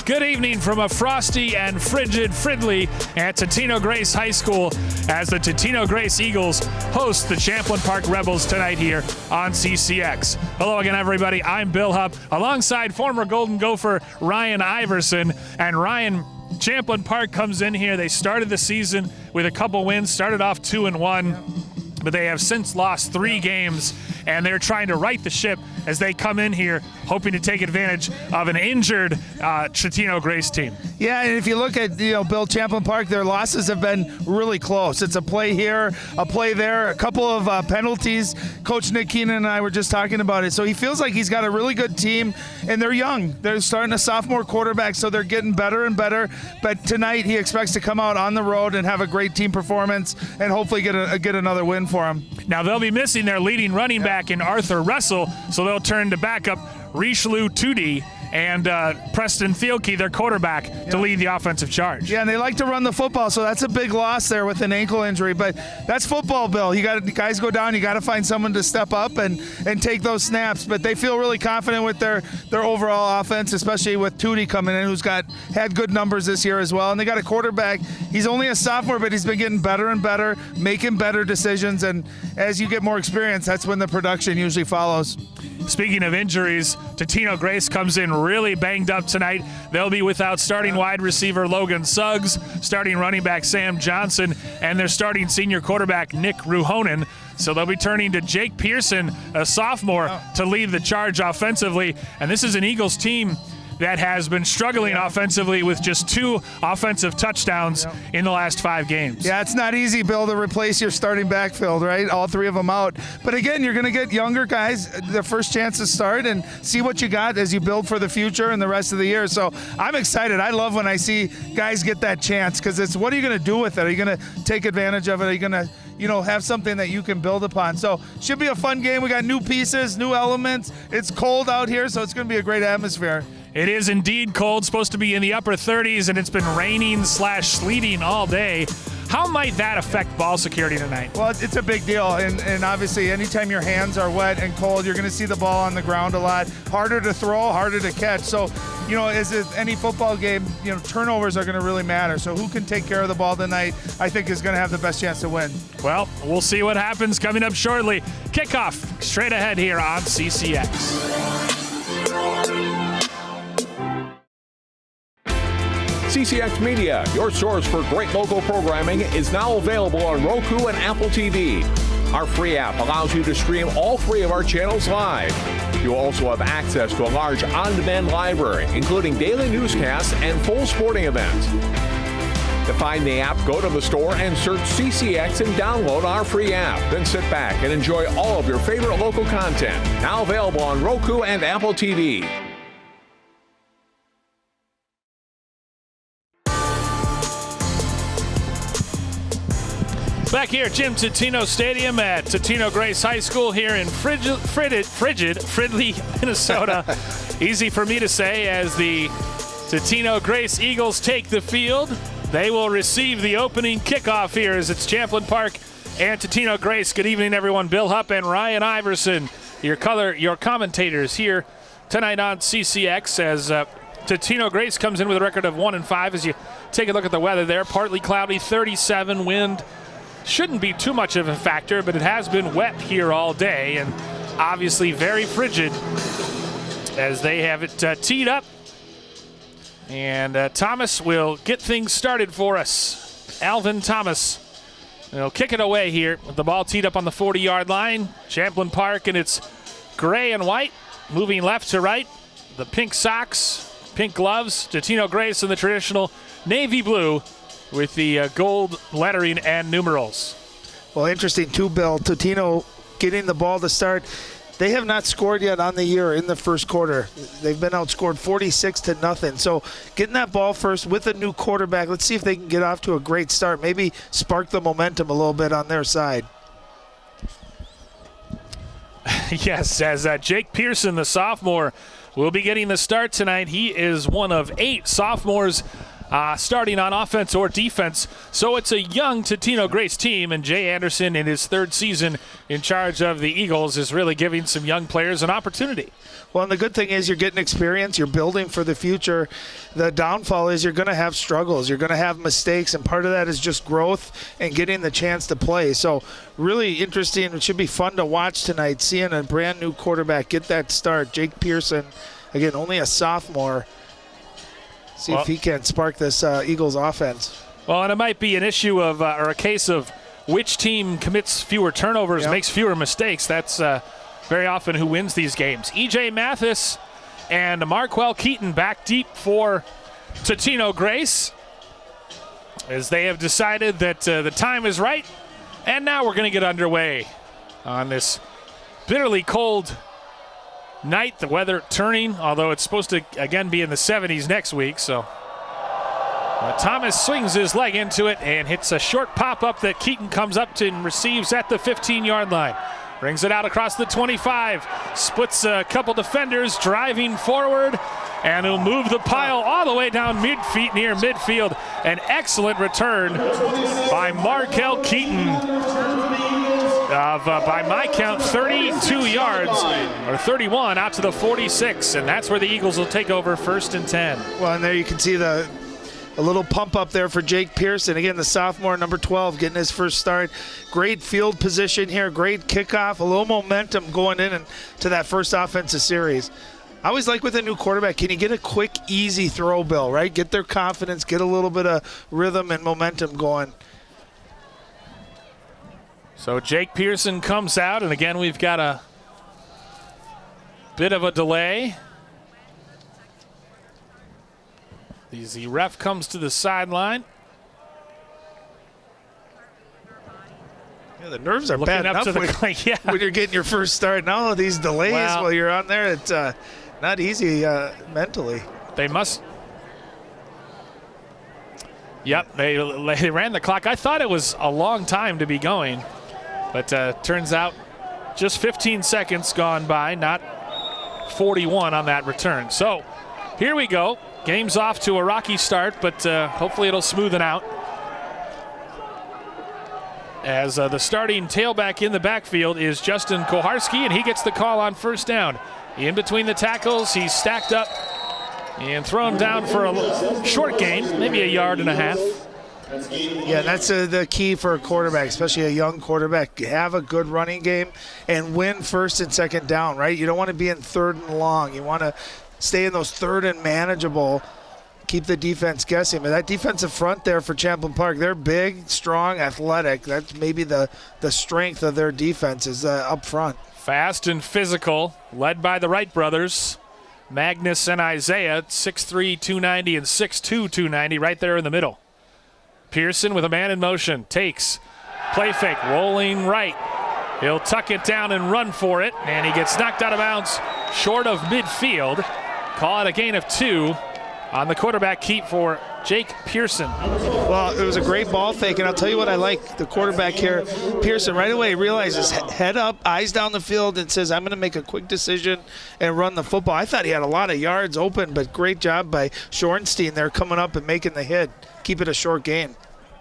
Good evening from a frosty and frigid Fridley at Totino-Grace High School as the Totino-Grace Eagles host the Champlin Park Rebels tonight here on CCX. Hello again, everybody. I'm Bill Hupp alongside former Golden Gopher Ryan Iverson. And Ryan, Champlin Park comes in here. They started the season with a couple wins, started off 2-1, but they have since lost 3 games, and they're trying to right the ship as they come in here hoping to take advantage of an injured Totino-Grace team. Yeah, and if you look at, Bill, Champlin Park, their losses have been really close. It's a play here, a play there, a couple of penalties. Coach Nick Keenan and I were just talking about it. So he feels like he's got a really good team, and they're young. They're starting a sophomore quarterback, so they're getting better and better. But tonight he expects to come out on the road and have a great team performance and hopefully get another win for him. Now they'll be missing their leading running back in Arthur Russell, so they'll turn to backup Richelieu Tudi and Preston Thielke, their quarterback, to lead the offensive charge. Yeah, and they like to run the football, so that's a big loss there with an ankle injury. But that's football, Bill. Guys go down, you got to find someone to step up and take those snaps. But they feel really confident with their overall offense, especially with Tudi coming in, who's had good numbers this year as well. And they got a quarterback. He's only a sophomore, but he's been getting better and better, making better decisions. And as you get more experience, that's when the production usually follows. Speaking of injuries, Totino-Grace comes in really banged up tonight. They'll be without starting wide receiver Logan Suggs, starting running back Sam Johnson, and their starting senior quarterback Nick Ruhonen. So they'll be turning to Jake Pearson, a sophomore, to lead the charge offensively. And this is an Eagles team that has been struggling offensively with just 2 offensive touchdowns in the last 5 games. Yeah, it's not easy, Bill, to replace your starting backfield, right? All 3 of them out. But again, you're going to get younger guys their first chance to start and see what you got as you build for the future and the rest of the year. So I'm excited. I love when I see guys get that chance because it's what are you going to do with it? Are you going to take advantage of it? Are you going to have something that you can build upon? So should be a fun game. We got new pieces, new elements. It's cold out here, so it's going to be a great atmosphere. It is indeed cold, supposed to be in the upper 30s, and it's been raining/sleeting all day. How might that affect ball security tonight? Well, it's a big deal, and obviously anytime your hands are wet and cold, you're going to see the ball on the ground a lot. Harder to throw, harder to catch. So, as with any football game, turnovers are going to really matter. So who can take care of the ball tonight, I think, is going to have the best chance to win. Well, we'll see what happens coming up shortly. Kickoff straight ahead here on CCX. CCX Media, your source for great local programming, is now available on Roku and Apple TV. Our free app allows you to stream all 3 of our channels live. You also have access to a large on-demand library, including daily newscasts and full sporting events. To find the app, go to the store and search CCX and download our free app. Then sit back and enjoy all of your favorite local content. Now available on Roku and Apple TV. Back here at Jim Totino Stadium at Totino-Grace High School here in frigid Fridley, Minnesota. Easy for me to say as the Totino-Grace Eagles take the field. They will receive the opening kickoff here as it's Champlin Park and Totino-Grace. Good evening, everyone. Bill Hupp and Ryan Iverson, your commentators here tonight on CCX as Totino-Grace comes in with a record of 1-5. As you take a look at the weather there, partly cloudy, 37 wind. Shouldn't be too much of a factor, but it has been wet here all day and obviously very frigid as they have it teed up. And Thomas will get things started for us. Alvin Thomas will kick it away here with the ball teed up on the 40-yard line. Champlin Park, and it's gray and white, moving left to right. The pink socks, pink gloves. Totino-Grace in the traditional navy blue with the gold lettering and numerals. Well, interesting too, Bill. Totino getting the ball to start. They have not scored yet on the year in the first quarter. They've been outscored 46-0. So getting that ball first with a new quarterback, let's see if they can get off to a great start. Maybe spark the momentum a little bit on their side. Yes, as Jake Pearson, the sophomore, will be getting the start tonight. He is one of 8 sophomores starting on offense or defense. So it's a young Totino-Grace team, and Jay Anderson in his 3rd season in charge of the Eagles is really giving some young players an opportunity. Well, and the good thing is you're getting experience. You're building for the future. The downfall is you're going to have struggles. You're going to have mistakes, and part of that is just growth and getting the chance to play. So really interesting. It should be fun to watch tonight, seeing a brand-new quarterback get that start. Jake Pearson, again, only a sophomore. See if he can spark this Eagles offense. Well, and it might be an issue of or a case of which team commits fewer turnovers, makes fewer mistakes. That's very often who wins these games. E.J. Mathis and Marquel Keaton back deep for Totino-Grace as they have decided that the time is right. And now we're going to get underway on this bitterly cold night. The weather turning, although it's supposed to again be in the 70s next week. So Thomas swings his leg into it and hits a short pop-up that Keaton comes up to and receives at the 15-yard line. Brings it out across the 25, splits a couple defenders, driving forward, and he'll move the pile all the way down near midfield. An excellent return by Marquel Keaton of, by my count, 32 yards, or 31 out to the 46, and that's where the Eagles will take over 1st and 10. Well, and there you can see a little pump up there for Jake Pearson. Again, the sophomore, number 12, getting his first start. Great field position here, great kickoff, a little momentum going into that first offensive series. I always like with a new quarterback, can you get a quick, easy throw, Bill, right? Get their confidence, get a little bit of rhythm and momentum going. So Jake Pearson comes out, and again, we've got a bit of a delay. The ref comes to the sideline. Yeah, the nerves are Looking bad up enough when you're getting your first start. Now these delays while you're on there, it's not easy mentally. They must. Yep, they ran the clock. I thought it was a long time to be going, but turns out just 15 seconds gone by, not 41 on that return. So here we go. Game's off to a rocky start, but hopefully it'll smoothen out. As the starting tailback in the backfield is Justin Koharski, and he gets the call on 1st down. In between the tackles, he's stacked up and thrown down for a short gain, maybe a yard and a half. Yeah, that's the key for a quarterback, especially a young quarterback. Have a good running game and win 1st and 2nd down, right? You don't want to be in 3rd and long. You want to stay in those 3rd and manageable, keep the defense guessing. But that defensive front there for Champlin Park, they're big, strong, athletic. That's maybe the strength of their defense is up front. Fast and physical, led by the Wright brothers, Magnus and Isaiah, 6'3", 290, and 6'2", 290, right there in the middle. Pearson with a man in motion, takes, play fake, rolling right. He'll tuck it down and run for it, and he gets knocked out of bounds short of midfield. Call it a gain of 2 on the quarterback keep for Jake Pearson. Well, it was a great ball fake, and I'll tell you what I like. The quarterback here, Pearson, right away realizes head up, eyes down the field, and says, I'm going to make a quick decision and run the football. I thought he had a lot of yards open, but great job by Shorenstein there coming up and making the hit. Keep it a short gain.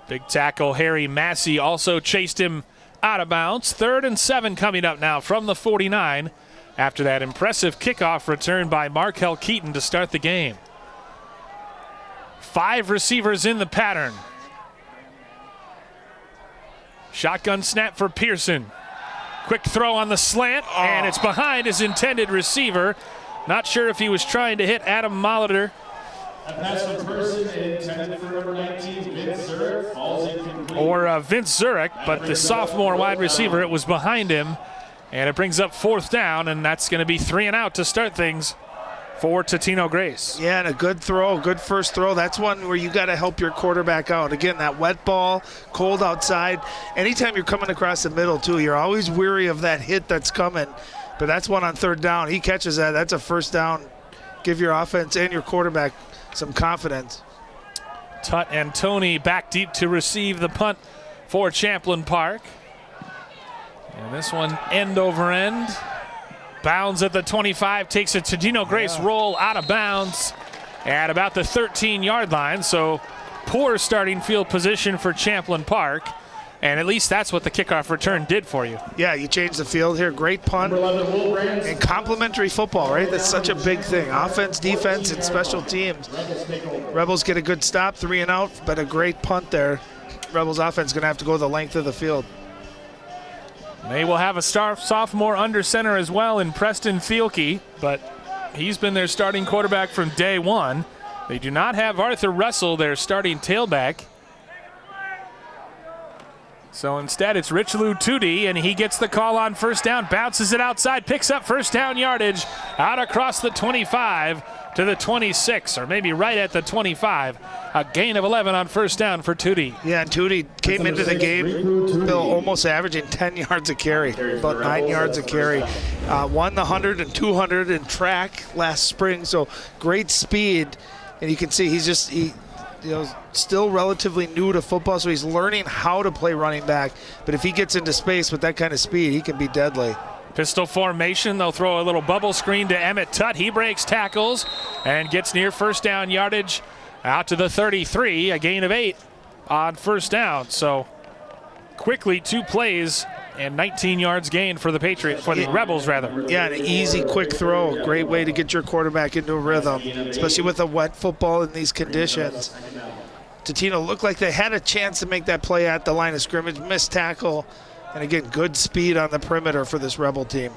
Big tackle Harry Massey also chased him out of bounds. 3rd and 7 coming up now from the 49 after that impressive kickoff return by Marquel Keaton to start the game. 5 receivers in the pattern. Shotgun snap for Pearson. Quick throw on the slant, and it's behind his intended receiver. Not sure if he was trying to hit Adam Molitor. Or Vince Zurich, but the sophomore wide receiver, it was behind him. And it brings up 4th down, and that's going to be 3 and out to start things for Totino-Grace. Yeah, and a good throw, good first throw. That's one where you got to help your quarterback out. Again, that wet ball, cold outside. Anytime you're coming across the middle, too, you're always weary of that hit that's coming. But that's one on 3rd down. He catches that. That's a 1st down. Give your offense and your quarterback some confidence. Tut and Tony back deep to receive the punt for Champlin Park. And this one end over end. Bounds at the 25, takes a Totino-Grace roll out of bounds. at about the 13-yard line. So poor starting field position for Champlin Park. And at least that's what the kickoff return did for you. Yeah, you change the field here. Great punt. And complementary football, right? That's such a big thing. Offense, defense, and special teams. Rebels get a good stop, 3 and out, but a great punt there. Rebels offense going to have to go the length of the field. They will have a sophomore under center as well in Preston Thielke, but he's been their starting quarterback from day one. They do not have Arthur Russell, their starting tailback. So instead, it's Richelieu Tootie, and he gets the call on first down, bounces it outside, picks up first down yardage out across the 25 to the 26, or maybe right at the 25. A gain of 11 on first down for Tootie. Yeah, and Tootie came into the game, Bill, almost averaging 10 yards a carry, about 9 yards a carry. Won the 100 and 200 in track last spring, so great speed. And you can see he's just still relatively new to football, so he's learning how to play running back. But if he gets into space with that kind of speed, he can be deadly. Pistol formation. They'll throw a little bubble screen to Emmett Tutt. He breaks tackles and gets near first down yardage out to the 33. A gain of 8 on first down. So quickly 2 plays and 19 yards gained for the Rebels rather. Yeah, an easy, quick throw. Great way to get your quarterback into a rhythm, especially with a wet football in these conditions. Totino looked like they had a chance to make that play at the line of scrimmage, missed tackle, and again, good speed on the perimeter for this Rebel team.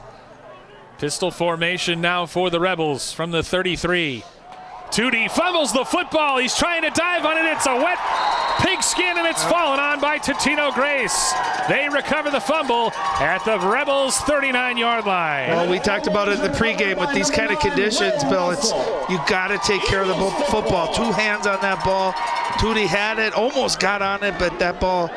Pistol formation now for the Rebels from the 33. Tootie fumbles the football. He's trying to dive on it. It's a wet pigskin, and it's fallen on by Totino-Grace. They recover the fumble at the Rebels' 39-yard line. Well, we talked about it in the pregame with these kind of conditions, Bill. You got to take care of the football. 2 hands on that ball. Tootie had it, almost got on it, but that ball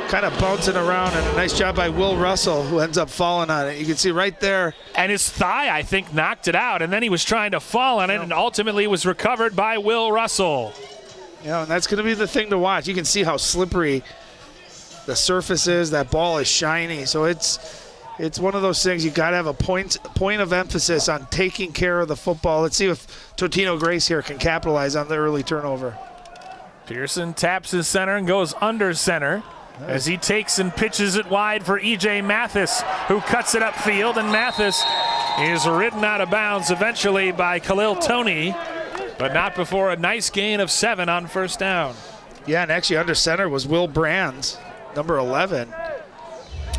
kind of bouncing around, and a nice job by Will Russell, who ends up falling on it. You can see right there. And his thigh, I think, knocked it out, and then he was trying to fall on it, and ultimately was recovered by Will Russell. Yeah, and that's going to be the thing to watch. You can see how slippery the surface is. That ball is shiny, so it's one of those things you got to have a point of emphasis on taking care of the football. Let's see if Totino-Grace here can capitalize on the early turnover. Pearson taps his center and goes under center as he takes and pitches it wide for E.J. Mathis, who cuts it upfield, and Mathis is ridden out of bounds eventually by Khalil Toney, but not before a nice gain of 7 on first down. Yeah, and actually under center was Will Brands, number 11.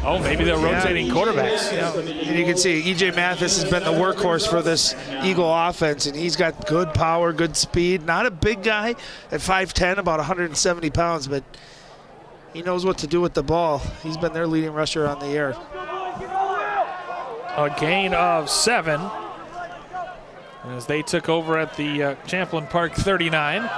Oh, maybe they're rotating quarterbacks. Yeah. And you can see E.J. Mathis has been the workhorse for this Eagle offense, and he's got good power, good speed. Not a big guy at 5'10", about 170 pounds, but he knows what to do with the ball. He's been their leading rusher on the year. A gain of 7 as they took over at the Champlin Park 39.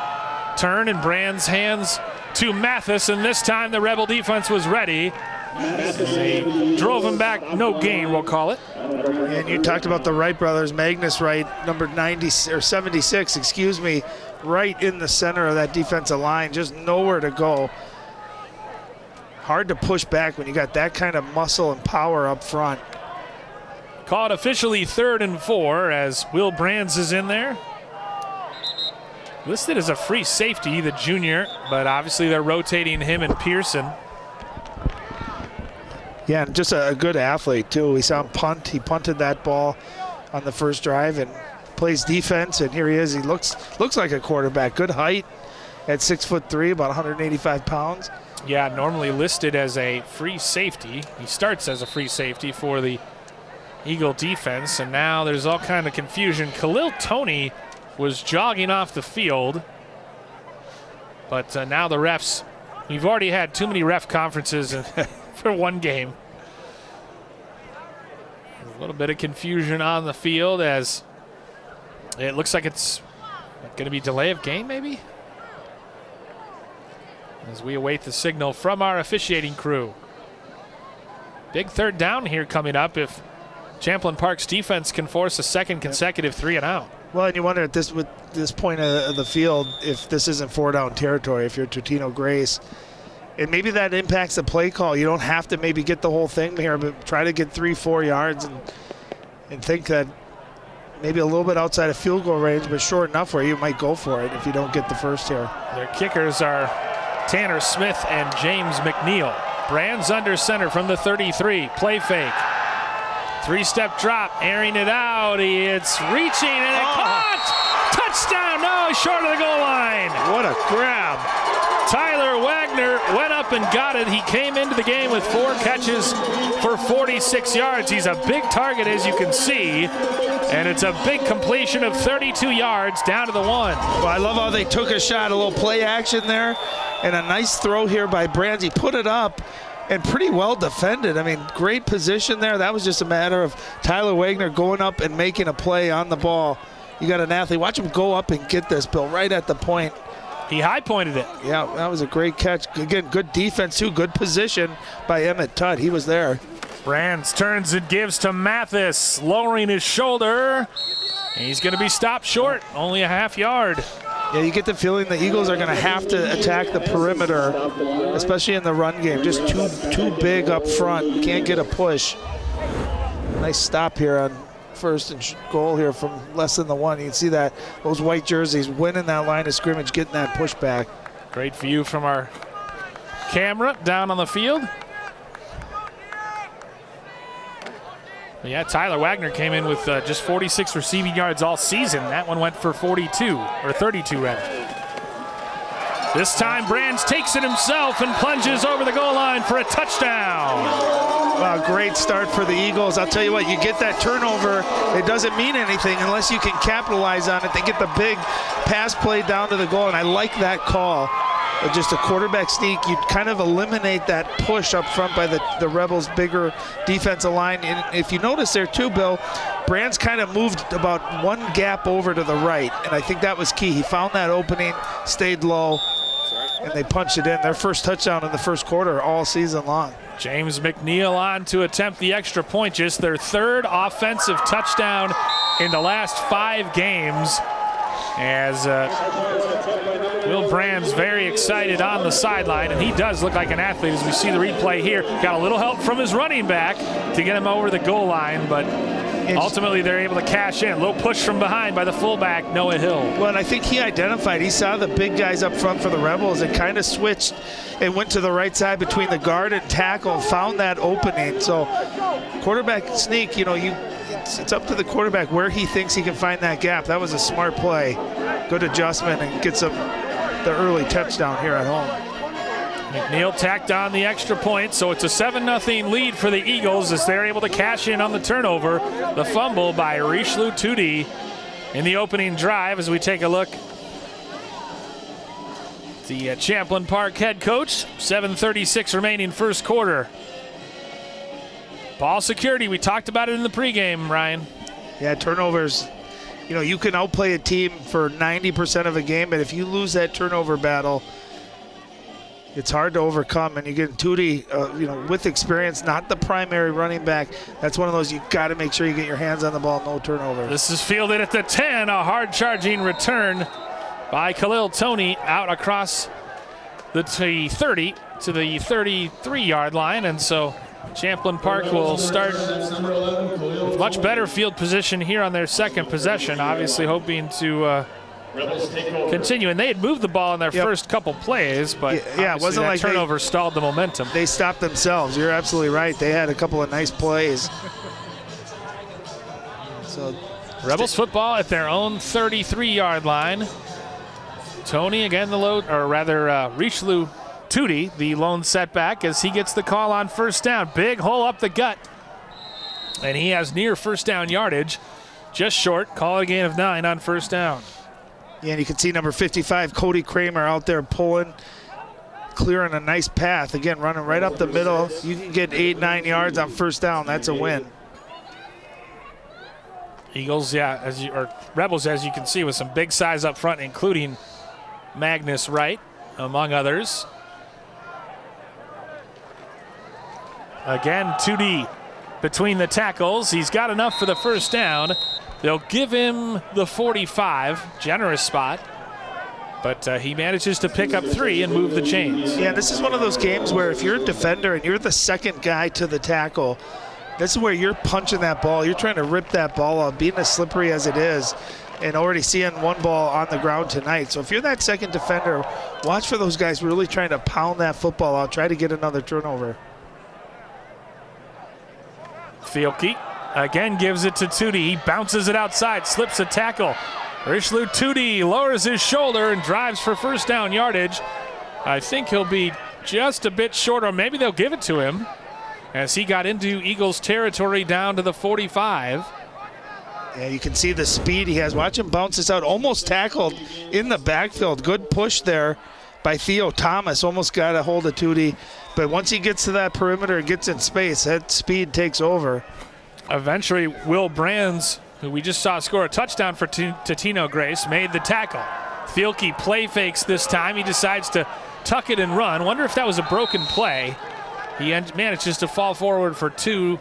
Turn and Brands hands to Mathis, and this time the Rebel defense was ready. They drove him back, no gain, we'll call it. And you talked about the Wright brothers, Magnus Wright, number 76, excuse me, right in the center of that defensive line, just nowhere to go. Hard to push back when you got that kind of muscle and power up front. Called officially 3rd and 4 as Will Brands is in there. Listed as a free safety, the junior, but obviously they're rotating him and Pearson. Yeah, and just a good athlete too. We saw him punt. He punted that ball on the first drive and plays defense, and here he is. He looks like a quarterback. Good height at 6'3", about 185 pounds. Yeah, normally listed as a free safety. He starts as a free safety for the Eagle defense, and now there's all kind of confusion. Khalil Toney was jogging off the field, but now the refs, we've already had too many ref conferences for one game. A little bit of confusion on the field as it looks like it's going to be delay of game maybe, as we await the signal from our officiating crew. Big 3rd down here coming up if Champlin Park's defense can force a second consecutive 3 and out. Well, and you wonder with this point of the field if this isn't 4-down territory if you're Totino-Grace. And maybe that impacts the play call. You don't have to maybe get the whole thing here, but try to get 3-4 yards and think that maybe a little bit outside of field goal range, but short enough where you might go for it if you don't get the first here. Their kickers are Tanner Smith and James McNeil. Brands under center from the 33. Play fake. Three-step drop, airing it out. It's reaching and it caught! Touchdown! No, short of the goal line. What a grab. Tyler Wagner went up and got it. He came into the game with 4 catches for 46 yards. He's a big target, as you can see. And it's a big completion of 32 yards down to the 1. Well, I love how they took a shot, a little play action there, and a nice throw here by Brands. He put it up and pretty well defended. I mean, great position there. That was just a matter of Tyler Wagner going up and making a play on the ball. You got an athlete. Watch him go up and get this, Bill, right at the point. He high-pointed it. Yeah, that was a great catch. Again, good defense, too. Good position by Emmett Tutt. He was there. Brands turns and gives to Mathis, lowering his shoulder. He's going to be stopped short, only a half yard. Yeah, you get the feeling the Eagles are going to have to attack the perimeter, especially in the run game. Just too big up front. Can't get a push. Nice stop here on first and goal here from less than the 1. You can see that those white jerseys winning that line of scrimmage, getting that pushback. Great view from our camera down on the field. But yeah, Tyler Wagner came in with just 46 receiving yards all season. That one went for 42, or 32 rather. This time Brands takes it himself and plunges over the goal line for a touchdown. Wow, great start for the Eagles. I'll tell you what, you get that turnover, it doesn't mean anything unless you can capitalize on it. They get the big pass play down to the goal, and I like that call. Just a quarterback sneak, you kind of eliminate that push up front by the Rebels' bigger defensive line. And if you notice there too, Bill, Brands kind of moved about 1 gap over to the right, and I think that was key. He found that opening, stayed low, and they punched it in. Their first touchdown in the first quarter all season long. James McNeil on to attempt the extra point, just their 3rd offensive touchdown in the last 5 games. As Will Brands very excited on the sideline, and he does look like an athlete as we see the replay here. Got a little help from his running back to get him over the goal line, but ultimately they're able to cash in. A little push from behind by the fullback, Noah Hill. Well, and I think he identified, he saw the big guys up front for the Rebels and kind of switched and went to the right side between the guard and tackle, found that opening. So quarterback sneak, you know, it's up to the quarterback where he thinks he can find that gap. That was a smart play. Good adjustment and gets him the early touchdown here at home. McNeil tacked on the extra point, so it's a 7-0 lead for the Eagles as they're able to cash in on the turnover. The fumble by Richelieu Tootie in the opening drive as we take a look. The Champlin Park head coach, 7:36 remaining first quarter. Ball security, we talked about it in the pregame, Ryan. Yeah, turnovers. You know, you can outplay a team for 90% of a game, but if you lose that turnover battle, it's hard to overcome. And you get Tootie, you know, with experience, not the primary running back. That's one of those you got to make sure you get your hands on the ball, no turnover. This is fielded at the 10, a hard charging return by Khalil Toney out across the 30 to the 33-yard line, and so Champlin Park will start with much better field position here on their second possession, obviously hoping to continue. And they had moved the ball in their first couple plays, but yeah, it wasn't like turnover stalled the momentum. They stopped themselves. You're absolutely right. They had a couple of nice plays. So Rebels football at their own 33-yard line. Toney again, Richelieu Tootie, the lone setback as he gets the call on first down. Big hole up the gut. And he has near first down yardage. Just short. Call a gain of 9 on first down. Yeah, and you can see number 55, Cody Kramer, out there pulling, clearing a nice path. Again, running right up the middle. You can get 8-9 yards on first down. That's a win. Eagles, Rebels, as you can see, with some big size up front, including Magnus Wright, among others. Again, 2D between the tackles. He's got enough for the first down. They'll give him the 45, generous spot, but he manages to pick up 3 and move the chains. Yeah, this is one of those games where if you're a defender and you're the second guy to the tackle, This is where you're punching that ball. You're trying to rip that ball out, being as slippery as it is, and already seeing one ball on the ground tonight. So if you're that second defender, watch for those guys really trying to pound that football out, try to get another turnover. Thielke again gives it to Tootie. He bounces it outside, slips a tackle. Richelieu Tootie lowers his shoulder and drives for first down yardage. I think he'll be just a bit short, or maybe they'll give it to him as he got into Eagles territory down to the 45. Yeah, you can see the speed he has. Watch him bounce this out. Almost tackled in the backfield. Good push there by Theo Thomas. Almost got a hold of Tootie. But once he gets to that perimeter and gets in space, that speed takes over. Eventually, Will Brands, who we just saw score a touchdown for Totino-Grace, made the tackle. Thielke play fakes this time. He decides to tuck it and run. Wonder if that was a broken play. He manages to fall forward for 2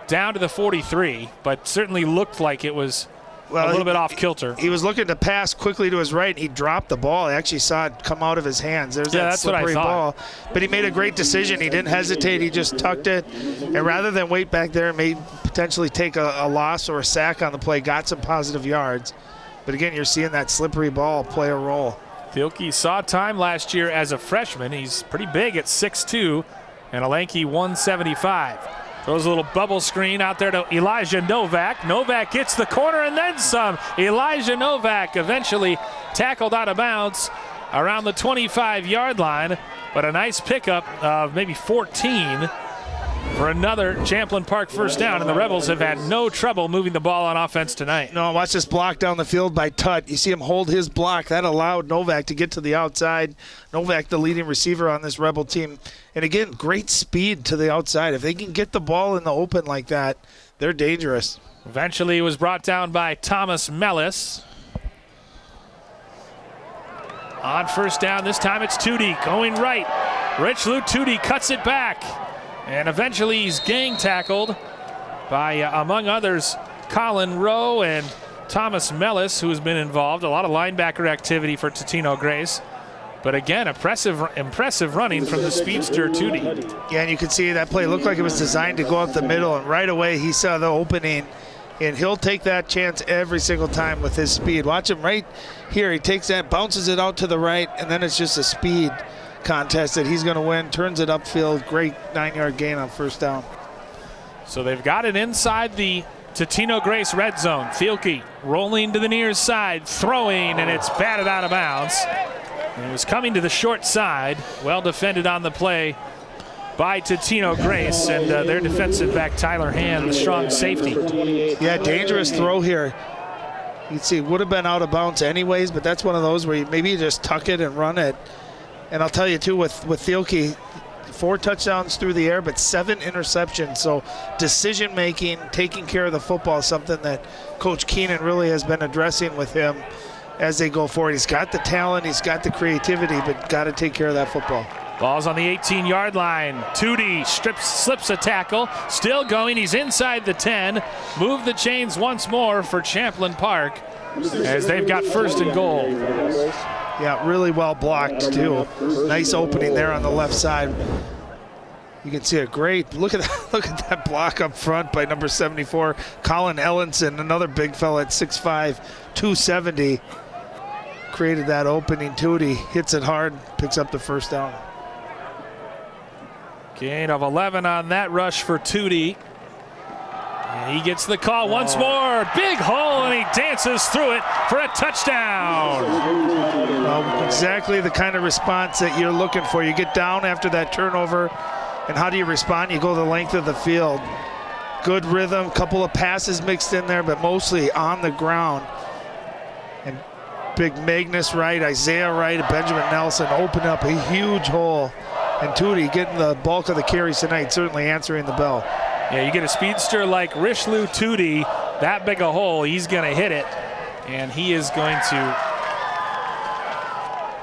down to the 43, but certainly looked like it was a little bit off kilter. He was looking to pass quickly to his right, and he dropped the ball. I actually saw it come out of his hands. There's that slippery ball. But he made a great decision. He didn't hesitate. He just tucked it, and rather than wait back there and maybe potentially take a loss or a sack on the play, got some positive yards. But again, you're seeing that slippery ball play a role. Thielke saw time last year as a freshman. He's pretty big at 6'2", and a lanky 175. Throws a little bubble screen out there to Elijah Novak. Novak gets the corner and then some. Elijah Novak eventually tackled out of bounds around the 25-yard line, but a nice pickup of maybe 14 for another Champlin Park first down, and the Rebels have had no trouble moving the ball on offense tonight. No, watch this block down the field by Tut. You see him hold his block. That allowed Novak to get to the outside. Novak, the leading receiver on this Rebel team. And again, great speed to the outside. If they can get the ball in the open like that, they're dangerous. Eventually it was brought down by Thomas Mellis. On first down, this time it's Tootie going right. Richelieu Tootie cuts it back. And eventually he's gang tackled by, among others, Colin Rowe and Thomas Mellis, who has been involved. A lot of linebacker activity for Totino-Grace. But again, impressive running from the speedster Tootie. Yeah, and you can see that play looked like it was designed to go up the middle, and right away he saw the opening, and he'll take that chance every single time with his speed. Watch him right here. He takes that, bounces it out to the right, and then it's just a speed contest that he's going to win. Turns it upfield. Great 9-yard gain on first down. So they've got it inside the Totino-Grace red zone. Thielke rolling to the near side, throwing, and it's batted out of bounds. And it was coming to the short side. Well defended on the play by Totino-Grace, and their defensive back Tyler Hand, the strong safety. Yeah, dangerous throw here. You can see it would have been out of bounds anyways, but that's one of those where maybe you just tuck it and run it. And I'll tell you too, with Thielke, 4 touchdowns through the air, but 7 interceptions. So decision making, taking care of the football is something that Coach Keenan really has been addressing with him as they go forward. He's got the talent, he's got the creativity, but got to take care of that football. Ball's on the 18-yard line. Tootie slips a tackle. Still going. He's inside the 10. Move the chains once more for Champlin Park as they've got first and goal. Yeah, really well blocked too. Nice opening there on the left side. You can see a great look at that block up front by number 74, Colin Ellenson, another big fella at 6'5", 270. Created that opening. Tootie hits it hard, picks up the first down. Gain of 11 on that rush for Tootie. And he gets the call once more. Big hole, and he dances through it for a touchdown. Well, exactly the kind of response that you're looking for. You get down after that turnover, and how do you respond? You go the length of the field. Good rhythm, couple of passes mixed in there, but mostly on the ground. And big Magnus Wright, Isaiah Wright, and Benjamin Nelson open up a huge hole. And Tootie getting the bulk of the carries tonight, certainly answering the bell. Yeah, you get a speedster like Richelieu Tootie, that big a hole, he's going to hit it. And he is going to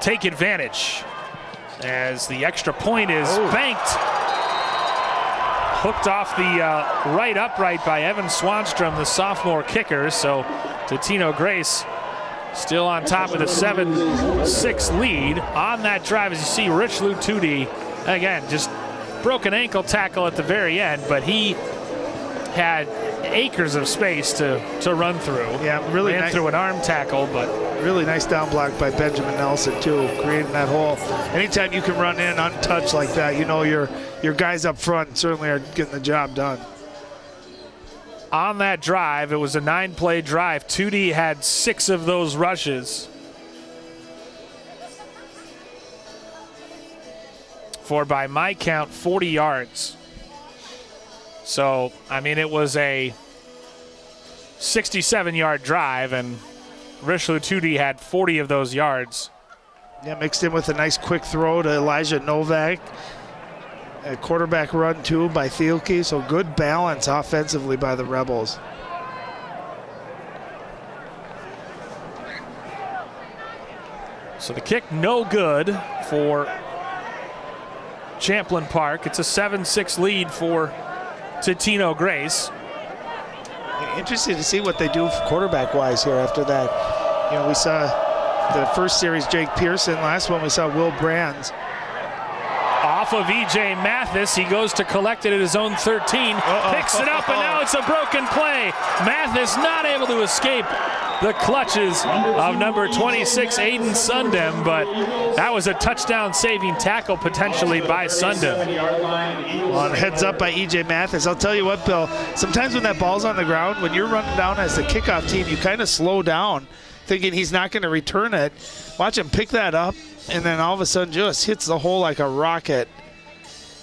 take advantage as the extra point is banked. Hooked off the right upright by Evan Swanstrom, the sophomore kicker. So Totino-Grace still on top with a 7-6 lead on that drive. As you see, Richelieu Tootie, again, just broke an ankle tackle at the very end, but he had acres of space to run through. Yeah, really ran nice. through an arm tackle, but Really nice down block by Benjamin Nelson, too, creating that hole. Anytime you can run in untouched like that, you know your guys up front certainly are getting the job done. on that drive, it was a 9-play drive. 2D had 6 of those rushes for, by my count, 40 yards. So, I mean, it was a 67-yard drive, and Richelieu 2D had 40 of those yards. Yeah, mixed in with a nice quick throw to Elijah Novak. A quarterback run, too, by Thielke. So good balance offensively by the Rebels. So the kick no good for Champlin Park. It's a 7-6 lead for Totino-Grace. Interesting to see what they do quarterback-wise here after that. You know, we saw the first series Jake Pearson. Last one we saw Will Brands. Off of E.J. Mathis, he goes to collect it at his own 13, picks it up, and now it's a broken play. Mathis not able to escape the clutches of number 26, Aiden Sundem, but that was a touchdown-saving tackle potentially by Sundem. Well, heads up by E.J. Mathis. I'll tell you what, Bill, sometimes when that ball's on the ground, when you're running down as the kickoff team, you kind of slow down, thinking he's not going to return it. Watch him pick that up, and then all of a sudden just hits the hole like a rocket.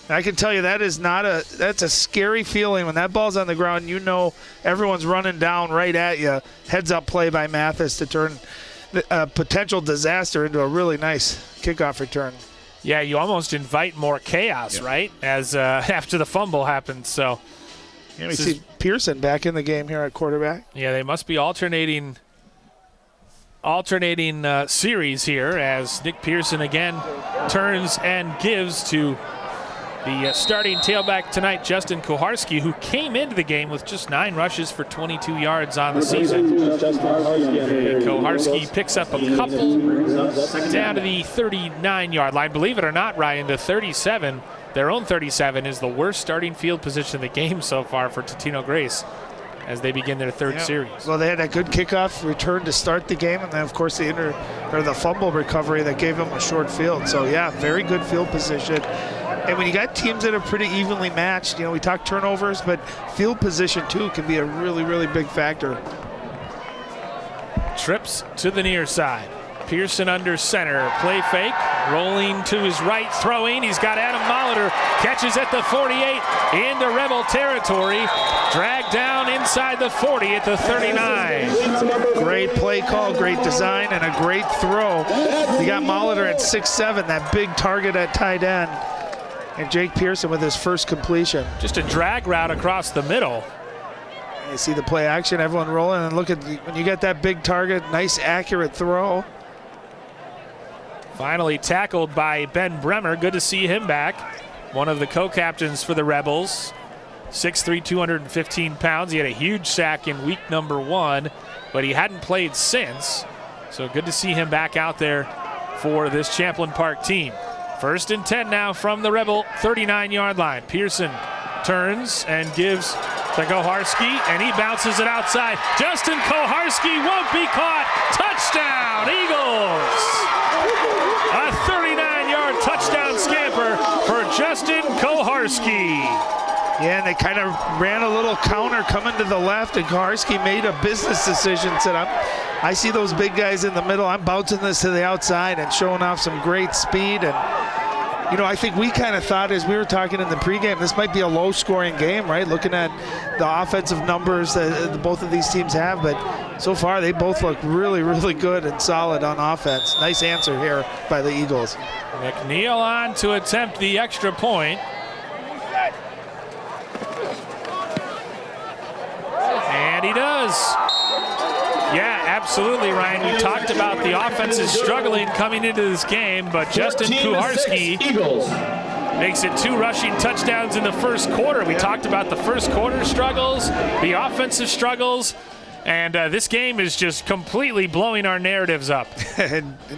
And I can tell you that's a scary feeling when that ball's on the ground. You know everyone's running down right at you. Heads up play by Mathis to turn a potential disaster into a really nice kickoff return. Yeah, you almost invite more chaos, right? As after the fumble happens. So yeah, we see Pearson back in the game here at quarterback. Yeah, they must be alternating series here as Nick Pearson again turns and gives to the starting tailback tonight, Justin Koharski, who came into the game with just 9 rushes for 22 yards on the season. Koharski picks up a couple down to the 39-yard line. Believe it or not, Ryan, the 37, their own 37, is the worst starting field position in the game so far for Totino-Grace as they begin their third series. Well, they had a good kickoff return to start the game, and then, of course, the fumble recovery that gave them a short field. So, yeah, very good field position. And when you got teams that are pretty evenly matched, you know, we talk turnovers, but field position, too, can be a really, really big factor. Trips to the near side. Pearson under center. Play fake. Rolling to his right. Throwing. He's got Adam Molitor. Catches at the 48 into Rebel territory. Dragged down inside the 40 at the 39. Great play call, great design, and a great throw. You got Molitor at 6'7", that big target at tight end. And Jake Pearson with his first completion. Just a drag route across the middle. You see the play action, everyone rolling, and look at when you get that big target, nice accurate throw. Finally tackled by Ben Bremer. Good to see him back. One of the co-captains for the Rebels. 6'3", 215 pounds. He had a huge sack in week number 1, but he hadn't played since. So good to see him back out there for this Champlin Park team. 1st and 10 now from the Rebel 39-yard line. Pearson turns and gives to Koharski, and he bounces it outside. Justin Koharski won't be caught. Touchdown, Eagles! A 39-yard touchdown scamper for Justin Koharski. Yeah, and they kind of ran a little counter coming to the left, and Koharski made a business decision. Said, I see those big guys in the middle. I'm bouncing this to the outside and showing off some great speed. And, you know, I think we kind of thought as we were talking in the pregame, this might be a low-scoring game, right? Looking at the offensive numbers that both of these teams have. But so far, they both look really, really good and solid on offense. Nice answer here by the Eagles. McNeil on to attempt the extra point. And he does. Yeah, absolutely, Ryan. We talked about the offense is struggling coming into this game, but Justin Koharski makes it 2 rushing touchdowns in the first quarter. We talked about the first quarter struggles, the offensive struggles, and this game is just completely blowing our narratives up.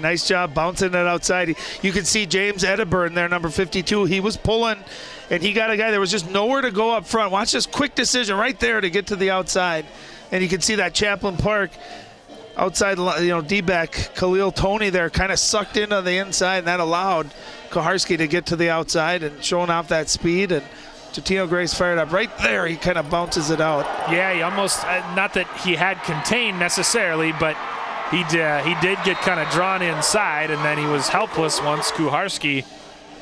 Nice job bouncing it outside. You can see James Edinburgh in there, number 52. He was pulling and he got a guy that was just nowhere to go up front. Watch this quick decision right there to get to the outside. And you can see that Champlin Park outside, D-back Khalil Toney there kind of sucked into the inside, and that allowed Kuharski to get to the outside and showing off that speed. And Totino-Grace fired up right there. He kind of bounces it out. Yeah, he almost, not that he had contained necessarily, but he did get kind of drawn inside, and then he was helpless once Kuharski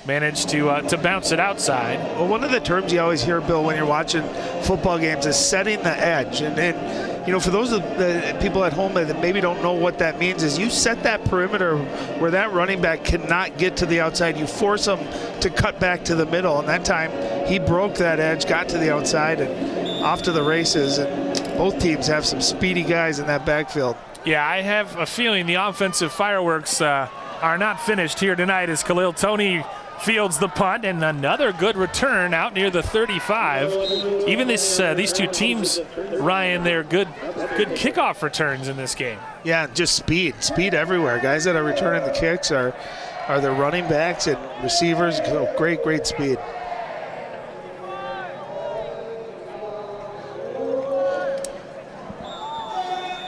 managed to bounce it outside. Well, one of the terms you always hear, Bill, when you're watching football games is setting the edge. And for those of the people at home that maybe don't know what that means, is you set that perimeter where that running back cannot get to the outside. You force him to cut back to the middle. And that time he broke that edge, got to the outside, and off to the races. And both teams have some speedy guys in that backfield. Yeah, I have a feeling the offensive fireworks are not finished here tonight as Khalil Toney fields the punt, and another good return out near the 35. Even these two teams, Ryan, they're good kickoff returns in this game. Yeah, just speed everywhere. Guys that are returning the kicks are the running backs and receivers. Great speed.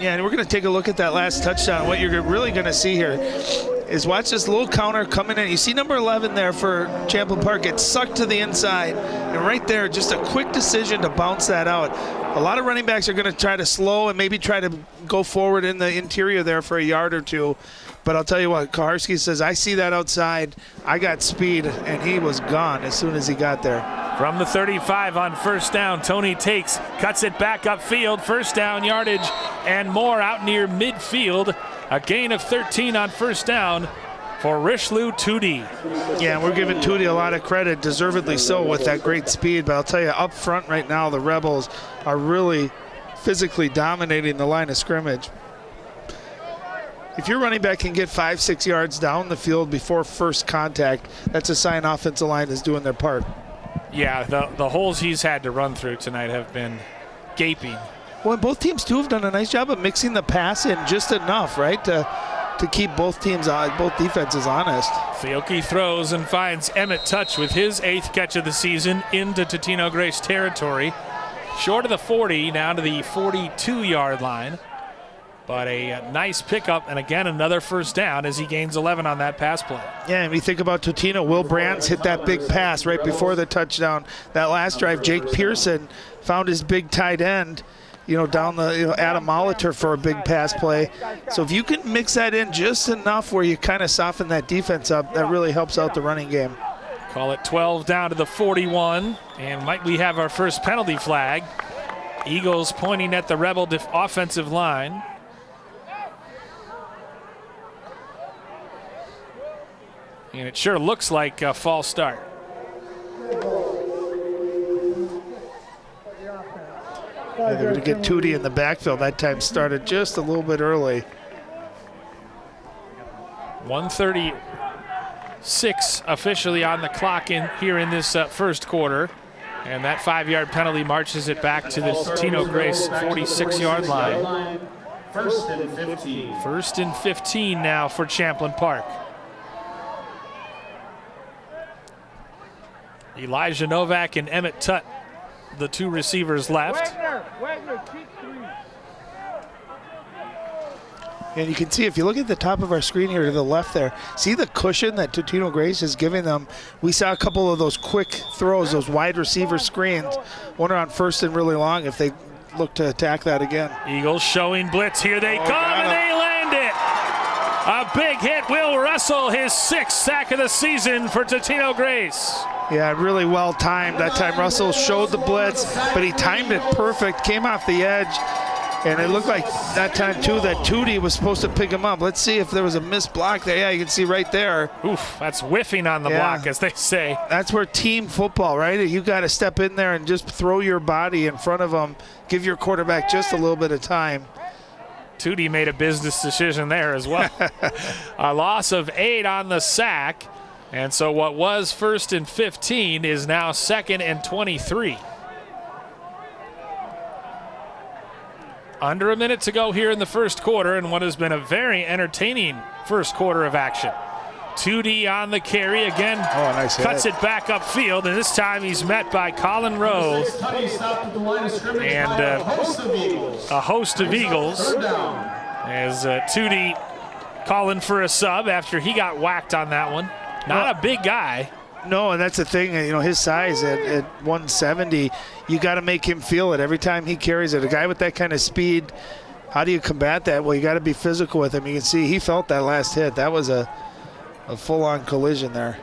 Yeah, and we're going to take a look at that last touchdown. What you're really going to see here is watch this little counter coming in. You see number 11 there for Champlin Park get sucked to the inside, and right there, just a quick decision to bounce that out. A lot of running backs are going to try to slow and maybe try to go forward in the interior there for a yard or two. But I'll tell you what, Kuharski says, I see that outside. I got speed, and he was gone as soon as he got there. From the 35 on first down, Toney cuts it back upfield, first down yardage and more out near midfield. A gain of 13 on first down for Richelieu Tootie. Yeah, we're giving Tootie a lot of credit, deservedly so, with that great speed. But I'll tell you, up front right now, the Rebels are really physically dominating the line of scrimmage. If your running back can get 5-6 yards down the field before first contact, that's a sign offensive line is doing their part. Yeah, the holes he's had to run through tonight have been gaping. Well, both teams, too, have done a nice job of mixing the pass in just enough, right, to keep both defenses honest. Fiocchi throws and finds Emmett Touch with his 8th catch of the season into Totino-Grace territory. Short of the 40, down to the 42-yard line. But a nice pickup, and again, another first down as he gains 11 on that pass play. Yeah, and we think about Totino. Will Brands hit that big pass right before the touchdown. That last drive, Jake Pearson found his big tight end, down the Adam Molitor for a big pass play. So if you can mix that in just enough where you kind of soften that defense up, that really helps out the running game. Call it 12 down to the 41, and might we have our first penalty flag. Eagles pointing at the Rebel offensive line. And it sure looks like a false start. Yeah, they're going to get Tootie in the backfield. That time started just a little bit early. 1:36 officially on the clock here in this first quarter. And that 5-yard penalty marches it back to the Totino-Grace 46-yard line. First and 15. First and 15 now for Champlin Park. Elijah Novak and Emmett Tutt, the two receivers left. And you can see, if you look at the top of our screen here to the left there, see the cushion that Totino-Grace is giving them. We saw a couple of those quick throws, those wide receiver screens. One on first and really long if they look to attack that again. Eagles showing blitz. Here they come, and they land it. A big hit. Will Russell, his 6th sack of the season for Totino-Grace. Yeah, really well timed. That time Russell showed the blitz, but he timed it perfect, came off the edge, and it looked like that time, too, that Tootie was supposed to pick him up. Let's see if there was a missed block there. Yeah, you can see right there. Oof, that's whiffing on the block, as they say. That's where team football, right? You got to step in there and just throw your body in front of them, give your quarterback just a little bit of time. Tootie made a business decision there as well. A loss of 8 on the sack. And so what was 1st and 15 is now 2nd and 23. Under a minute to go here in the first quarter, and what has been a very entertaining first quarter of action. 2D on the carry again. Oh, nice hit. Cuts it back upfield, and this time he's met by Colin Rowe and a host of Eagles. As 2D calling for a sub after he got whacked on that one. Not a big guy. No, and that's the thing, you know, his size at 170, you got to make him feel it every time he carries it. A guy with that kind of speed, how do you combat that? Well, you got to be physical with him. You can see he felt that last hit. That was a full-on collision there.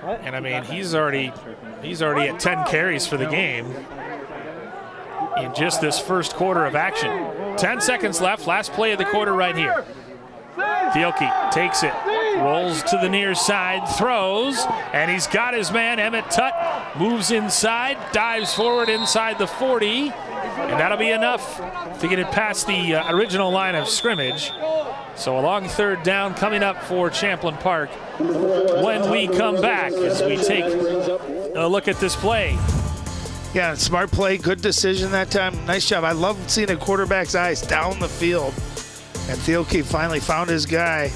And I mean, he's already at 10 carries for the game in just this first quarter of action. 10 seconds left, last play of the quarter right here. Thielke takes it, rolls to the near side, throws, and he's got his man. Emmett Tutt moves inside, dives forward inside the 40, and that'll be enough to get it past the original line of scrimmage. So a long third down coming up for Champlin Park when we come back as we take a look at this play. Yeah, smart play, good decision that time. Nice job. I love seeing a quarterback's eyes down the field. And Thielke finally found his guy,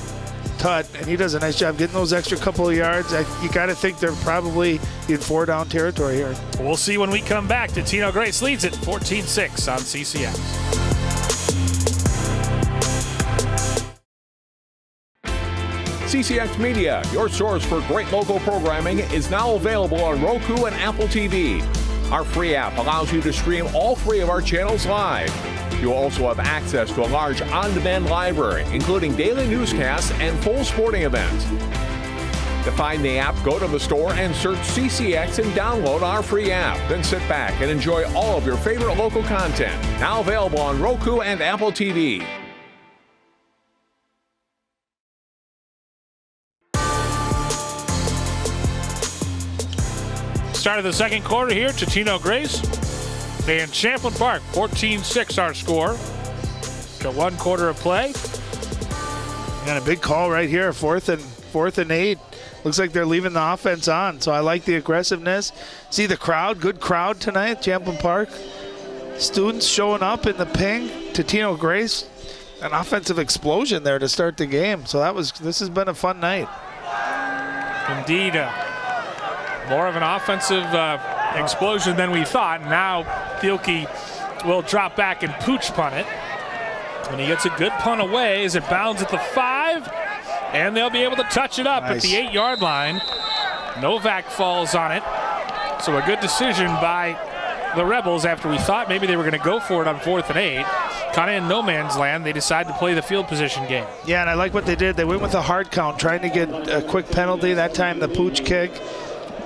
Tutt, and he does a nice job getting those extra couple of yards. You got to think they're probably in 4-down territory here. We'll see when we come back. Totino-Grace leads it 14-6 on CCX. CCX Media, your source for great local programming, is now available on Roku and Apple TV. Our free app allows you to stream all 3 of our channels live. You'll also have access to a large on-demand library, including daily newscasts and full sporting events. To find the app, go to the store and search CCX and download our free app. Then sit back and enjoy all of your favorite local content. Now available on Roku and Apple TV. Start of the second quarter here, Totino-Grace and Champlin Park, 14-6 our score. Got 1 quarter of play. And a big call right here, fourth and 8. Looks like they're leaving the offense on, so I like the aggressiveness. See the crowd, good crowd tonight, Champlin Park. Students showing up in the ping. Totino-Grace, an offensive explosion there to start the game. So this has been a fun night. Indeed, more of an offensive explosion than we thought. Now Thielke will drop back and pooch punt it. And he gets a good punt away as it bounds at the 5. And they'll be able to touch it up at the 8-yard line. Novak falls on it. So a good decision by the Rebels after we thought maybe they were going to go for it on 4th and 8. Kind of in no man's land, they decided to play the field position game. Yeah, and I like what they did. They went with a hard count, trying to get a quick penalty. That time the pooch kick.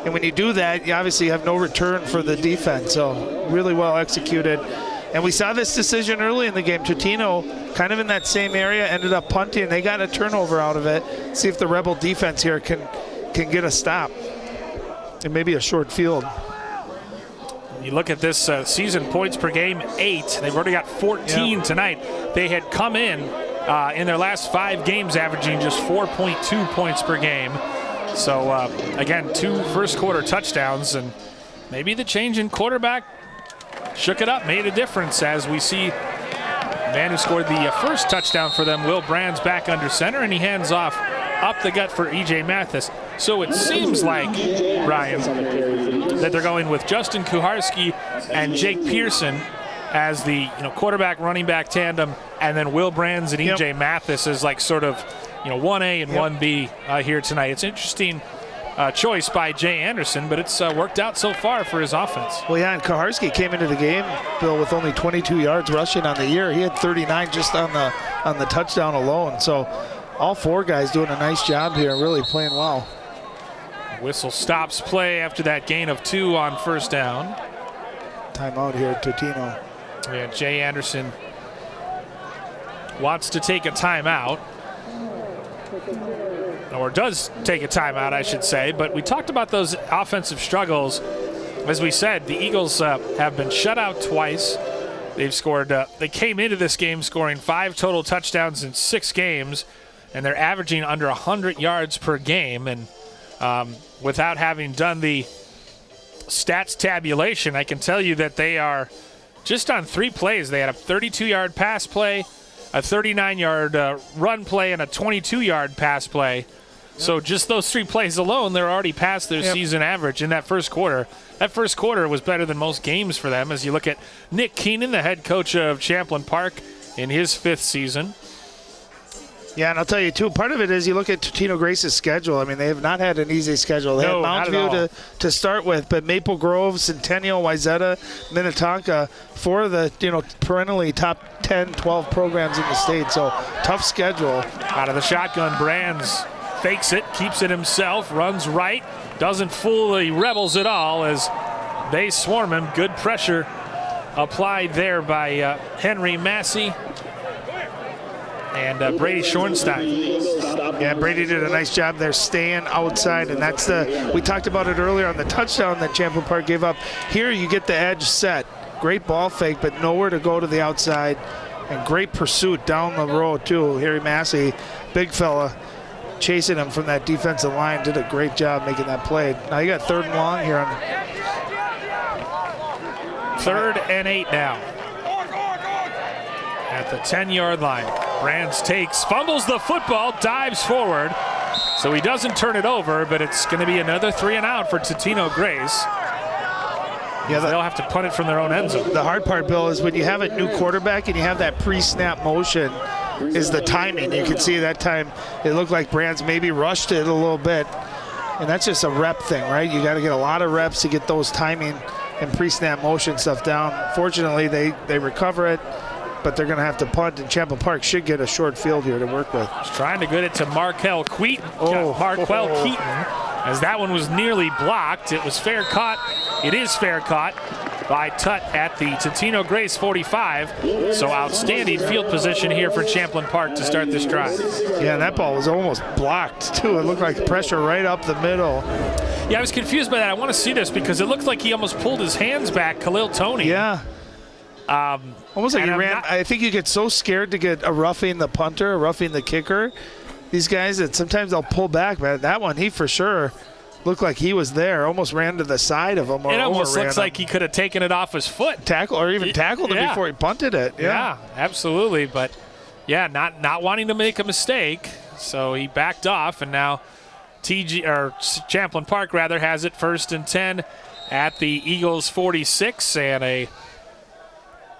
And when you do that, you obviously have no return for the defense. So really well executed. And we saw this decision early in the game. Totino, kind of in that same area, ended up punting. They got a turnover out of it. See if the Rebel defense here can get a stop. And maybe a short field. You look at this season points per game, 8. They've already got 14 tonight. They had come in their last 5 games averaging just 4.2 points per game. So, again, 2 first-quarter touchdowns, and maybe the change in quarterback shook it up, made a difference as we see the man who scored the first touchdown for them, Will Brands, back under center, and he hands off up the gut for E.J. Mathis. So it seems like, Ryan, that they're going with Justin Kuharski and Jake Pearson as the quarterback running back tandem, and then Will Brands and E.J. Mathis as like sort of 1A and 1B here tonight. It's interesting choice by Jay Anderson, but it's worked out so far for his offense. Well, yeah, and Kuharski came into the game, Bill, with only 22 yards rushing on the year. He had 39 just on the touchdown alone. So all 4 guys doing a nice job here, really playing well. Whistle stops play after that gain of 2 on first down. Timeout here at Totino. Yeah, Jay Anderson wants to take a timeout. Or does take a timeout, I should say. But we talked about those offensive struggles. As we said, the Eagles have been shut out twice. They've scored. They came into this game scoring 5 total touchdowns in 6 games, and they're averaging under 100 yards per game. And without having done the stats tabulation, I can tell you that they are just on 3 plays. They had a 32-yard pass play, a 39-yard run play, and a 22-yard pass play. So just those 3 plays alone, they're already past their season average in that first quarter. That first quarter was better than most games for them as you look at Nick Keenan, the head coach of Champlin Park in his 5th season. Yeah, and I'll tell you, too, part of it is you look at Totino-Grace's schedule. I mean, they have not had an easy schedule. They had Mount View to start with, but Maple Grove, Centennial, Wayzata, Minnetonka, 4 of the, perennially top 10, 12 programs in the state. So, tough schedule. Out of the shotgun, Brands fakes it, keeps it himself, runs right, doesn't fool the Rebels at all as they swarm him. Good pressure applied there by Henry Massey and Brady Schornstein. Yeah, Brady did a nice job there staying outside, and that's we talked about it earlier on the touchdown that Champlin Park gave up. Here you get the edge set. Great ball fake, but nowhere to go to the outside, and great pursuit down the road too. Harry Massey, big fella, chasing him from that defensive line, did a great job making that play. Now you got 3rd and long here on 3rd and 8 now. At the 10-yard line. Brands takes, fumbles the football, dives forward. So he doesn't turn it over, but it's going to be another 3 and out for Totino-Grace. Yeah, they'll have to punt it from their own end zone. The hard part, Bill, is when you have a new quarterback and you have that pre-snap motion is the timing. You can see that time it looked like Brands maybe rushed it a little bit. And that's just a rep thing, right? You got to get a lot of reps to get those timing and pre-snap motion stuff down. Fortunately, they recover it, but they're going to have to punt, and Champlin Park should get a short field here to work with. He's trying to get it to Marquel Keaton. As that one was nearly blocked. It was fair caught. It is fair caught by Tutt at the Totino-Grace 45. So outstanding field position here for Champlin Park to start this drive. Yeah, that ball was almost blocked, too. It looked like pressure right up the middle. Yeah, I was confused by that. I want to see this because it looked like he almost pulled his hands back, Khalil Toney. Yeah. Almost like he ran. I think you get so scared to get a roughing the punter, a roughing the kicker. These guys that sometimes they'll pull back, but that one, he for sure looked like he was there, almost ran to the side of him. Or it almost looks him. like he could have taken it off his foot. Tackled him before he punted it. Yeah, absolutely. But, yeah, not wanting to make a mistake, so he backed off, and now Champlin Park, rather, has it 1st and 10 at the Eagles 46, and a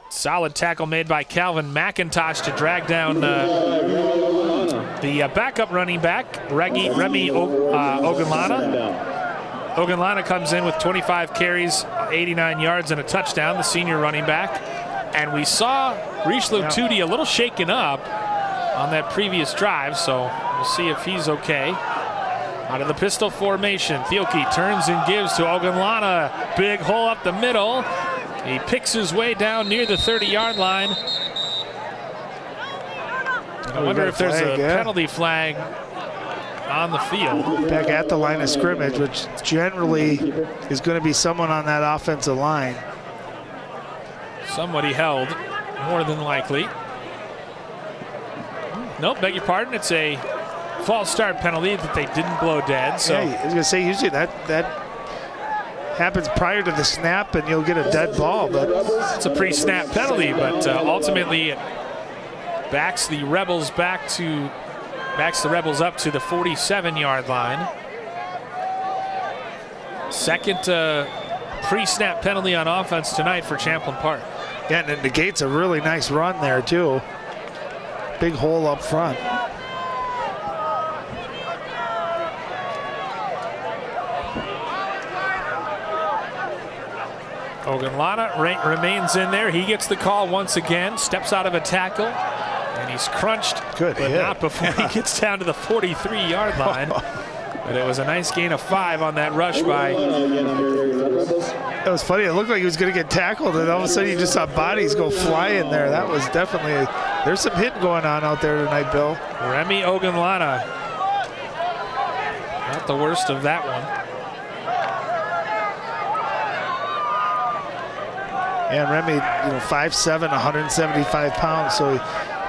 solid tackle made by Calvin McIntosh to drag down the backup running back, Remy Ogunlana. Ogunlana comes in with 25 carries, 89 yards, and a touchdown, the senior running back. And we saw Richelieu Tootie a little shaken up on that previous drive, so we'll see if he's okay. Out of the pistol formation, Thielke turns and gives to Ogunlana. Big hole up the middle. He picks his way down near the 30-yard line. I wonder if there's a penalty flag on the field. Back at the line of scrimmage, which generally is going to be someone on that offensive line. Somebody held, more than likely. Nope, beg your pardon. It's a false start penalty that they didn't blow dead. So yeah, I was going to say, usually that happens prior to the snap and you'll get a dead ball, but it's a pre-snap penalty, but ultimately it backs the Rebels up to the 47-yard line. Second pre-snap penalty on offense tonight for Champlin Park. Yeah, and it negates a really nice run there too. Big hole up front. Ogunlana remains in there. He gets the call once again, steps out of a tackle, and he's crunched, but not before he gets down to the 43-yard line. But it was a nice gain of 5 on that rush by. It was funny. It looked like he was going to get tackled, and all of a sudden you just saw bodies go flying there. That was definitely there's some hitting going on out there tonight, Bill. Remy Ogunlana, not the worst of that one. And Remy, 5'7", 175 pounds, so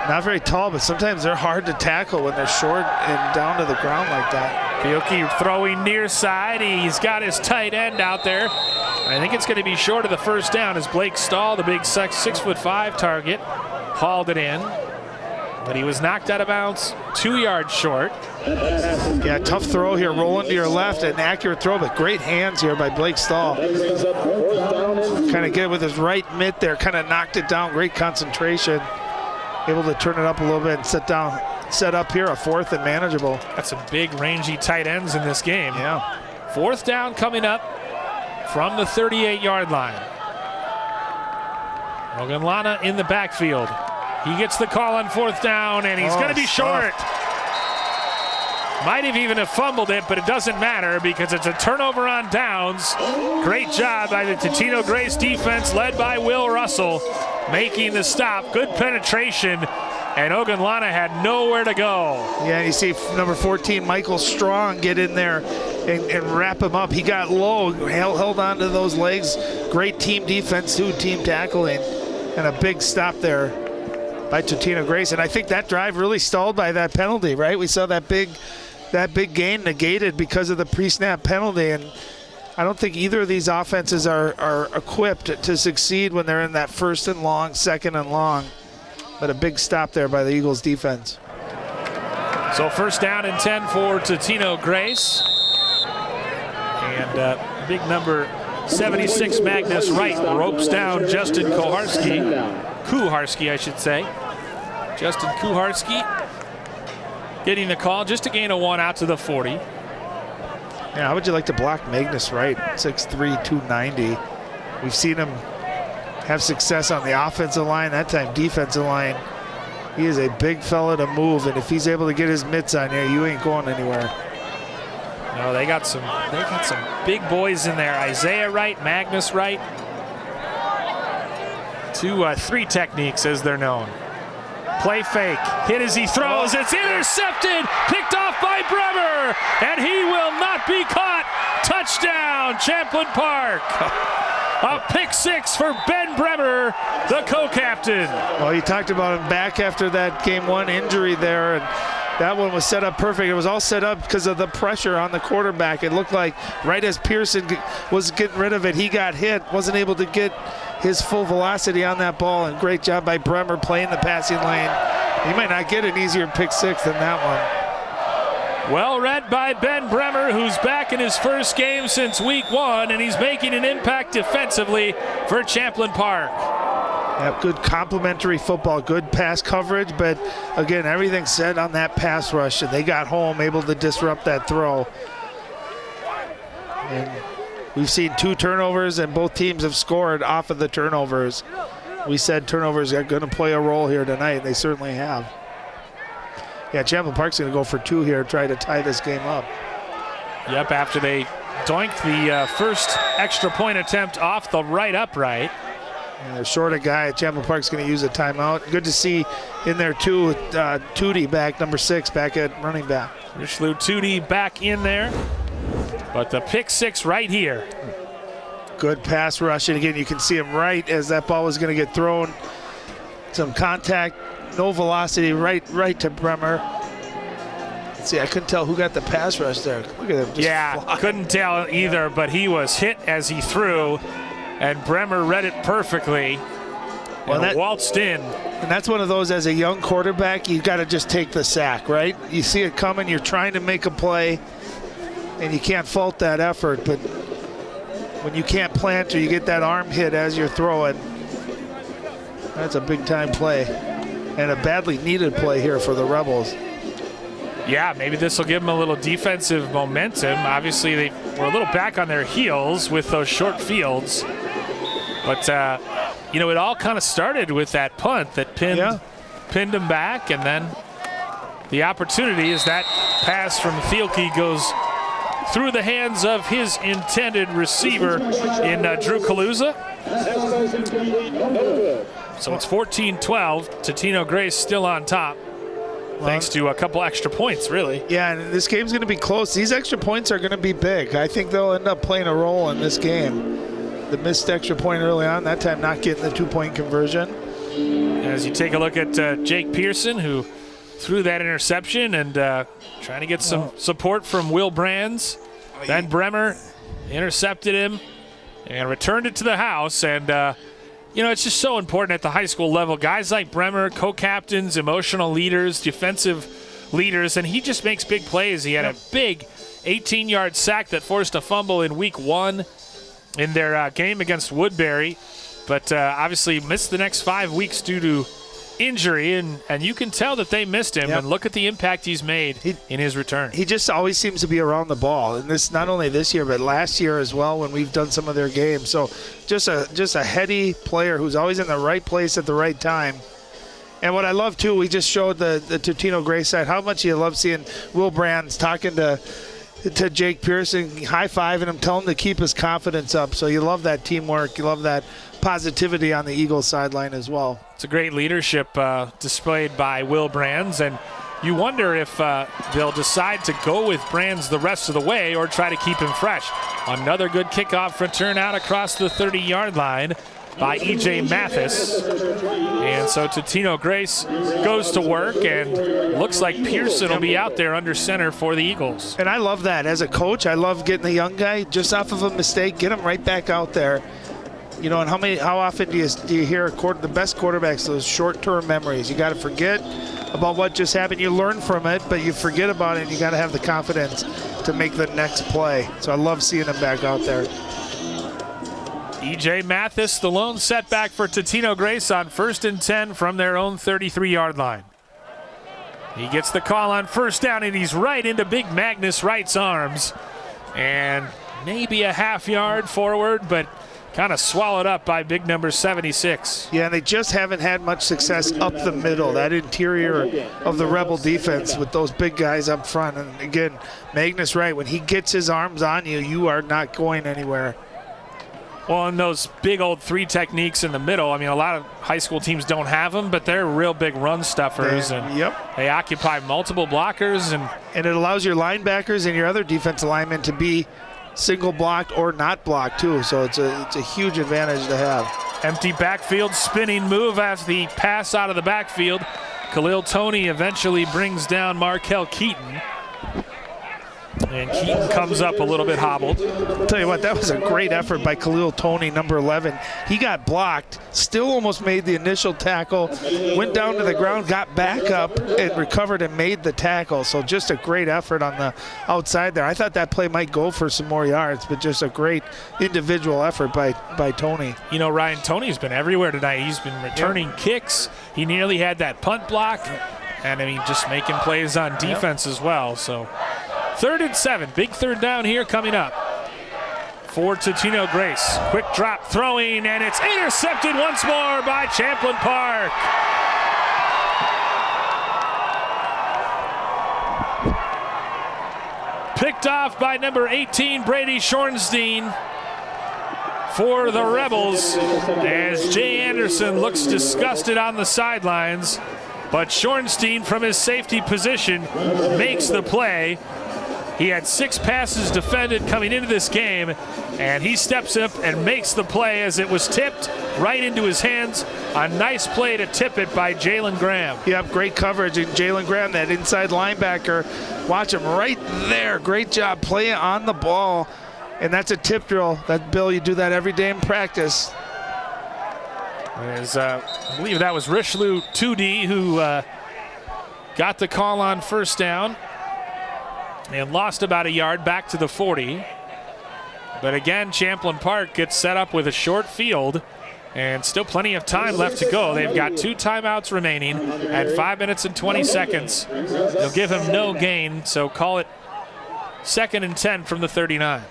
not very tall, but sometimes they're hard to tackle when they're short and down to the ground like that. Thielke throwing near side. He's got his tight end out there. I think it's going to be short of the first down as Blake Stahl, the big 6'5" target, hauled it in. But he was knocked out of bounds 2 yards short. Yeah, tough throw here, rolling to your left, an accurate throw, but great hands here by Blake Stahl. Kind of get it with his right mitt there, kind of knocked it down, great concentration. Able to turn it up a little bit and set up here a 4th and manageable. Got some big rangy tight ends in this game. Yeah. 4th down coming up from the 38-yard line. Ogunlana in the backfield. He gets the call on 4th down, and he's going to be short. Might have even fumbled it, but it doesn't matter because it's a turnover on downs. Great job by the Totino-Grace defense led by Will Russell making the stop. Good penetration, and Ogunlana had nowhere to go. Yeah, you see number 14, Michael Strong, get in there and wrap him up. He got low, held on to those legs. Great team defense too, team tackling, and a big stop there by Totino-Grace. And I think that drive really stalled by that penalty, right? We saw that big gain negated because of the pre-snap penalty, and I don't think either of these offenses are equipped to succeed when they're in that 1st and long, 2nd and long. But a big stop there by the Eagles defense. So 1st down and 10 for Totino-Grace. And big number 76 Magnus Wright ropes down Justin Kuharski, I should say. Justin Kuharski getting the call, just to gain a 1 out to the 40. Yeah, how would you like to block Magnus Wright, 6'3", 290? We've seen him have success on the offensive line, that time defensive line. He is a big fella to move, and if he's able to get his mitts on you, you ain't going anywhere. No, they got some big boys in there. Isaiah Wright, Magnus Wright. 3 techniques as they're known. Play fake, hit as he throws, it's intercepted, picked off by Bremer, and he will not be caught. Touchdown, Champlin Park. A pick 6 for Ben Bremer, the co-captain. Well, you talked about him back after that game 1 injury there, and that one was set up perfect. It was all set up because of the pressure on the quarterback. It looked like right as Pearson was getting rid of it, he got hit, wasn't able to get his full velocity on that ball, and great job by Bremer playing the passing lane. You might not get an easier pick 6 than that one. Well read by Ben Bremer, who's back in his first game since week 1, and he's making an impact defensively for Champlin Park. Yeah, good complementary football, good pass coverage, but again, everything said on that pass rush, and they got home, able to disrupt that throw. And we've seen 2 turnovers, and both teams have scored off of the turnovers. We said turnovers are going to play a role here tonight, and they certainly have. Yeah, Champlin Park's going to go for 2 here, try to tie this game up. Yep, after they doinked the first extra point attempt off the right upright. And they're short a guy. Champlin Park's going to use a timeout. Good to see in there too, Tootie back, number 6, back at running back. Richelieu Tootie back in there, but the pick 6 right here. Good pass rush, and again, you can see him right as that ball was going to get thrown. Some contact, no velocity, right to Bremer. Let's see, I couldn't tell who got the pass rush there. Look at him just fly. Couldn't tell either, but he was hit as he threw, and Bremer read it perfectly and waltzed in. And that's one of those, as a young quarterback, you got to just take the sack, right? You see it coming, you're trying to make a play, and you can't fault that effort, but when you can't plant or you get that arm hit as you're throwing, that's a big-time play, and a badly needed play here for the Rebels. Yeah, maybe this will give them a little defensive momentum. Obviously, they were a little back on their heels with those short fields. But, it all kind of started with that punt that pinned them back, and then the opportunity is that pass from Thielke goes through the hands of his intended receiver in Drew Kaluza. So it's 14-12. Totino-Grace still on top. Thanks to a couple extra points, really. Yeah, and this game's going to be close. These extra points are going to be big. I think they'll end up playing a role in this game. The missed extra point early on, that time not getting the 2-point conversion. As you take a look at Jake Pearson, who threw that interception, and trying to get some support from Will Brands. Ben Bremer intercepted him and returned it to the house. And, it's just so important at the high school level. Guys like Bremer, co-captains, emotional leaders, defensive leaders, and he just makes big plays. He had a big 18-yard sack that forced a fumble in week 1 in their game against Woodbury, but obviously missed the next 5 weeks due to injury, and you can tell that they missed him. And look at the impact he's made in his return. He just always seems to be around the ball, and this not only this year but last year as well when we've done some of their games. So just a heady player who's always in the right place at the right time. And what I love too, we just showed the Totino-Grace side how much you love seeing Will Brands talking to Jake Pearson, high-fiving him, telling him to keep his confidence up. So you love that teamwork. You love that positivity on the Eagles sideline as well. It's a great leadership displayed by Will Brands, and you wonder if they'll decide to go with Brands the rest of the way or try to keep him fresh. Another good kickoff return out across the 30-yard line by E.J. Mathis. And so Totino-Grace goes to work, and looks like Pearson will be out there under center for the Eagles. And I love that. As a coach, I love getting the young guy just off of a mistake, get him right back out there. You know, and how often do you hear the best quarterbacks, those short-term memories? You got to forget about what just happened. You learn from it, but you forget about it, and you got to have the confidence to make the next play. So I love seeing him back out there. E.J. Mathis, the lone setback for Totino-Grace on 1st and 10 from their own 33-yard line. He gets the call on first down, and he's right into Big Magnus Wright's arms. And maybe a half yard forward, but kind of swallowed up by big number 76. Yeah, and they just haven't had much success up the middle, that interior of the Rebel defense with those big guys up front. And again, Magnus Wright, when he gets his arms on you, you are not going anywhere. Well, and those big old 3 techniques in the middle, I mean, a lot of high school teams don't have them, but they're real big run stuffers. They occupy multiple blockers. And it allows your linebackers and your other defensive linemen to be single blocked or not blocked too. So it's a huge advantage to have. Empty backfield spinning move as the pass out of the backfield. Khalil Toney eventually brings down Markel Keaton. And Keaton comes up a little bit hobbled. I'll tell you what, that was a great effort by Khalil Toney, number 11. He got blocked, still almost made the initial tackle, went down to the ground, got back up, and recovered and made the tackle. So just a great effort on the outside there. I thought that play might go for some more yards, but just a great individual effort by Toney. You know, Ryan, Toney's been everywhere tonight. He's been returning kicks. He nearly had that punt block. And, I mean, just making plays on defense as well. So 3rd and 7, big third down here coming up for Totino-Grace. Quick drop throwing, and it's intercepted once more by Champlin Park. Picked off by number 18, Brady Schornstein for the Rebels, as Jay Anderson looks disgusted on the sidelines. But Schornstein, from his safety position, makes the play. He had 6 passes defended coming into this game, and he steps up and makes the play as it was tipped right into his hands. A nice play to tip it by Jalen Graham. Yep, great coverage. And Jalen Graham, that inside linebacker, watch him right there. Great job playing on the ball. And that's a tip drill. That, Bill, you do that every day in practice. As, I believe that was Richelieu 2D who got the call on first down and lost about a yard back to the 40. But again, Champlin Park gets set up with a short field and still plenty of time left to go. They've got 2 timeouts remaining at 5 minutes and 20 seconds. They'll give him no gain, so call it 2nd and 10 from the 39.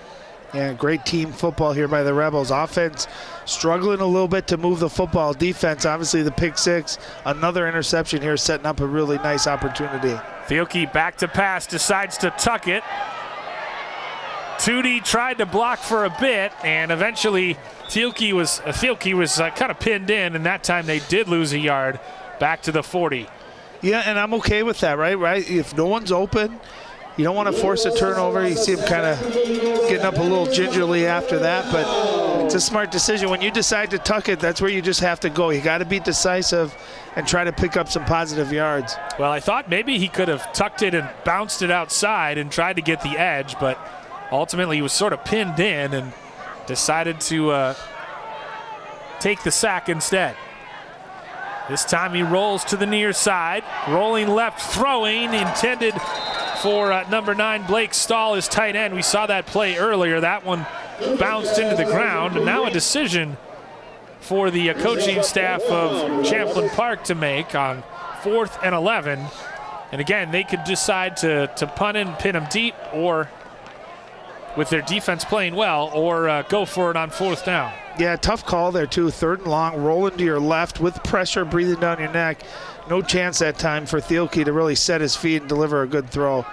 Yeah, great team football here by the Rebels. Offense struggling a little bit to move the football. Defense, obviously the pick 6. Another interception here setting up a really nice opportunity. Thielke back to pass, decides to tuck it. 2D tried to block for a bit, and eventually Thielke was kind of pinned in, and that time they did lose a yard back to the 40. Yeah, and I'm okay with that, right? If no one's open, you don't want to force a turnover. You see him kind of getting up a little gingerly after that, but it's a smart decision. When you decide to tuck it, that's where you just have to go. You got to be decisive and try to pick up some positive yards. Well, I thought maybe he could have tucked it and bounced it outside and tried to get the edge, but ultimately he was sort of pinned in and decided to take the sack instead. This time he rolls to the near side. Rolling left, throwing, intended for number 9, Blake Stahl, his tight end. We saw that play earlier. That one bounced into the ground. And now a decision for the coaching staff of Champlin Park to make on 4th and 11. And again, they could decide to punt and pin them deep, or with their defense playing well, or go for it on 4th down. Yeah, tough call there too. 3rd and long, rolling to your left with pressure breathing down your neck. No chance that time for Thielke to really set his feet and deliver a good throw.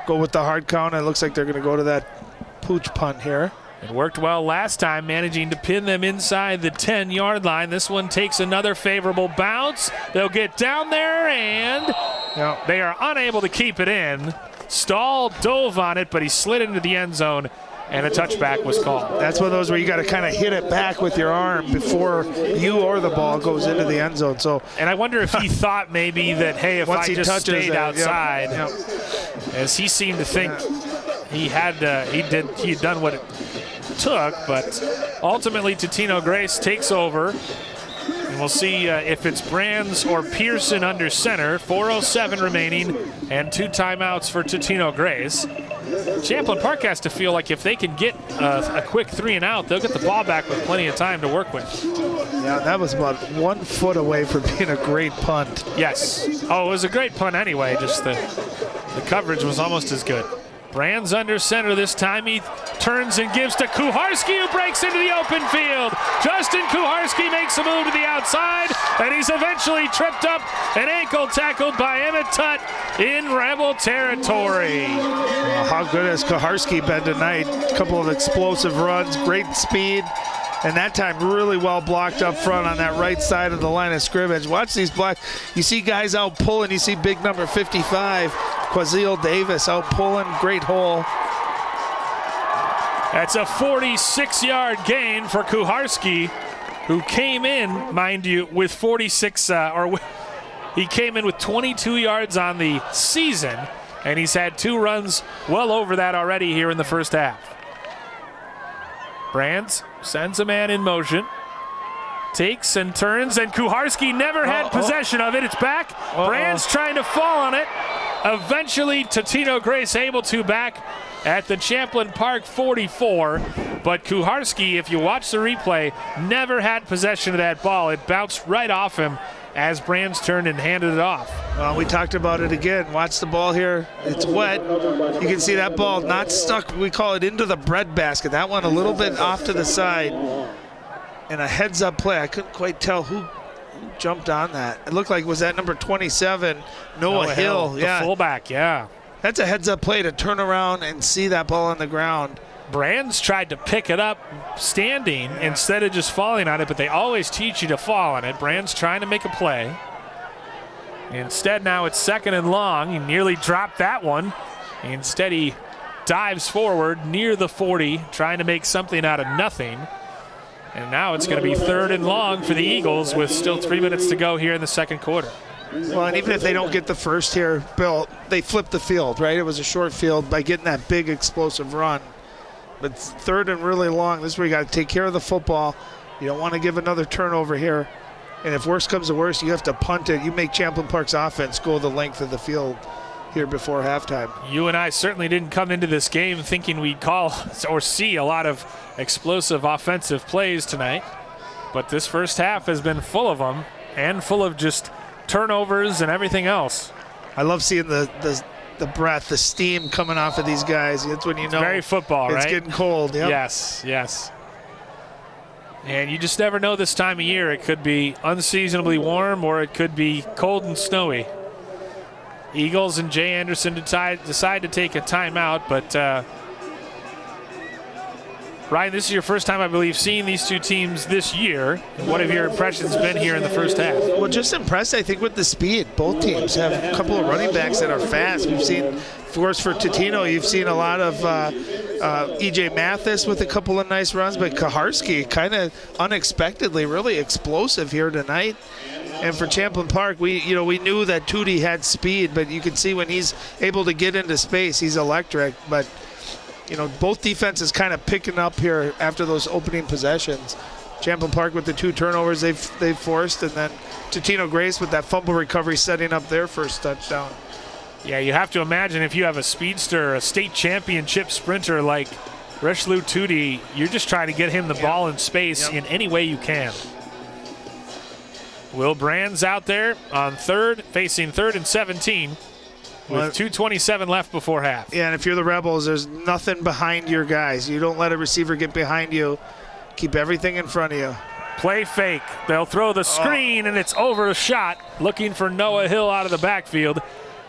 Go with the hard count, and it looks like they're going to go to that pooch punt here. It worked well last time, managing to pin them inside the 10-yard line. This one takes another favorable bounce. They'll get down there, and they are unable to keep it in. Stahl dove on it, but he slid into the end zone, and a touchback was called. That's one of those where you got to kind of hit it back with your arm before you or the ball goes into the end zone. So, and I wonder if he thought maybe that, hey, if I just stayed outside, as he seemed to think he had done what it took, but ultimately Totino-Grace takes over. And we'll see if it's Brands or Pearson under center. 4:07 remaining and 2 timeouts for Totino-Grace. Champlin Park has to feel like if they can get a quick 3 and out, they'll get the ball back with plenty of time to work with. Yeah, that was about 1 foot away from being a great punt. Yes. Oh, it was a great punt anyway. Just the coverage was almost as good. Brands under center this time. He turns and gives to Kuharski, who breaks into the open field. Justin Kuharski makes a move to the outside, and he's eventually tripped up and ankle tackled by Emmett Tutt in Rebel territory. Well, how good has Kuharski been tonight? A couple of explosive runs, great speed, and that time really well blocked up front on that right side of the line of scrimmage. Watch these blocks. You see guys out pulling. You see big number 55, Quazile Davis, out pulling. Great hole. That's a 46-yard gain for Kuharski, who came in, mind you, with 46, he came in with 22 yards on the season, and he's had 2 runs well over that already here in the first half. Brands sends a man in motion, takes and turns, and Kuharski never had possession of it. It's back. Brands trying to fall on it. Eventually, Totino-Grace able to back at the Champlin Park 44. But Kuharski, if you watch the replay, never had possession of that ball. It bounced right off him as Brands turned and handed it off. Well, we talked about it again. Watch the ball here. It's wet. You can see that ball not stuck, we call it, into the breadbasket. That one a little bit off to the side. And a heads-up play. I couldn't quite tell who jumped on that. It looked like, was that number 27, Noah Hill? The fullback, yeah. That's a heads-up play to turn around and see that ball on the ground. Brands tried to pick it up standing instead of just falling on it, but they always teach you to fall on it. Brands trying to make a play. Instead, now it's 2nd and long. He nearly dropped that one. Instead, he dives forward near the 40, trying to make something out of nothing. And now it's going to be 3rd and long for the Eagles with still 3 minutes to go here in the second quarter. Well, and even if they don't get the first here, Bill, they flip the field, right? It was a short field by getting that big explosive run. But 3rd and really long, this is where you got to take care of the football. You don't want to give another turnover here. And if worse comes to worse, you have to punt it. You make Champlin Park's offense go the length of the field here before halftime. You and I certainly didn't come into this game thinking we'd call or see a lot of explosive offensive plays tonight. But this first half has been full of them and full of just turnovers and everything else. I love seeing the breath, the steam coming off of these guys. That's when you know. Very football, it's right? It's getting cold. Yep. Yes. And you just never know this time of year. It could be unseasonably warm or it could be cold and snowy. Eagles and Jay Anderson decide to take a timeout, but Ryan, this is your first time, I believe, seeing these two teams this year. What have your impressions been here in the first half? Well, just impressed, I think, with the speed. Both teams have a couple of running backs that are fast. We've seen, of course, for Totino, you've seen a lot of E.J. Mathis with a couple of nice runs, but Kuharski kind of unexpectedly really explosive here tonight. And for Champlin Park, we knew that Tootie had speed, but you can see when he's able to get into space, he's electric. But both defenses kind of picking up here after those opening possessions. Champlin Park with the 2 turnovers they've forced, and then Totino-Grace with that fumble recovery setting up their first touchdown. Yeah, you have to imagine if you have a speedster, a state championship sprinter like Richelieu Tootie, you're just trying to get him the ball in space in any way you can. Will Brand's out there on third, facing 3rd and 17 with 2:27 left before half. Yeah, and if you're the Rebels, there's nothing behind your guys. You don't let a receiver get behind you. Keep everything in front of you. Play fake. They'll throw the screen, and it's over a shot, looking for Noah Hill out of the backfield,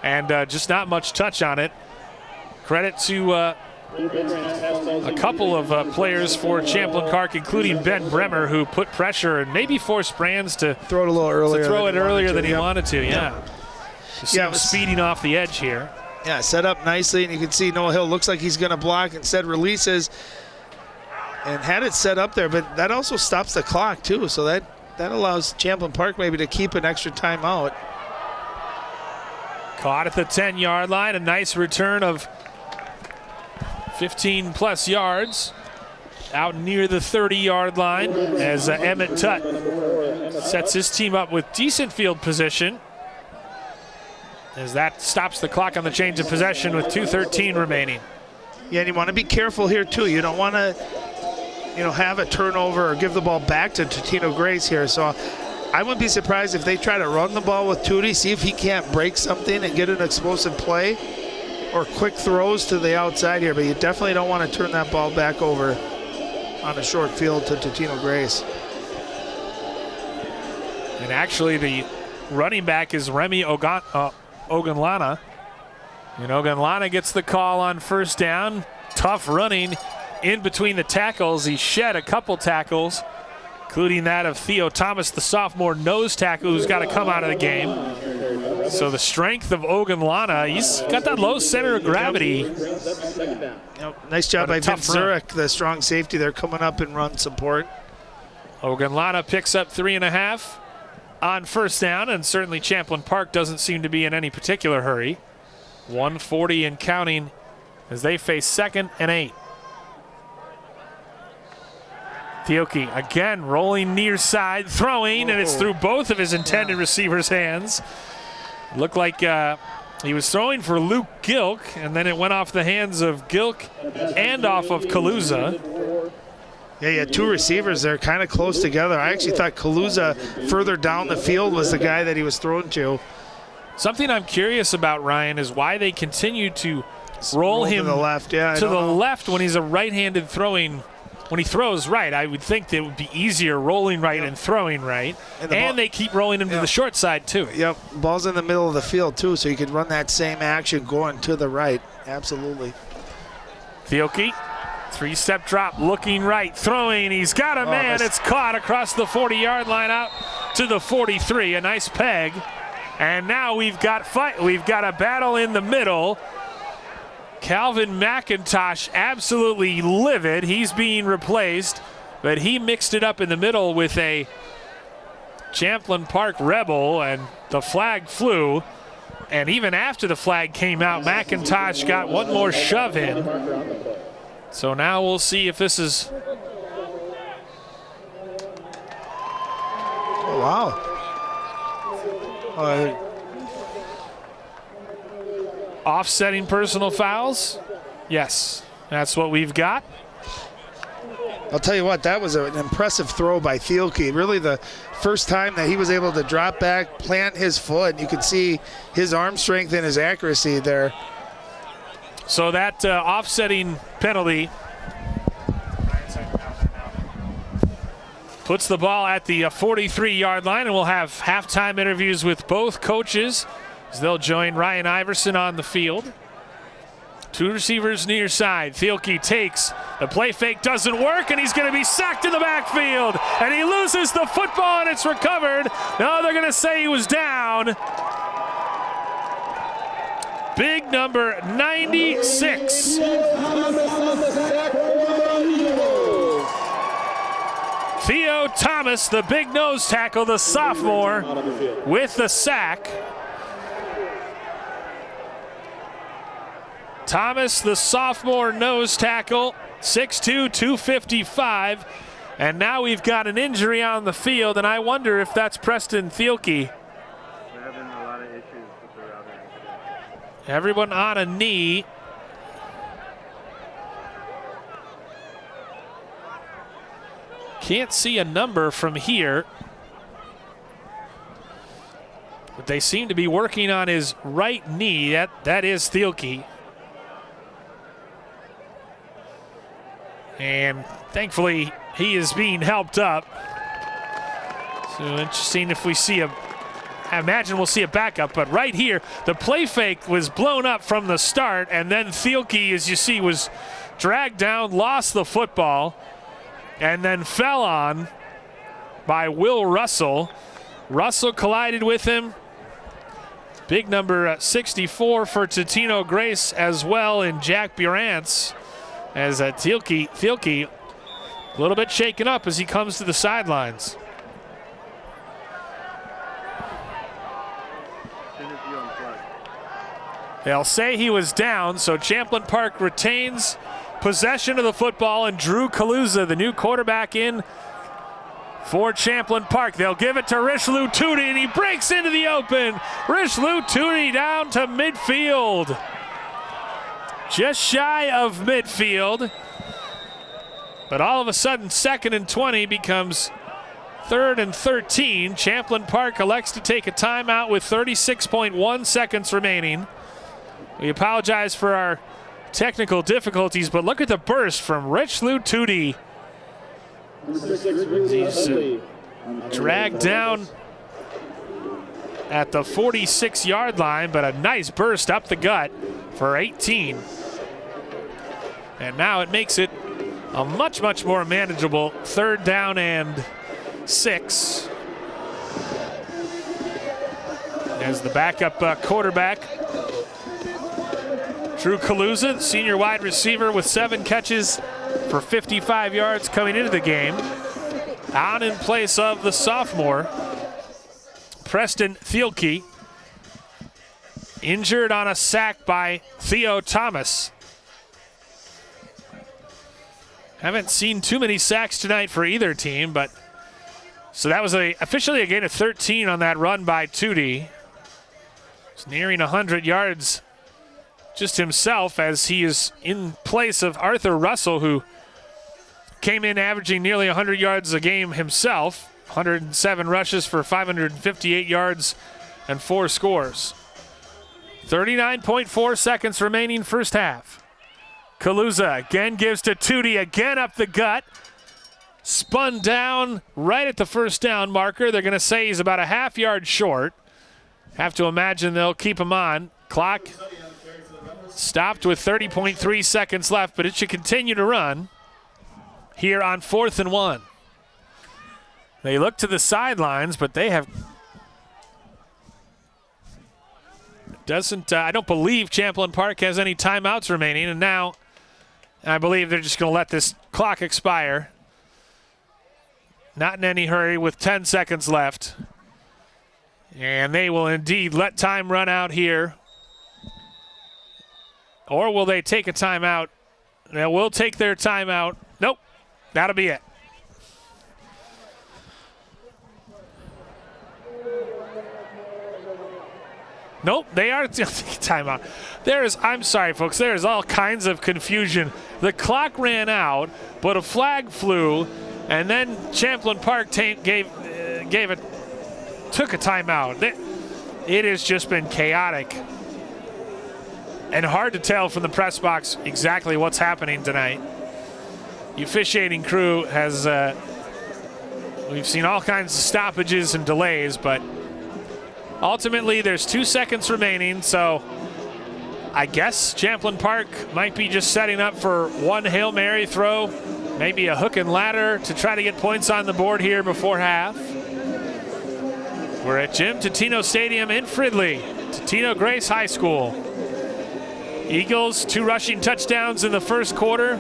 and just not much touch on it. Credit to a couple of players for Champlin Park, including Ben Bremer, who put pressure and maybe forced Brands to throw it a little earlier. Than he wanted to. Yeah. Speeding off the edge here. Yeah, set up nicely, and you can see Noah Hill looks like he's going to block, instead releases and had it set up there, but that also stops the clock too, so that allows Champlin Park maybe to keep an extra timeout. Caught at the 10-yard line, a nice return of 15-plus yards out near the 30-yard line as Emmett Tutt sets his team up with decent field position as that stops the clock on the change of possession with 2:13 remaining. Yeah, and you want to be careful here too. You don't want to, have a turnover or give the ball back to Totino-Grace here. So I wouldn't be surprised if they try to run the ball with Tootie, see if he can't break something and get an explosive play or quick throws to the outside here. But you definitely don't want to turn that ball back over on a short field to Totino-Grace. And actually the running back is Remy Ogunlana. And Ogunlana gets the call on first down. Tough running in between the tackles. He shed a couple tackles, including that of Theo Thomas, the sophomore nose tackle, who's got to come out of the game. So the strength of Ogunlana, he's got that low center of gravity. Nice job by Vince Zurich, the strong safety there, coming up and run support. Ogunlana picks up 3.5 on first down, and certainly Champlin Park doesn't seem to be in any particular hurry. 1:40 and counting as they face 2nd and 8. Thielke again rolling near side, throwing, and it's through both of his intended receivers' hands. Looked like he was throwing for Luke Gilk, and then it went off the hands of Gilk and off of Kaluza. Yeah, you had 2 receivers there kind of close together. I actually thought Kaluza further down the field was the guy that he was thrown to. Something I'm curious about, Ryan, is why they continue to roll him to the left. Yeah, to the left when he's a right-handed throwing. When he throws right, I would think that it would be easier rolling right and throwing right. And they keep rolling him to the short side, too. Yep, ball's in the middle of the field, too, so you could run that same action going to the right. Absolutely. Thielke, 3-step drop, looking right, throwing. He's got a man. It's caught across the 40-yard line out to the 43. A nice peg. And now we've got a battle in the middle. Calvin McIntosh absolutely livid. He's being replaced, but he mixed it up in the middle with a Champlin Park Rebel, and the flag flew. And even after the flag came out, McIntosh got one more shove in. So now we'll see if this is... Oh, wow. Offsetting personal fouls? Yes, that's what we've got. I'll tell you what, that was an impressive throw by Thielke. Really the first time that he was able to drop back, plant his foot. You could see his arm strength and his accuracy there. So that offsetting penalty puts the ball at the 43-yard line, and we'll have halftime interviews with both coaches as they'll join Ryan Iverson on the field. 2 receivers near side. Thielke takes. The play fake doesn't work, and he's going to be sacked in the backfield. And he loses the football, and it's recovered. No, they're going to say he was down. Big number 96. Theo Thomas, the big nose tackle, the sophomore, with the sack. Thomas, the sophomore nose tackle, 6'2", 255, And now we've got an injury on the field, and I wonder if that's Preston Thielke. They're having a lot of issues with their routing. Everyone on a knee. Can't see a number from here. But they seem to be working on his right knee. That is Thielke. And thankfully, he is being helped up. So interesting if we see I imagine we'll see a backup, but right here, the play fake was blown up from the start, and then Thielke, as you see, was dragged down, lost the football, and then fell on by Will Russell. Russell collided with him. Big number 64 for Totino-Grace as well, and Jack Burantz, as Thielke a little bit shaken up as he comes to the sidelines. They'll say he was down, so Champlin Park retains possession of the football, and Drew Kaluza, the new quarterback, in for Champlin Park. They'll give it to Richelieu Tootie, and he breaks into the open. Richelieu Tootie down to midfield. Just shy of midfield. But all of a sudden, 2nd and 20 becomes 3rd and 13. Champlin Park elects to take a timeout with 36.1 seconds remaining. We apologize for our technical difficulties, but look at the burst from Richelieu Tootie. He's dragged down at the 46-yard line, but a nice burst up the gut for 18. And now it makes it a much, much more manageable 3rd down and 6. As the backup quarterback, Drew Kaluza, senior wide receiver with 7 catches for 55 yards coming into the game. Out in place of the sophomore, Preston Thielke, injured on a sack by Theo Thomas. Haven't seen too many sacks tonight for either team, but so that was officially a gain of 13 on that run by Tootie. It's nearing 100 yards just himself, as he is in place of Arthur Russell, who came in averaging nearly 100 yards a game himself. 107 rushes for 558 yards and 4 scores. 39.4 seconds remaining first half. Kaluza again gives to Tootie, again up the gut. Spun down right at the first down marker. They're going to say he's about a half yard short. Have to imagine they'll keep him on. Clock stopped with 30.3 seconds left, but it should continue to run here on 4th and 1. They look to the sidelines, but they have I don't believe Champlin Park has any timeouts remaining, and now I believe they're just going to let this clock expire. Not in any hurry with 10 seconds left. And they will indeed let time run out here. Or will they take a timeout? They will take their timeout. Nope, that'll be it. Nope, they are taking timeout. I'm sorry, folks, there is all kinds of confusion. The clock ran out, but a flag flew, and then Champlin Park took a timeout. It has just been chaotic and hard to tell from the press box exactly what's happening tonight. The officiating crew has, we've seen all kinds of stoppages and delays, but ultimately there's 2 seconds remaining, so I guess Champlin Park might be just setting up for one Hail Mary throw, maybe a hook and ladder to try to get points on the board here before half. We're at Jim Totino Stadium in Fridley, Totino-Grace High School. Eagles 2 rushing touchdowns in the first quarter.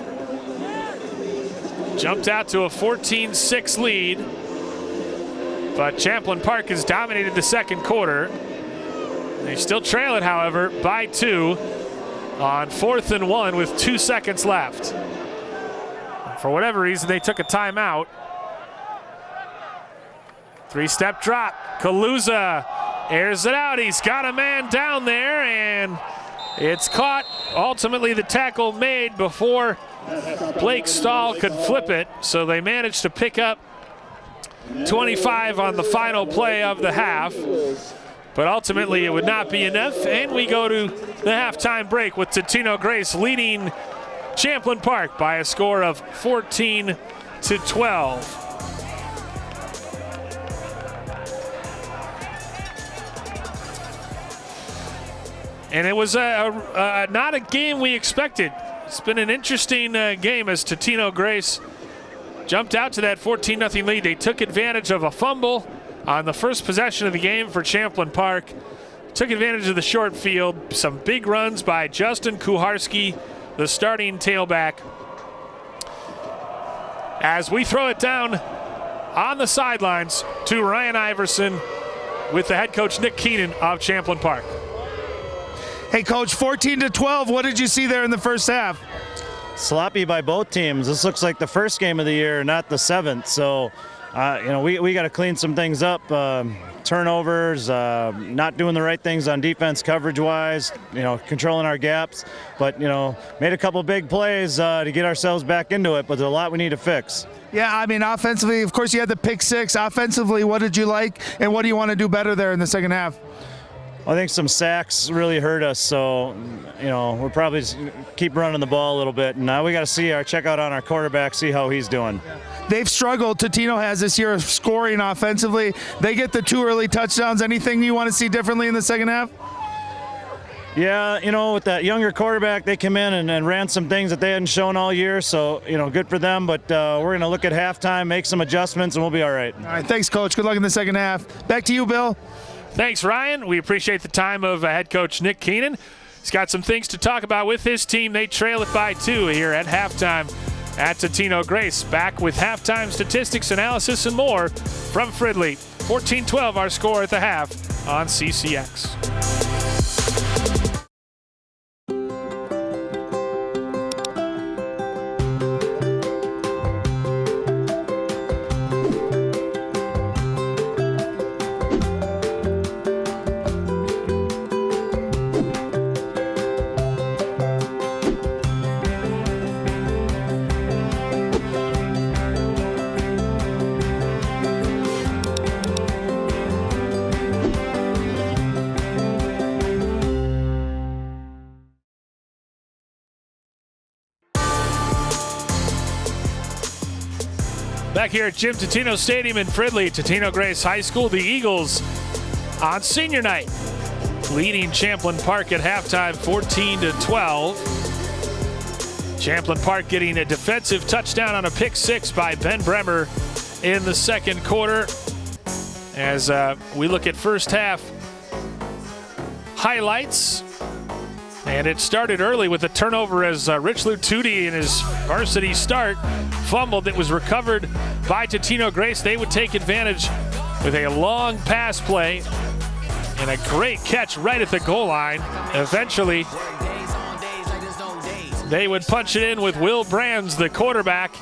Jumped out to a 14-6 lead. But Champlin Park has dominated the second quarter. They still trail it, however, by 2 on 4th and 1 with 2 seconds left. For whatever reason, they took a timeout. Three-step drop. Kaluza airs it out. He's got a man down there, and it's caught. Ultimately, the tackle made before Blake Stahl could flip it, so they managed to pick up 25 on the final play of the half. But ultimately, it would not be enough, and we go to the halftime break with Totino-Grace leading Champlin Park by a score of 14-12. And it was not a game we expected. It's been an interesting game as Totino-Grace jumped out to that 14-0 lead. They took advantage of a fumble on the first possession of the game for Champlin Park. Took advantage of the short field. Some big runs by Justin Kuharski, the starting tailback. As we throw it down on the sidelines to Ryan Iverson with the head coach Nick Keenan of Champlin Park. Hey, Coach, 14-12. What did you see there in the first half? Sloppy by both teams. This looks like the first game of the year, not the seventh. So, we got to clean some things up. Turnovers, not doing the right things on defense coverage-wise, controlling our gaps. But, made a couple big plays to get ourselves back into it, but there's a lot we need to fix. Yeah, I mean, offensively, of course, you had the pick six. Offensively, what did you like, and what do you want to do better there in the second half? I think some sacks really hurt us, so we'll probably just keep running the ball a little bit. And now we got to check out on our quarterback, see how he's doing. They've struggled. Totino has this year of scoring offensively. They get the 2 early touchdowns. Anything you want to see differently in the second half? Yeah, with that younger quarterback, they came in and ran some things that they hadn't shown all year. So, good for them. But we're going to look at halftime, make some adjustments, and we'll be all right. All right, thanks, Coach. Good luck in the second half. Back to you, Bill. Thanks, Ryan. We appreciate the time of head coach Nick Keenan. He's got some things to talk about with his team. They trail it by 2 here at halftime at Totino-Grace. Back with halftime statistics, analysis, and more from Fridley. 14-12 our score at the half on CCX. Back here at Jim Totino Stadium in Fridley, Totino-Grace High School, the Eagles on senior night, leading Champlin Park at halftime 14-12. Champlin Park getting a defensive touchdown on a pick six by Ben Bremer in the second quarter. As we look at first half highlights, and it started early with a turnover as Rich Lutudi in his varsity start fumbled. It was recovered by Totino-Grace. They would take advantage with a long pass play and a great catch right at the goal line. Eventually, they would punch it in with Will Brands, the quarterback,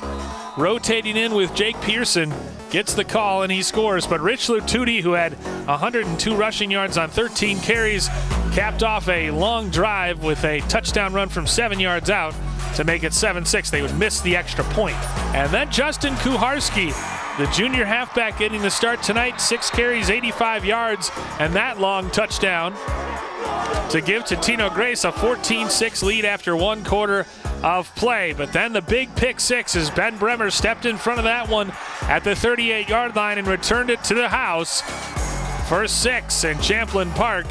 rotating in with Jake Pearson. Gets the call and he scores. But Rich Lutudi, who had 102 rushing yards on 13 carries, capped off a long drive with a touchdown run from 7 yards out to make it 7-6. They would miss the extra point. And then Justin Kuharski, the junior halfback, getting the start tonight. 6 carries, 85 yards, and that long touchdown to give Totino-Grace a 14-6 lead after 1 quarter of play. But then the big pick six as Ben Bremer stepped in front of that one at the 38-yard line and returned it to the house for 6. And Champlin Park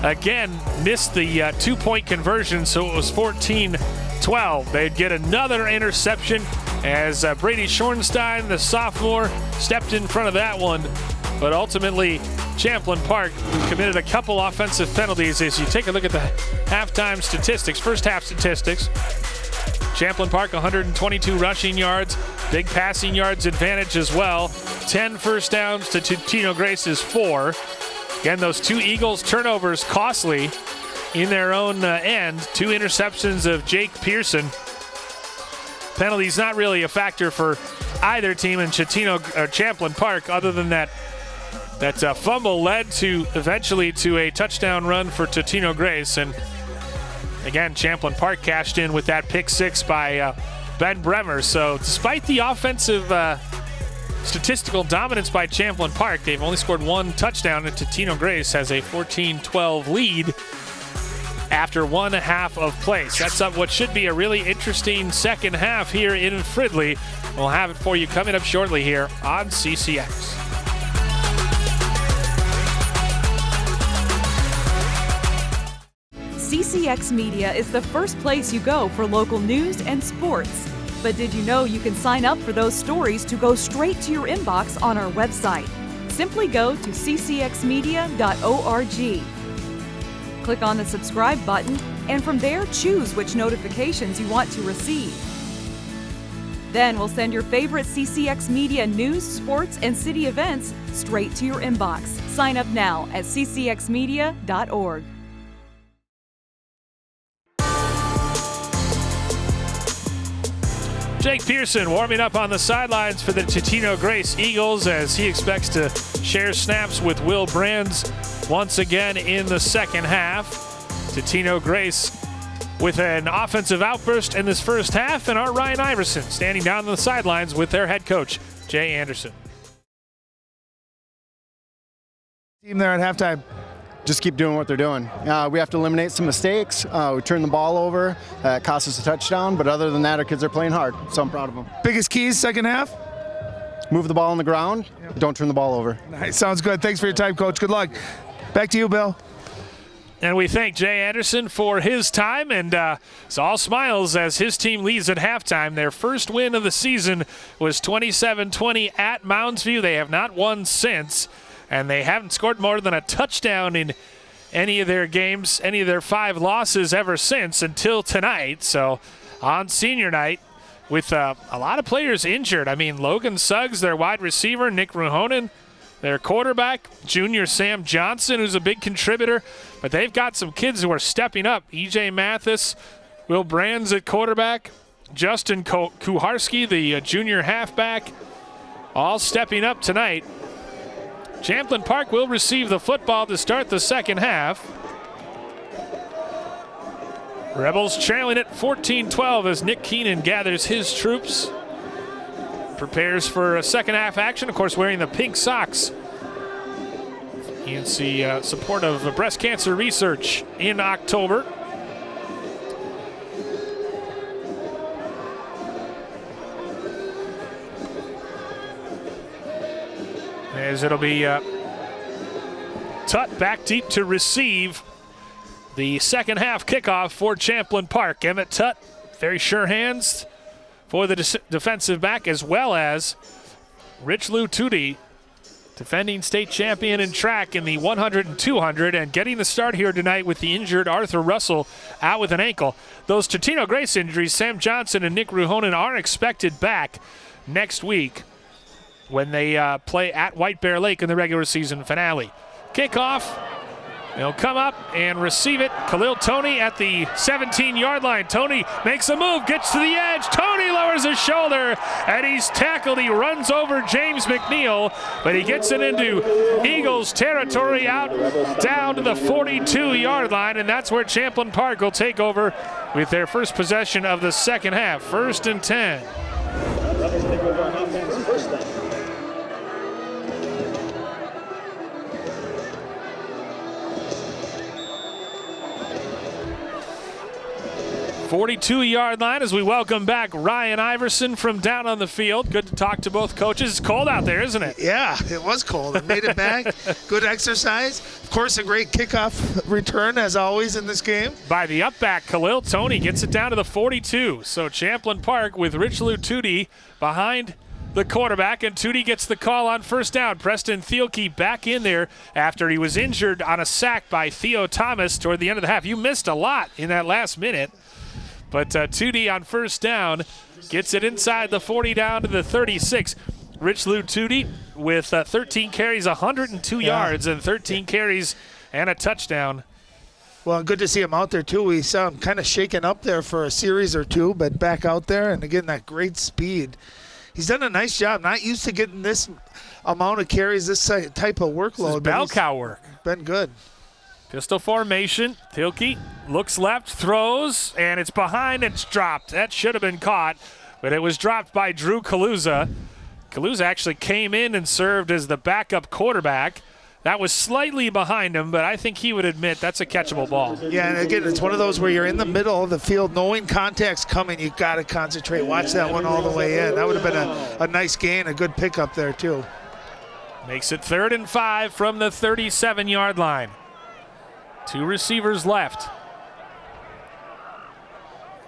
again missed the 2-point conversion, so it was 14-12. They'd get another interception as Brady Schornstein, the sophomore, stepped in front of that one. But ultimately, Champlin Park committed a couple offensive penalties. As you take a look at the halftime statistics, first half statistics, Champlin Park 122 rushing yards, big passing yards advantage as well. 10 first downs to Totino-Grace's 4. Again, those 2 Eagles turnovers costly in their own end. 2 interceptions of Jake Pearson. Penalties not really a factor for either team in Champlin Park, other than that That fumble led to eventually to a touchdown run for Totino-Grace. And again, Champlin Park cashed in with that pick six by Ben Bremer. So despite the offensive statistical dominance by Champlin Park, they've only scored one touchdown, and Totino-Grace has a 14-12 lead after 1.5 of play. Sets up what should be a really interesting second half here in Fridley. We'll have it for you coming up shortly here on CCX. CCX Media is the first place you go for local news and sports. But did you know you can sign up for those stories to go straight to your inbox on our website? Simply go to ccxmedia.org. Click on the subscribe button, and from there choose which notifications you want to receive. Then we'll send your favorite CCX Media news, sports, and city events straight to your inbox. Sign up now at ccxmedia.org. Jake Pearson warming up on the sidelines for the Totino-Grace Eagles as he expects to share snaps with Will Brands once again in the second half. Totino-Grace with an offensive outburst in this first half, and our Ryan Iverson standing down on the sidelines with their head coach, Jay Anderson. Team there at halftime. Just keep doing what they're doing. We have to eliminate some mistakes. We turned the ball over. It cost us a touchdown, but other than that, our kids are playing hard, so I'm proud of them. Biggest keys second half? Move the ball on the ground. Yep. Don't turn the ball over. Nice. Sounds good. Thanks for your time, Coach. Good luck. Back to you, Bill. And we thank Jay Anderson for his time, and it's all smiles as his team leads at halftime. Their first win of the season was 27-20 at Mounds View. They have not won since, and they haven't scored more than a touchdown in any of their games, any of their 5 losses ever since until tonight. So on senior night, with a lot of players injured. I mean, Logan Suggs, their wide receiver, Nick Ruhonen, their quarterback, junior Sam Johnson, who's a big contributor. But they've got some kids who are stepping up. E.J. Mathis, Will Brands at quarterback, Justin Kuharski, the junior halfback, all stepping up tonight. Champlin Park will receive the football to start the second half. Rebels trailing at 14-12 as Nick Keenan gathers his troops. Prepares for a second half action, of course, wearing the pink socks. You can see support of breast cancer research in October. As it'll be Tutt back deep to receive the second half kickoff for Champlin Park. Emmett Tutt, very sure hands for the defensive back, as well as Rich Lou Tootie, defending state champion in track in the 100 and 200, and getting the start here tonight with the injured Arthur Russell out with an ankle. Those Totino-Grace injuries, Sam Johnson and Nick Ruhonen, are expected back next week when they play at White Bear Lake in the regular season finale. Kickoff, they'll come up and receive it. Khalil Tony at the 17-yard line. Tony makes a move, gets to the edge. Tony lowers his shoulder, and he's tackled. He runs over James McNeil, but he gets it into Eagles territory out down to the 42-yard line, and that's where Champlin Park will take over with their first possession of the second half. 1st and 10. First 42-yard line as we welcome back Ryan Iverson from down on the field. Good to talk to both coaches. It's cold out there, isn't it? Yeah, it was cold. It made it back. Good exercise. Of course, a great kickoff return, as always, in this game. By the up back, Khalil Tony gets it down to the 42. So Champlin Park with Rich Lou Tootie behind the quarterback, and Tootie gets the call on first down. Preston Thielke back in there after he was injured on a sack by Theo Thomas toward the end of the half. You missed a lot in that last minute. But Tootie on first down gets it inside the 40 down to the 36. Rich Lou Tootie with 13 carries, 102 yards, and 13 carries and a touchdown. Well, good to see him out there, too. We saw him kind of shaken up there for a series or two, but back out there, and again, that great speed. he's done a nice job. Not used to getting this amount of carries, this type of workload. This is bell cow work. Been good. Pistol formation. Thielke looks left, throws, and it's behind. It's dropped. That should have been caught, but it was dropped by Drew Kaluza. Kaluza actually came in and served as the backup quarterback. That was slightly behind him, but I think he would admit that's a catchable ball. Yeah, and again, it's one of those where you're in the middle of the field, knowing contact's coming, you got to concentrate. Watch that one all the way in. That would have been a nice gain, a good pickup there, too. Makes it 3rd and 5 from the 37-yard line. 2 receivers left.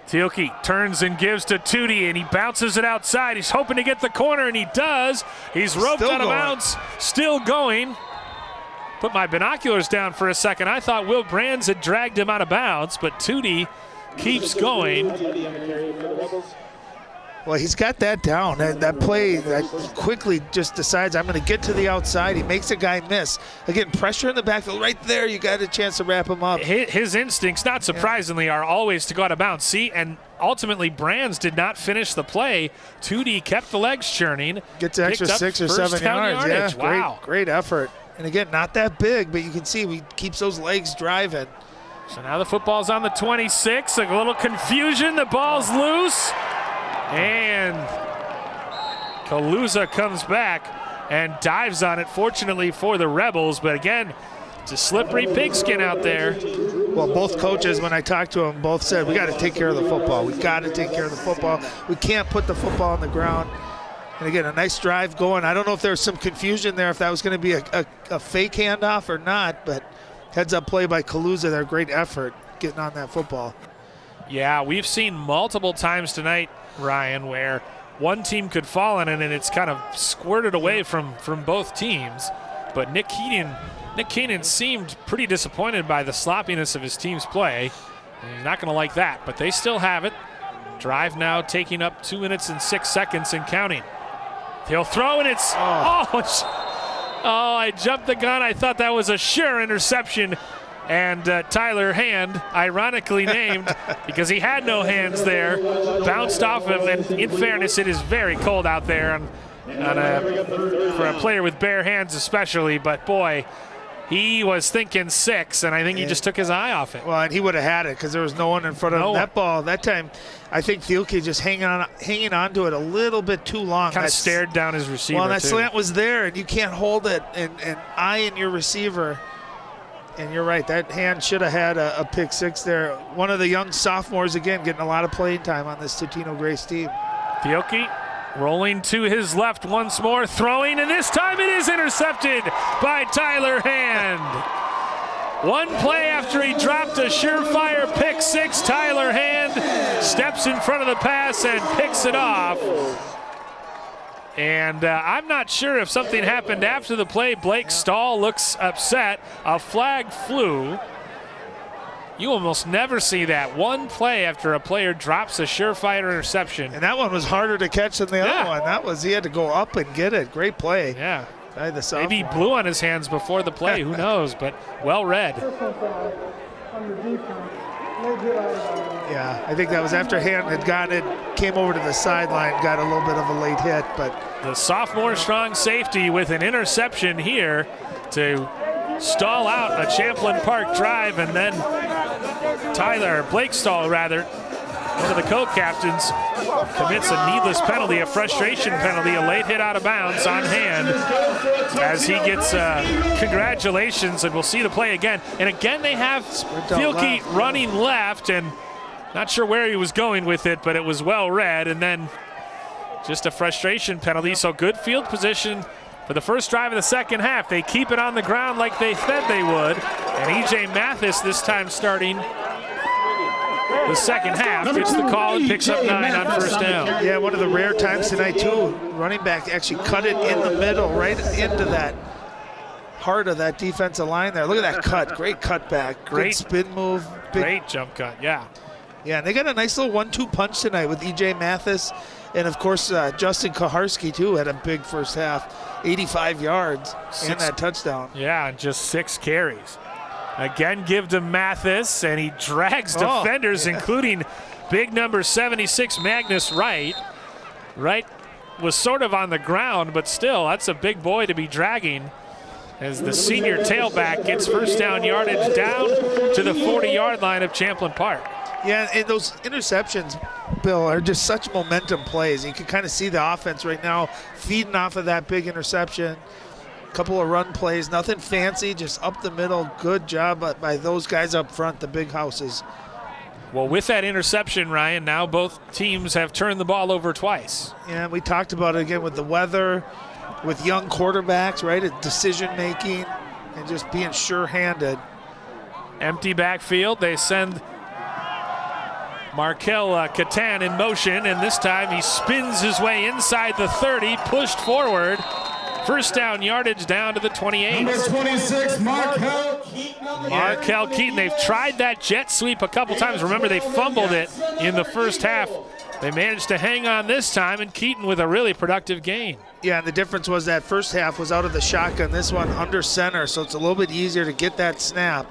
Thielke turns and gives to Tootie, and he bounces it outside. He's hoping to get the corner, and he does. He's roped out of bounds, still going. Put my binoculars down for a second. I thought Will Brands had dragged him out of bounds, but Tootie keeps going. Well, he's got that down. That play that quickly just decides, I'm going to get to the outside. He makes a guy miss. Again, pressure in the backfield. Right there, you got a chance to wrap him up. His instincts, not surprisingly, are always to go out of bounds. See, and ultimately Brands did not finish the play. Tootie kept the legs churning. Gets an extra 6 or 7 yards. Yeah, wow. Great effort. And again, not that big, but you can see he keeps those legs driving. So now the football's on the 26. A little confusion. The ball's loose. And Kaluza comes back and dives on it, fortunately for the Rebels. But again, it's a slippery pigskin out there. Well, both coaches, when I talked to them, both said, we got to take care of the football. We got to take care of the football. We can't put the football on the ground. And again, a nice drive going. I don't know if there's some confusion there, if that was going to be a fake handoff or not, but heads-up play by Kaluza there. Great effort getting on that football. Yeah, we've seen multiple times tonight, Ryan, where one team could fall in it and it's kind of squirted away from both teams. But Nick Keenan seemed pretty disappointed by the sloppiness of his team's play. And he's not going to like that, but they still have it. Drive now taking up 2 minutes and 6 seconds and counting. He'll throw, and it's I jumped the gun. I thought that was a sure interception. And Tyler Hand, ironically named because he had no hands there, bounced off him. And in fairness, it is very cold out there for a player with bare hands especially. But boy, he was thinking 6, and I think he just took his eye off it. Well, and he would have had it because there was no one in front of him. That ball, that time, I think Thielke just hanging on to it a little bit too long. Kind of stared down his receiver, well, that slant was there, and you can't hold it and eyeing your receiver. And you're right, that Hand should have had a pick 6 there. One of the young sophomores, again, getting a lot of playing time on this Totino-Grace team. Thielke rolling to his left once more, throwing, and this time it is intercepted by Tyler Hand. One play after he dropped a surefire pick 6, Tyler Hand steps in front of the pass and picks it off. And I'm not sure if something happened after the play. Blake Stahl looks upset. A flag flew. You almost never see that. One play after a player drops a surefire interception. And that one was harder to catch than the other one. He had to go up and get it. Great play. Yeah. Maybe he blew on his hands before the play. Who knows? But well read. Yeah, I think that was after Hand had gotten it, came over to the sideline, got a little bit of a late hit. But the sophomore strong safety with an interception here to stall out a Champlin Park drive, and then Blake Stahl, one of the co-captains, commits a needless penalty, a frustration penalty, a late hit out of bounds on Hand as he gets congratulations, and we'll see the play again. And again, they have Thielke running left, and not sure where he was going with it, but it was well read, and then just a frustration penalty. So good field position for the first drive of the second half. They keep it on the ground like they said they would, and E.J. Mathis this time starting the second half gets the call and picks up 9 on first down. Yeah, one of the rare times tonight too. Running back actually cut it in the middle, right into that heart of that defensive line there. Look at that cut. Great cutback. Great spin move. Great jump cut, yeah. Yeah, and they got a nice little 1-2 punch tonight with E.J. Mathis. And, of course, Justin Kaharski, too, had a big first half. 85 yards and that touchdown. Yeah, and just 6 carries. Again, give to Mathis, and he drags defenders, including big number 76, Magnus Wright. Wright was sort of on the ground, but still, that's a big boy to be dragging as the senior tailback gets first down yardage down to the 40-yard line of Champlin Park. Yeah, and those interceptions, Bill, are just such momentum plays. You can kind of see the offense right now feeding off of that big interception. A couple of run plays, nothing fancy, just up the middle. Good job by those guys up front, the big houses. Well, with that interception, Ryan, now both teams have turned the ball over twice. Yeah, we talked about it again with the weather, with young quarterbacks, right? Decision making and just being sure-handed. Empty backfield. They send Markel Catan in motion, and this time he spins his way inside the 30, pushed forward. First down yardage down to the 28. Number 26, Markel Keaton. Markel Keaton. They've tried that jet sweep a couple times. Remember, they fumbled it in the first half. They managed to hang on this time, and Keaton with a really productive gain. Yeah, and the difference was that first half was out of the shotgun. This one under center, so it's a little bit easier to get that snap.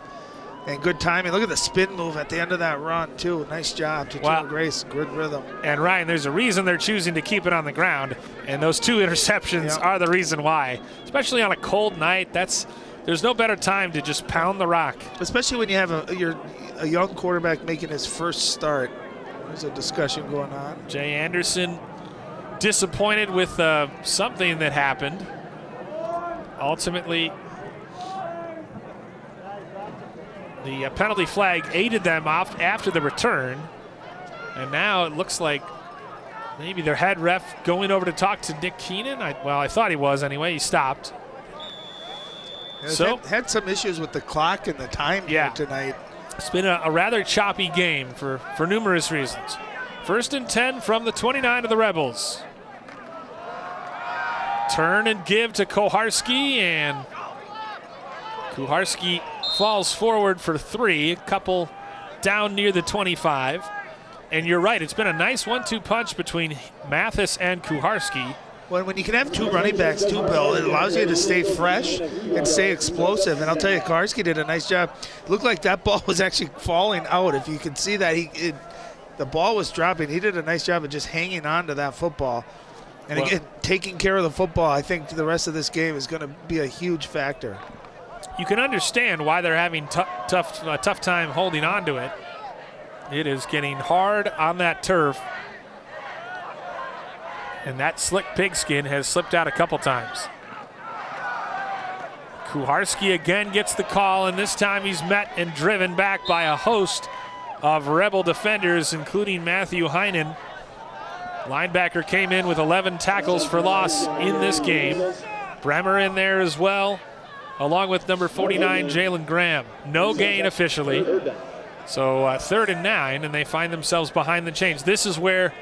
And good timing. Look at the spin move at the end of that run, too. Nice job. Totino-Grace, good rhythm. And, Ryan, there's a reason they're choosing to keep it on the ground, and those two interceptions are the reason why. Especially on a cold night, there's no better time to just pound the rock. Especially when you have a young quarterback making his first start. There's a discussion going on. Jay Anderson disappointed with something that happened. Ultimately, the penalty flag aided them off after the return. And now it looks like maybe their head ref going over to talk to Nick Keenan. I thought he was anyway. He stopped. So had some issues with the clock and the time here tonight. It's been a rather choppy game for numerous reasons. First and 10 from the 29 of the Rebels. Turn and give to Kuharski, and Kuharski falls forward for 3, a couple down near the 25. And you're right, it's been a nice 1-2 punch between Mathis and Kuharski. When you can have two running backs too, Bill, it allows you to stay fresh and stay explosive. And I'll tell you, Kuharski did a nice job. It looked like that ball was actually falling out. If you can see that, the ball was dropping. He did a nice job of just hanging on to that football. And again, taking care of the football, I think the rest of this game is going to be a huge factor. You can understand why they're having tough time holding on to it. It is getting hard on that turf. And that slick pigskin has slipped out a couple times. Kuharski again gets the call, and this time he's met and driven back by a host of Rebel defenders, including Matthew Heinen. Linebacker came in with 11 tackles for loss in this game. Bremer in there as well, along with number 49, Jalen Graham. No gain officially. So 3rd and 9, and they find themselves behind the chains. This is where,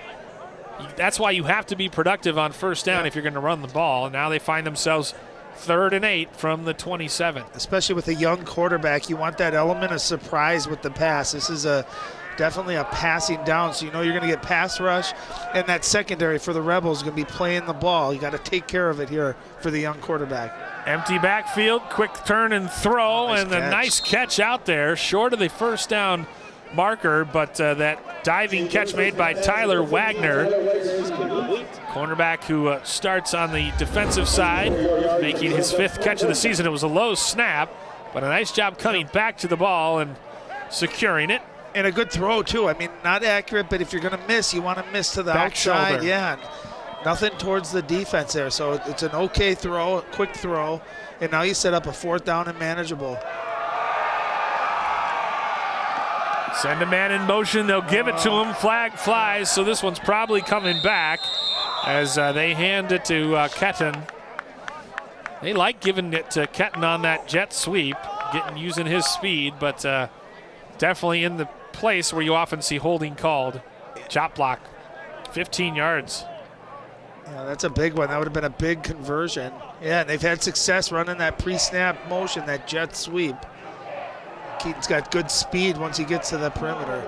that's why you have to be productive on first down if you're going to run the ball. And now they find themselves 3rd and 8 from the 27. Especially with a young quarterback, you want that element of surprise with the pass. This is definitely a passing down, so you know you're going to get pass rush, and that secondary for the Rebels is going to be playing the ball. You got to take care of it here for the young quarterback. Empty backfield, quick turn and throw, and a nice catch out there, short of the first down marker, but that diving catch made by Tyler Wagner, cornerback who starts on the defensive side, making his 5th catch of the season. It was a low snap, but a nice job coming back to the ball and securing it. And a good throw, too. I mean, not accurate, but if you're going to miss, you want to miss to the back outside. Shoulder. Yeah, nothing towards the defense there. So it's an okay throw, a quick throw, and now you set up a 4th down and manageable. Send a man in motion. They'll give it to him. Flag flies, so this one's probably coming back as they hand it to Ketton. They like giving it to Ketton on that jet sweep, using his speed, but definitely in the place where you often see holding called. Chop block, 15 yards. Yeah, that's a big one. That would have been a big conversion. Yeah, and they've had success running that pre-snap motion, that jet sweep. Keaton's got good speed once he gets to the perimeter.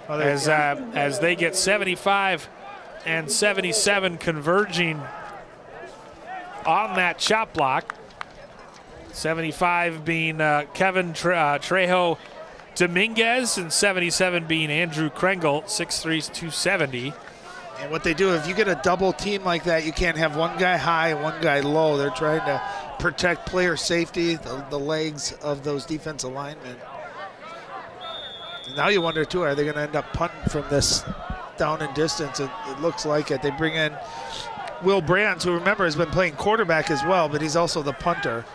As they get 75 and 77 converging on that chop block. 75 being Kevin Trejo Dominguez, and 77 being Andrew Krengel, 6'3", 270. And what they do, if you get a double team like that, you can't have one guy high and one guy low. They're trying to protect player safety, the legs of those defensive linemen. And now you wonder, too, are they going to end up punting from this down and distance? It looks like it. They bring in Will Brands, who, remember, has been playing quarterback as well, but he's also the punter.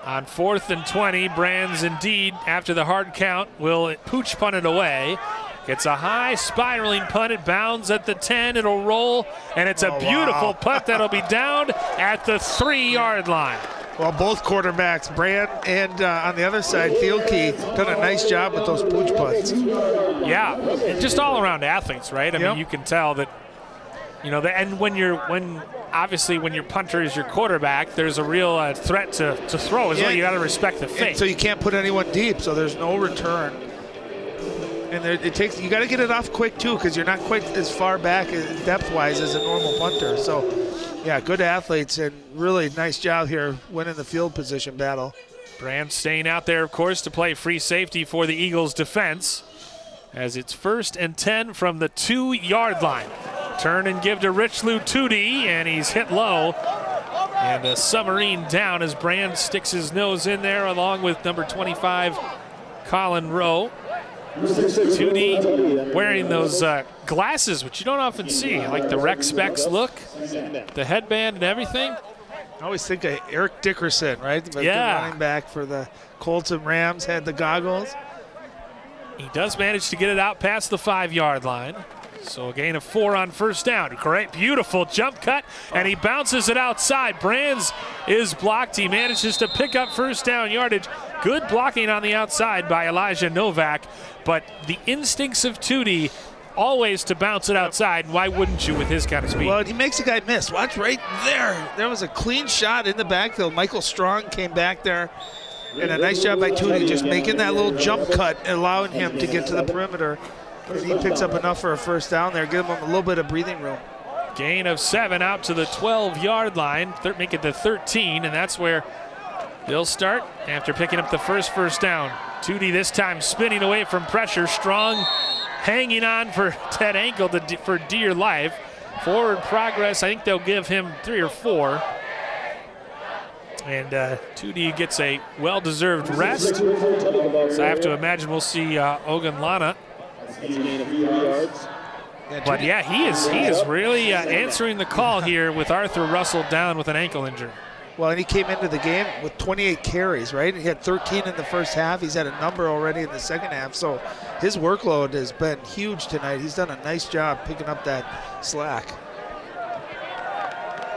On 4th and 20, Brands indeed, after the hard count, will pooch punt it away. Gets a high spiraling punt. It bounds at the 10. It'll roll, and it's a beautiful punt that'll be down at the 3-yard line. Well, both quarterbacks, Brand and on the other side, Fieldkey, done a nice job with those pooch punts. Yeah, and just all around athletes, right? I mean, you can tell that, and when your punter is your quarterback, there's a real threat to throw as well. You got to respect the fake. So you can't put anyone deep, so there's no return. And you got to get it off quick too, because you're not quite as far back depth-wise as a normal punter. So, yeah, good athletes and really nice job here winning the field position battle. Brand staying out there, of course, to play free safety for the Eagles defense, as it's 1st and 10 from the 2-yard line. Turn and give to Richelieu Tootie, and he's hit low. And a submarine down as Brand sticks his nose in there along with number 25, Colin Rowe. Tootie wearing those glasses, which you don't often see, like the Rec Specs look, the headband and everything. I always think of Eric Dickerson, right? The running back for the Colts and Rams had the goggles. He does manage to get it out past the 5-yard line. So a gain of 4 on 1st down. Great, beautiful jump cut, and he bounces it outside. Brands is blocked. He manages to pick up 1st down yardage. Good blocking on the outside by Elijah Novak, but the instincts of Tootie always to bounce it outside. Why wouldn't you with his kind of speed? Well, he makes a guy miss. Watch right there. There was a clean shot in the backfield. Michael Strong came back there, and a nice job by Tootie just making that little jump cut and allowing him to get to the perimeter. And he picks up enough for a 1st down there, give him a little bit of breathing room. Gain of 7 out to the 12-yard line, make it the 13, and that's where they'll start after picking up the first down. Tootie this time spinning away from pressure. Strong hanging on for that ankle for dear life. Forward progress, I think they'll give him 3 or 4. And Tootie gets a well-deserved rest. So I have to imagine we'll see Ogunlana. But yeah, he is really answering the call here with Arthur Russell down with an ankle injury. Well, and he came into the game with 28 carries, right? He had 13 in the first half. He's had a number already in the second half. So his workload has been huge tonight. He's done a nice job picking up that slack.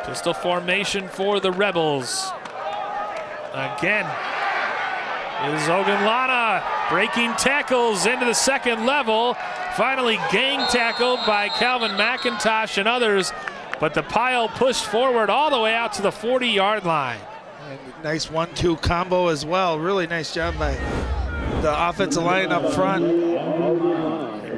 Pistol formation for the Rebels. Again, is Ogunlana breaking tackles into the second level. Finally gang tackled by Calvin McIntosh and others, but the pile pushed forward all the way out to the 40-yard line. And nice 1-2 combo as well. Really nice job by the offensive line up front.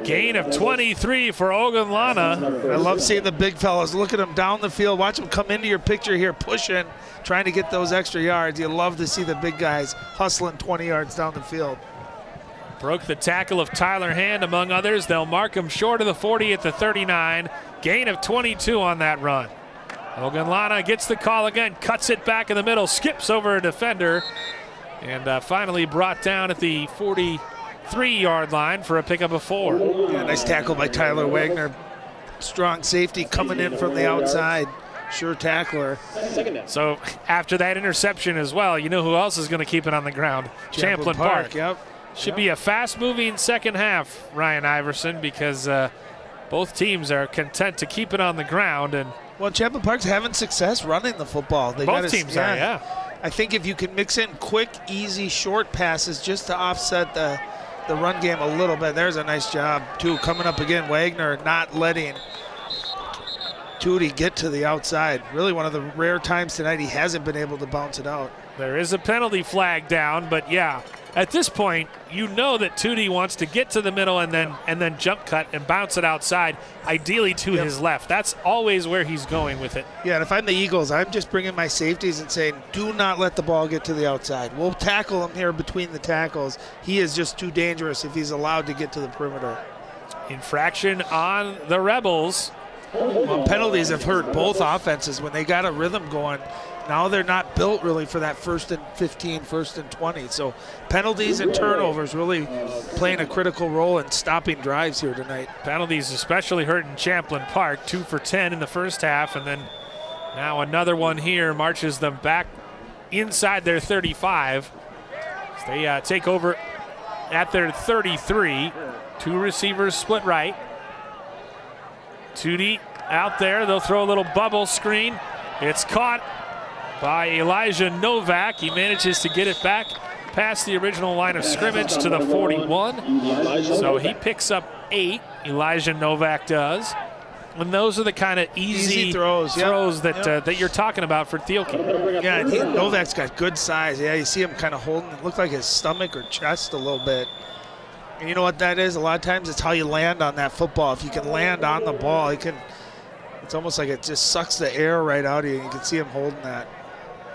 Gain of 23 for Ogunlana. I love seeing the big fellas. Look at them down the field. Watch them come into your picture here, pushing, trying to get those extra yards. You love to see the big guys hustling 20 yards down the field. Broke the tackle of Tyler Hand, among others. They'll mark him short of the 40 at the 39. Gain of 22 on that run. Ogunlana gets the call again, cuts it back in the middle, skips over a defender, and finally brought down at the 43-yard line for a pickup of 4. Yeah, nice tackle by Tyler Wagner. Strong safety coming in from the outside. Sure tackler. So after that interception as well, you know who else is going to keep it on the ground? Champlin Park. Yep. Should be a fast-moving second half, Ryan Iverson, because both teams are content to keep it on the ground. And well, Champlin Park's having success running the football. Both teams are, yeah. I think if you can mix in quick, easy, short passes just to offset the run game a little bit, there's a nice job, too. Coming up again, Wagner not letting Tootie get to the outside. Really one of the rare times tonight he hasn't been able to bounce it out. There is a penalty flag down, but yeah, At this point, you know that Tootie wants to get to the middle and then jump cut and bounce it outside, ideally to his left. That's always where he's going with it. Yeah, and if I'm the Eagles, I'm just bringing my safeties and saying, do not let the ball get to the outside. We'll tackle him here between the tackles. He is just too dangerous if he's allowed to get to the perimeter. Infraction on the Rebels. Well, penalties have hurt both offenses when they got a rhythm going. Now they're not built really for that 1st and 15, 1st and 20. So penalties and turnovers really playing a critical role in stopping drives here tonight. Penalties especially hurting Champlin Park, 2 for 10 in the first half, and then now another one here marches them back inside their 35. So they take over at their 33. 2 receivers split right. Tootie out there. They'll throw a little bubble screen. It's caught by Elijah Novak. He manages to get it back past the original line of scrimmage to the 41. So he picks up 8. Elijah Novak does. And those are the kind of easy throws that you're talking about for Thielke. Yeah, Novak's got good size. Yeah, you see him kind of holding it. Looked like his stomach or chest a little bit. And you know what that is? A lot of times it's how you land on that football. If you can land on the ball, it's almost like it just sucks the air right out of you. You can see him holding that.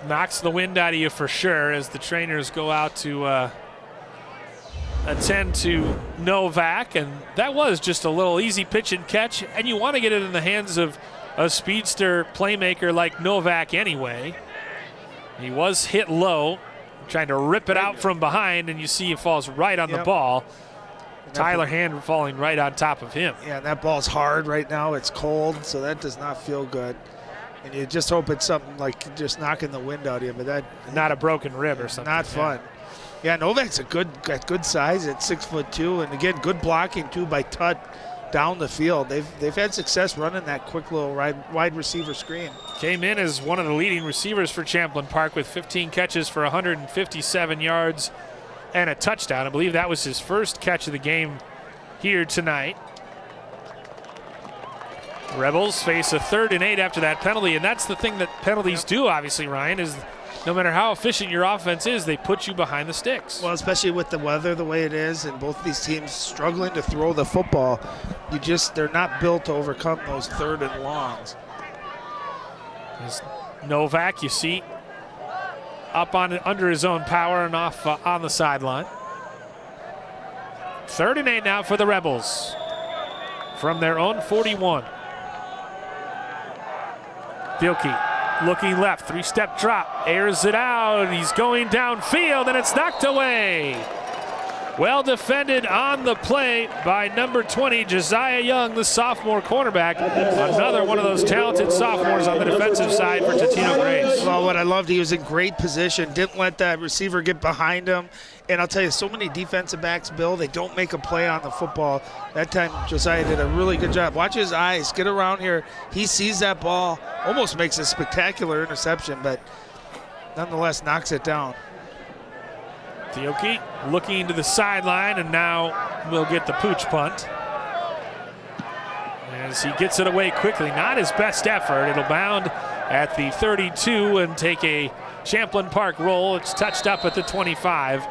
Knocks the wind out of you for sure as the trainers go out to attend to Novak. And that was just a little easy pitch and catch. And you want to get it in the hands of a speedster playmaker like Novak anyway. He was hit low, trying to rip it out from behind, and you see he falls right on the ball. Tyler Hand falling right on top of him. Yeah, and that ball's hard right now. It's cold, so that does not feel good. And you just hope it's something like just knocking the wind out of you, but that not a broken rib or something. Not fun. Yeah, Novak's got good size at 6'2", and again, good blocking too by Tut down the field. They've had success running that quick little wide receiver screen. Came in as one of the leading receivers for Champlin Park with 15 catches for 157 yards and a touchdown. I believe that was his first catch of the game here tonight. Rebels face a 3rd and 8 after that penalty, and that's the thing that penalties do, obviously, Ryan, is no matter how efficient your offense is, they put you behind the sticks. Well, especially with the weather the way it is and both these teams struggling to throw the football, they're not built to overcome those 3rd and longs. As Novak, you see, up under his own power and off on the sideline. 3rd and 8 now for the Rebels from their own 41. Thielke looking left, 3-step drop, airs it out. He's going downfield, and it's knocked away. Well defended on the play by number 20, Josiah Young, the sophomore cornerback. Another one of those talented sophomores on the defensive side for Totino-Grace. Well, what I loved, he was in great position, didn't let that receiver get behind him. And I'll tell you, so many defensive backs, Bill, they don't make a play on the football. That time, Josiah did a really good job. Watch his eyes, get around here. He sees that ball, almost makes a spectacular interception, but nonetheless knocks it down. Thielke looking to the sideline, and now we'll get the pooch punt. As he gets it away quickly, not his best effort. It'll bound at the 32 and take a Champlin Park roll. It's touched up at the 25.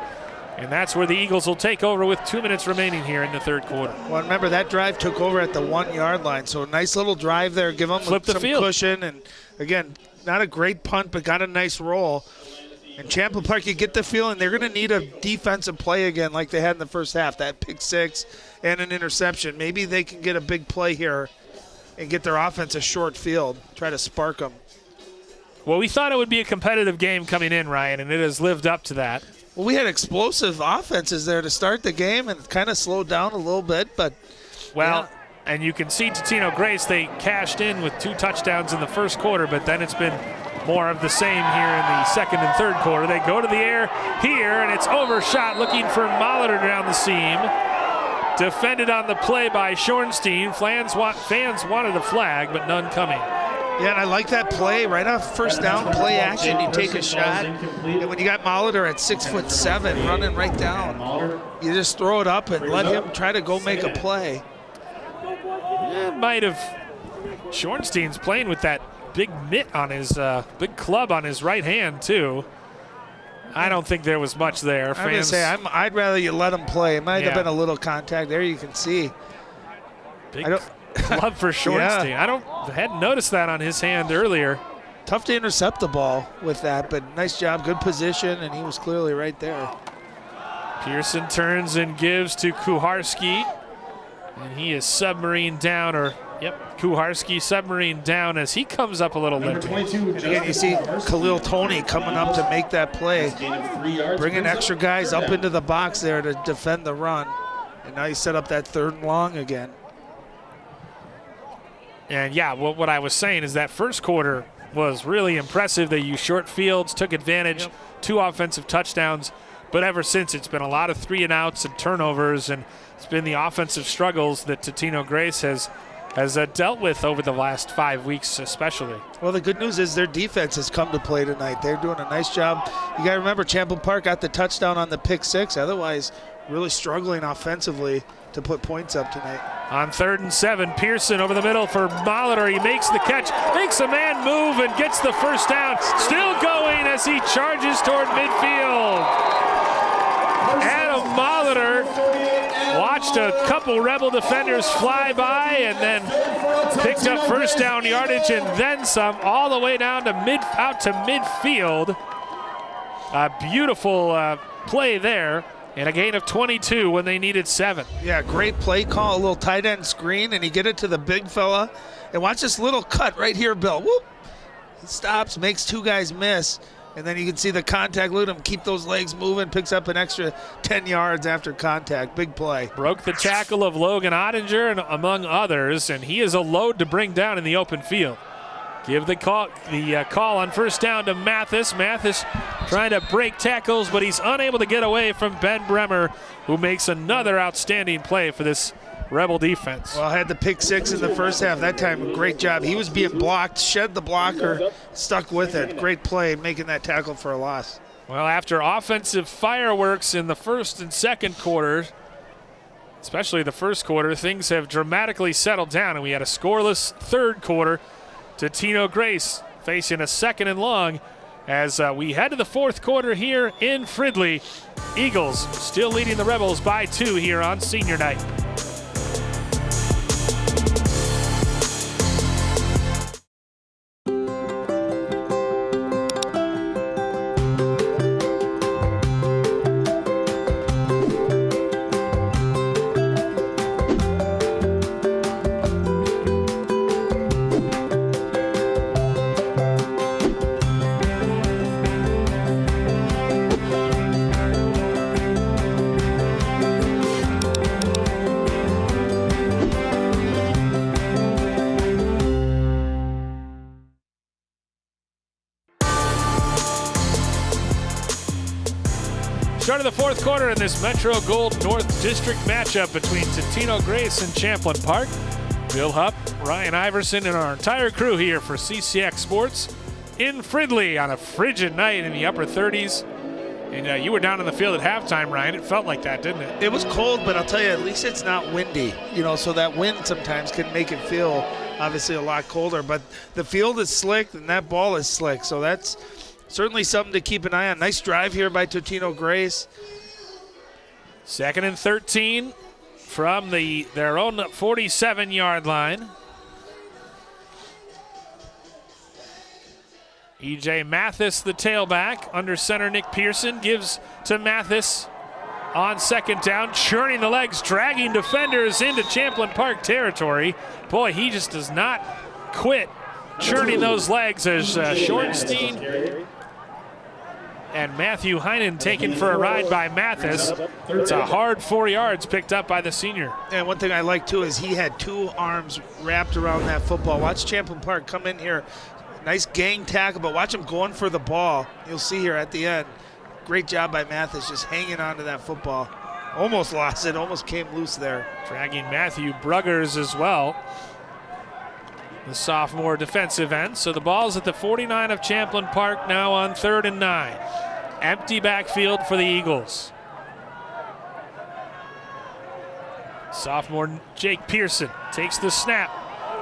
And that's where the Eagles will take over with 2 minutes remaining here in the 3rd quarter. Well, remember, that drive took over at the 1-yard line. So a nice little drive there, give them some cushion. And, again, not a great punt, but got a nice roll. And Champlin Park, you get the feeling they're going to need a defensive play again like they had in the first half. That pick 6 and an interception. Maybe they can get a big play here and get their offense a short field, try to spark them. Well, we thought it would be a competitive game coming in, Ryan, and it has lived up to that. Well, we had explosive offenses there to start the game and kind of slowed down a little bit, but and you can see Totino-Grace, they cashed in with 2 touchdowns in the first quarter, but then it's been more of the same here in the 2nd and 3rd quarter. They go to the air here, and it's overshot, looking for Molitor down the seam. Defended on the play by Schornstein. Fans wanted a flag, but none coming. Yeah, and I like that play. Right off first down, play action, you take a shot. And when you got Molitor at 6'7", running right down, you just throw it up and let him try to go make a play. It might have. Schornstein's playing with that big mitt on his, big club on his right hand, too. I don't think there was much there. I'm going to say, I'd rather you let him play. It might have been a little contact there. You can see. Big glove for Shortstein. I hadn't noticed that on his hand earlier. Tough to intercept the ball with that, but nice job, good position, and he was clearly right there. Pearson turns and gives to Kuharski, and he is submarine down, Kuharski submarine down as he comes up a little limping. And again, you see Khalil Toney coming up to make that play, bringing extra guys up into the box there to defend the run, and now you set up that 3rd and long again. And what I was saying is that first quarter was really impressive. They used short fields, took advantage, 2 offensive touchdowns. But ever since, it's been a lot of 3-and-outs and turnovers, and it's been the offensive struggles that Totino-Grace has dealt with over the last 5 weeks especially. Well, the good news is their defense has come to play tonight. They're doing a nice job. You got to remember, Champlin Park got the touchdown on the pick 6. Otherwise, really struggling offensively to put points up tonight. On 3rd and 7, Pearson over the middle for Molitor. He makes the catch, makes a man move, and gets the first down. Still going as he charges toward midfield. Adam Molitor watched a couple Rebel defenders fly by and then picked up first down yardage and then some, all the way down to out to midfield. A beautiful play there. And a gain of 22 when they needed 7. Yeah, great play call, a little tight end screen, and he get it to the big fella. And watch this little cut right here, Bill. Whoop! He stops, makes 2 guys miss, and then you can see the contact. Look at him keep those legs moving, picks up an extra 10 yards after contact. Big play. Broke the tackle of Logan Ottinger, and among others, and he is a load to bring down in the open field. Give the call on first down to Mathis. Mathis trying to break tackles, but he's unable to get away from Ben Bremer, who makes another outstanding play for this Rebel defense. Well, had the pick 6 in the first half. That time, great job. He was being blocked, shed the blocker, stuck with it. Great play, making that tackle for a loss. Well, after offensive fireworks in the first and second quarters, especially the first quarter, things have dramatically settled down, and we had a scoreless third quarter. Totino-Grace facing a 2nd and long as we head to the fourth quarter here in Fridley. Eagles still leading the Rebels by 2 here on senior night. Start of the fourth quarter in this Metro Gold North District matchup between Totino-Grace and Champlin Park. Bill Hupp, Ryan Iverson, and our entire crew here for CCX Sports in Fridley on a frigid night in the upper 30s. And you were down in the field at halftime, Ryan. It felt like that, didn't it? It was cold, but I'll tell you, at least it's not windy. So that wind sometimes can make it feel obviously a lot colder. But the field is slick, and that ball is slick. So that's certainly something to keep an eye on. Nice drive here by Totino-Grace. 2nd and 13 from their own 47-yard line. E.J. Mathis, the tailback, under center Nick Pearson, gives to Mathis on 2nd down, churning the legs, dragging defenders into Champlin Park territory. Boy, he just does not quit churning those legs as Shortenstein and Matthew Heinen taken for a ride by Mathis. It's a hard 4 yards picked up by the senior. And one thing I like, too, is he had 2 arms wrapped around that football. Watch Champlin Park come in here. Nice gang tackle, but watch him going for the ball. You'll see here at the end. Great job by Mathis just hanging on to that football. Almost lost it, almost came loose there. Dragging Matthew Bruggers as well, the sophomore defensive end. So the ball's at the 49 of Champlin Park now on 3rd and 9. Empty backfield for the Eagles. Sophomore Jake Pearson takes the snap,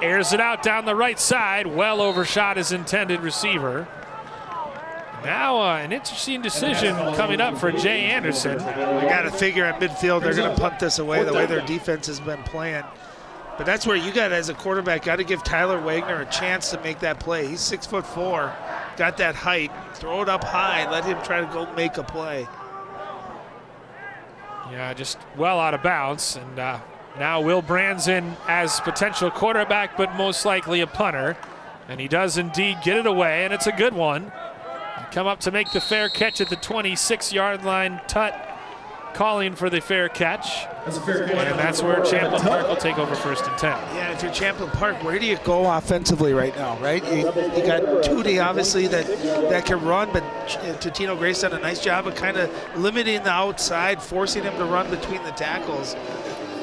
airs it out down the right side, well overshot his intended receiver. Now an interesting decision coming up for Jay Anderson. I got to figure at midfield they're going to punt this away the way their defense has been playing. But that's where you got, as a quarterback, got to give Tyler Wagner a chance to make that play. He's 6'4", got that height. Throw it up high, let him try to go make a play. Yeah, just well out of bounds. And now Will Branson as potential quarterback, but most likely a punter. And he does indeed get it away, and it's a good one. Come up to make the fair catch at the 26-yard line. Tutt calling for the fair catch. And that's where Champlin Park will take over 1st and 10. Yeah, if you're Champlin Park, where do you go offensively right now, right? You got Tootie, obviously, that can run, but Totino-Grace done a nice job of kind of limiting the outside, forcing him to run between the tackles.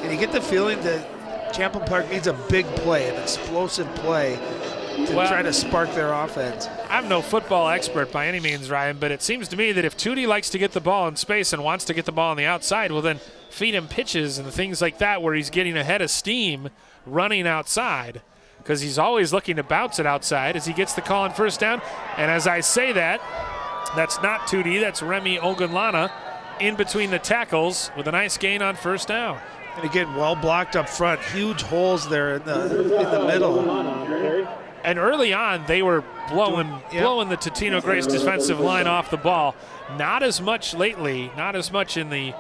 And you get the feeling that Champlin Park needs a big play, an explosive play, to try to spark their offense. I'm no football expert by any means, Ryan, but it seems to me that if Tootie likes to get the ball in space and wants to get the ball on the outside, well then feed him pitches and things like that where he's getting ahead of steam running outside, because he's always looking to bounce it outside as he gets the call on 1st down. And as I say that, that's not Tootie, that's Remy Ogunlana in between the tackles with a nice gain on 1st down. And again, well blocked up front, huge holes there in the middle. And early on, they were blowing the Totino-Grace defensive line off the ball. Not as much lately, not as much in the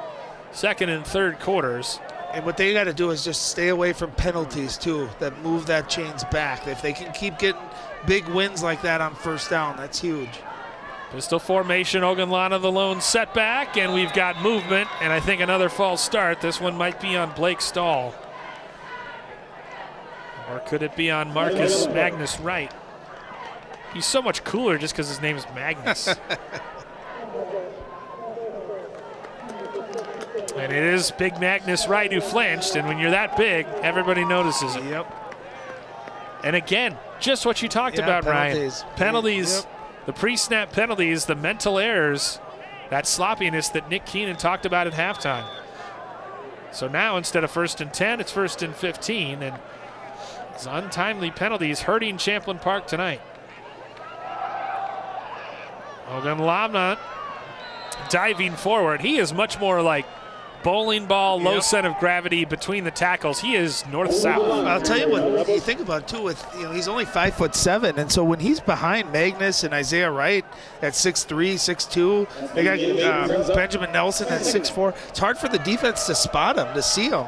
2nd and 3rd quarters. And what they got to do is just stay away from penalties, too, that move that chains back. If they can keep getting big wins like that on 1st down, that's huge. Pistol formation, Ogunlana the lone setback, and we've got movement, and I think another false start. This one might be on Blake Stahl. Or could it be on Marcus Magnus Wright? He's so much cooler just because his name is Magnus. And it is big Magnus Wright who flinched, and when you're that big, everybody notices it. Yep. And again, just what you talked about, penalties. Ryan. Penalties, the pre-snap penalties, the mental errors, that sloppiness that Nick Keenan talked about at halftime. So now instead of 1st and 10, it's 1st and 15, and it's untimely penalties hurting Champlin Park tonight. Ogunlana diving forward. He is much more like bowling ball, low center of gravity between the tackles. He is north-south. I'll tell you what you think about too. With he's only 5'7", and so when he's behind Magnus and Isaiah Wright at 6'3", 6'2", they got Benjamin Nelson at 6'4". It's hard for the defense to spot him, to see him.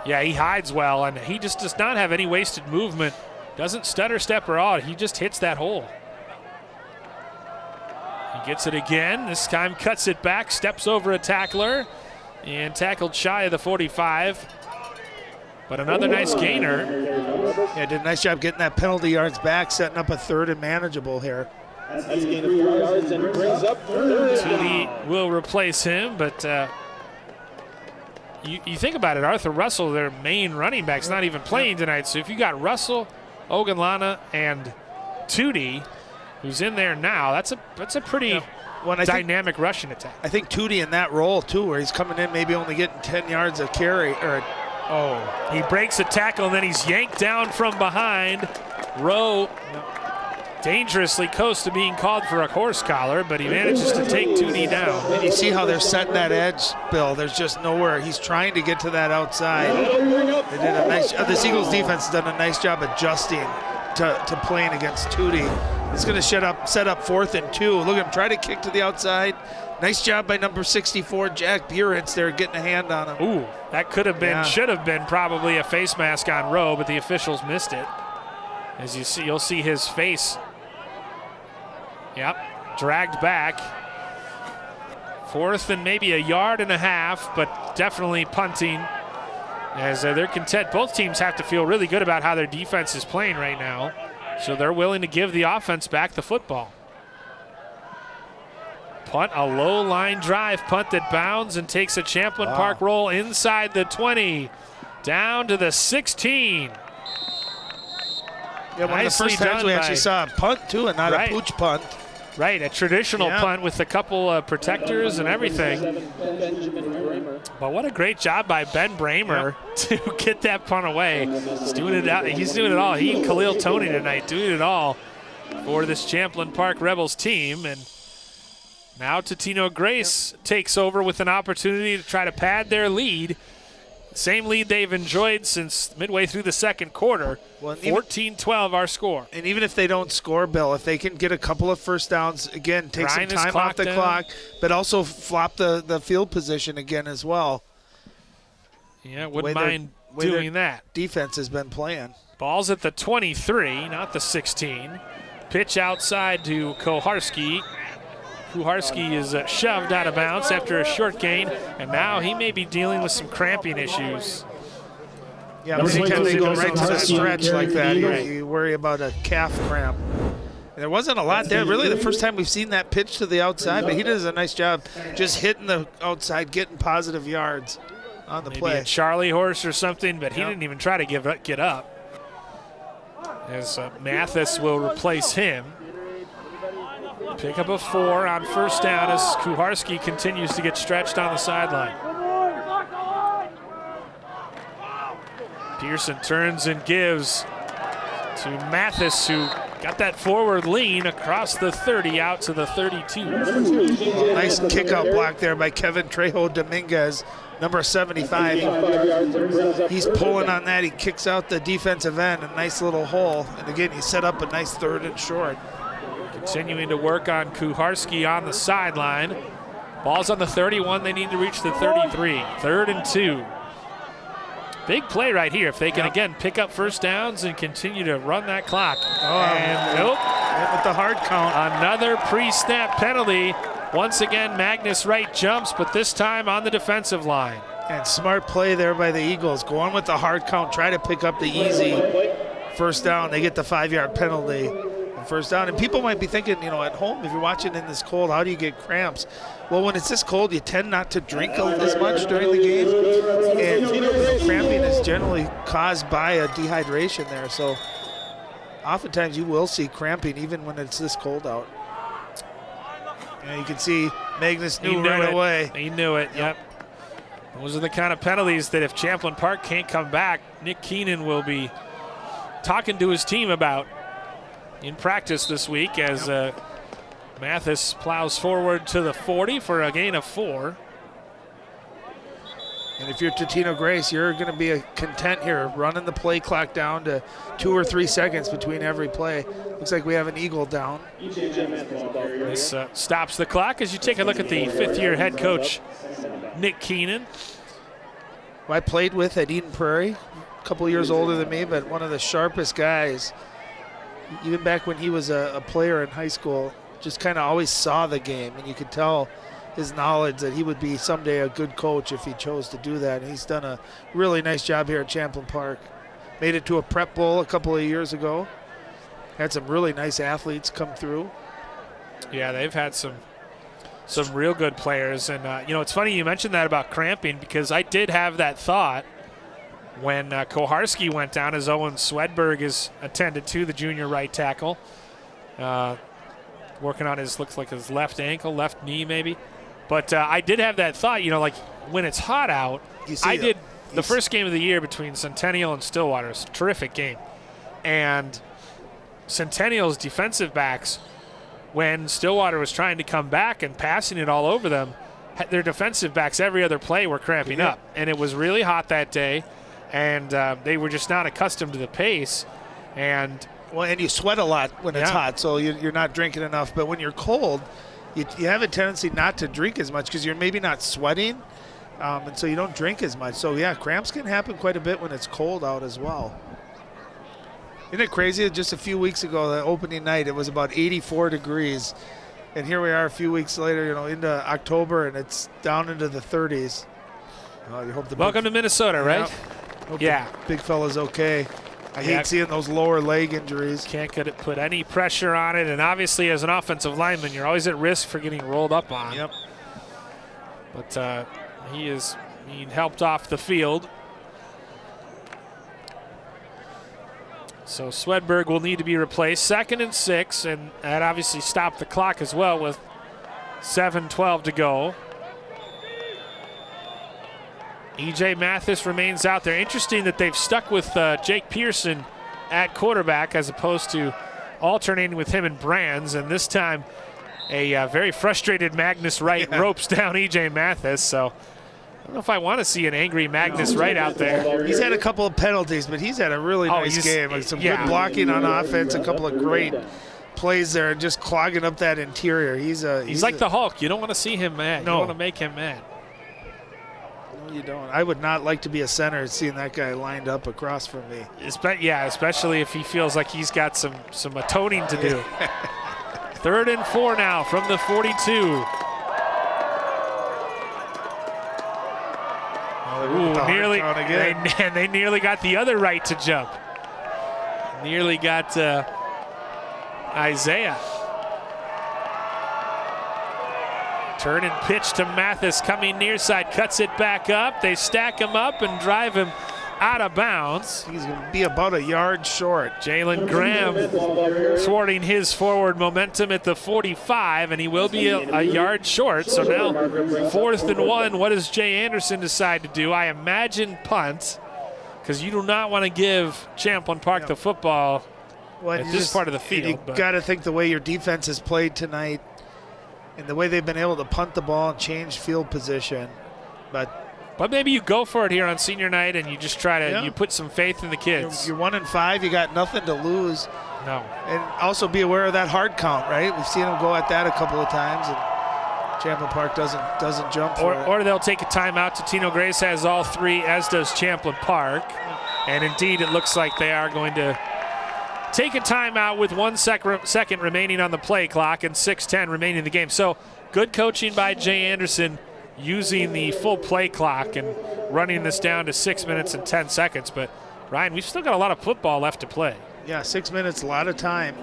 Yeah, he hides well, and he just does not have any wasted movement. Doesn't stutter step or all. He just hits that hole. He gets it again. This time cuts it back, steps over a tackler, and tackled shy of the 45. But another nice gainer. Yeah, did a nice job getting that penalty yards back, setting up a 3rd and manageable here. That's gain of 4 yards and brings up 3rd. Tootie will replace him, but you think about it, Arthur Russell, their main running back's not even playing tonight. So if you got Russell, Ogunlana, and Tootie, who's in there now, that's a pretty dynamic rushing attack. I think Tootie in that role too, where he's coming in maybe only getting 10 yards of carry. He breaks a tackle and then he's yanked down from behind. Rowe dangerously close to being called for a horse collar, but he manages to take Tootie down. And you see how they're setting that edge, Bill. There's just nowhere. He's trying to get to that outside. They did a nice. The Eagles defense has done a nice job adjusting to playing against Tootie. It's going to set up 4th and 2. Look at him try to kick to the outside. Nice job by number 64, Jack Burentz there, getting a hand on him. Ooh, that could have been, should have been probably a face mask on Rowe, but the officials missed it. As you see, you'll see his face. Yep, dragged back. 4th and maybe a yard and a half, but definitely punting. As they're content, both teams have to feel really good about how their defense is playing right now. So they're willing to give the offense back the football. Punt, a low line drive punt that bounds and takes a Champlin Park roll inside the 20, down to the 16. Yeah, one of the first times we actually saw a punt too, and not a pooch punt. Right, a traditional punt with a couple protectors and everything. But what a great job by Ben Bramer to get that punt away. He's doing it all. He and Khalil Toney tonight doing it all. for this Champlin Park Rebels team. And now Totino-Grace takes over with an opportunity to try to pad their lead. Same lead they've enjoyed since midway through the second quarter. 14-12 our score. And even if they don't score, Bill, if they can get a couple of first downs, again, take some time off the clock, but also flop the field position again as well. Yeah, wouldn't mind doing that. Defense has been playing. Ball's at the 23, not the 16. Pitch outside to Koharski. Kuharski is shoved out of bounds after a short gain, and now he may be dealing with some cramping issues. Yeah, anytime they go right to the stretch like that, you worry about a calf cramp. And there wasn't a lot there. Really the first time we've seen that pitch to the outside, but he does a nice job just hitting the outside, getting positive yards on the play. Maybe a Charlie horse or something, but he didn't even try to get up. As Mathis will replace him. Pick up a 4 on first down as Kuharski continues to get stretched on the sideline. Pearson turns and gives to Mathis, who got that forward lean across the 30 out to the 32. Nice kick-out block there by Kevin Trejo Dominguez, number 75. He's pulling on that. He kicks out the defensive end, a nice little hole. And again, he set up a nice 3rd and short. Continuing to work on Kuharski on the sideline. Ball's on the 31. They need to reach the 33. 3rd and 2. Big play right here. If they can, again, pick up first downs and continue to run that clock. And nope. With the hard count. Another pre-snap penalty. Once again, Magnus Wright jumps, but this time on the defensive line. And smart play there by the Eagles. Going with the hard count, try to pick up the easy first down. They get the 5-yard penalty. First down. And people might be thinking, at home, if you're watching in this cold, how do you get cramps? Well, when it's this cold, you tend not to drink as much during the game. And cramping is generally caused by a dehydration there. So oftentimes you will see cramping even when it's this cold out. And you can see Magnus knew right away. He knew it, yep. Those are the kind of penalties that if Champlin Park can't come back, Nick Keenan will be talking to his team about in practice this week as Mathis plows forward to the 40 for a gain of 4. And if you're Totino-Grace, you're going to be content here, running the play clock down to 2 or 3 seconds between every play. Looks like we have an Eagle down. This stops the clock as you take a look at the 5th-year head coach, Nick Keenan. Who I played with at Eden Prairie, a couple of years older than me, but one of the sharpest guys. Even back when he was a player in high school, just kind of always saw the game, and you could tell his knowledge that he would be someday a good coach if he chose to do that. And he's done a really nice job here at Champlin Park. Made it to a prep bowl a couple of years ago. Had some really nice athletes come through. Yeah, they've had some real good players. And, it's funny you mentioned that about cramping because I did have that thought when Koharski went down as Owen Swedberg is attended to, the junior right tackle. Working on his left ankle, left knee maybe. But I did have that thought, like when it's hot out, the first game of the year between Centennial and Stillwater. It's a terrific game. And Centennial's defensive backs, when Stillwater was trying to come back and passing it all over them, their defensive backs every other play were cramping up. And it was really hot that day. And they were just not accustomed to the pace. And you sweat a lot when it's hot, so you're not drinking enough. But when you're cold, you have a tendency not to drink as much because you're maybe not sweating, and so you don't drink as much. So, cramps can happen quite a bit when it's cold out as well. Isn't it crazy? Just a few weeks ago, the opening night, it was about 84 degrees. And here we are a few weeks later, into October, and it's down into the 30s. You hope Welcome to Minnesota, right? Hope the big fella's okay. I hate seeing those lower leg injuries. Can't put any pressure on it. And obviously, as an offensive lineman, you're always at risk for getting rolled up on. Yep. But he is being helped off the field. So Swedberg will need to be replaced. 2nd and 6, and that obviously stopped the clock as well with 7:12 to go. E.J. Mathis remains out there. Interesting that they've stuck with Jake Pearson at quarterback as opposed to alternating with him and Brands, and this time a very frustrated Magnus Wright ropes down E.J. Mathis. So I don't know if I want to see an angry Magnus Wright out there. He's had a couple of penalties, but he's had a really nice game. Like some good blocking on offense, a couple of great plays there, and just clogging up that interior. He's like the Hulk. You don't want to see him mad. No. You want to make him mad. No, you don't. I would not like to be a center seeing that guy lined up across from me. Especially if he feels like he's got some atoning to do. 3rd and 4 now from the 42. Nearly, they nearly got the other right to jump. Nearly got Isaiah. Turn and pitch to Mathis coming near side, cuts it back up. They stack him up and drive him out of bounds. He's going to be about a yard short. Jalen Graham thwarting his forward momentum at the 45, and he will be a yard short. So now 4th and 1. What does Jay Anderson decide to do? I imagine punt, because you do not want to give Champlin Park the football at this part of the field. You got to think the way your defense has played tonight and the way they've been able to punt the ball and change field position. But maybe you go for it here on senior night and you just try to you put some faith in the kids. You're 1-5. You got nothing to lose. No. And also be aware of that hard count, right? We've seen them go at that a couple of times, and Champlin Park doesn't jump for it. Or they'll take a timeout. Totino-Grace has all 3, as does Champlin Park. And indeed, it looks like they are going to take a timeout with 1 second remaining on the play clock and 6:10 remaining in the game. So good coaching by Jay Anderson, using the full play clock and running this down to 6 minutes and 10 seconds. But, Ryan, we've still got a lot of football left to play. Yeah, 6 minutes, a lot of time.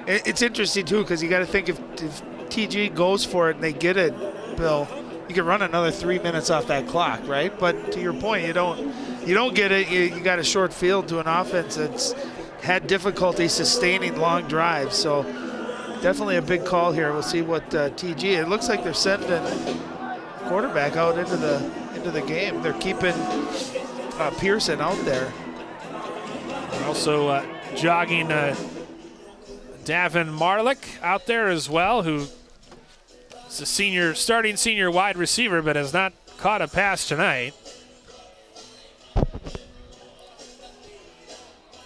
It's interesting, too, because you got to think if TG goes for it and they get it, Bill, you can run another 3 minutes off that clock, right? But to your point, you don't get it. You got a short field to an offense that's had difficulty sustaining long drives. So definitely a big call here. We'll see what TG. It looks like they're sending quarterback out into the game. They're keeping Pearson out there. Also jogging Davin Marlick out there as well, who is a starting senior wide receiver, but has not caught a pass tonight.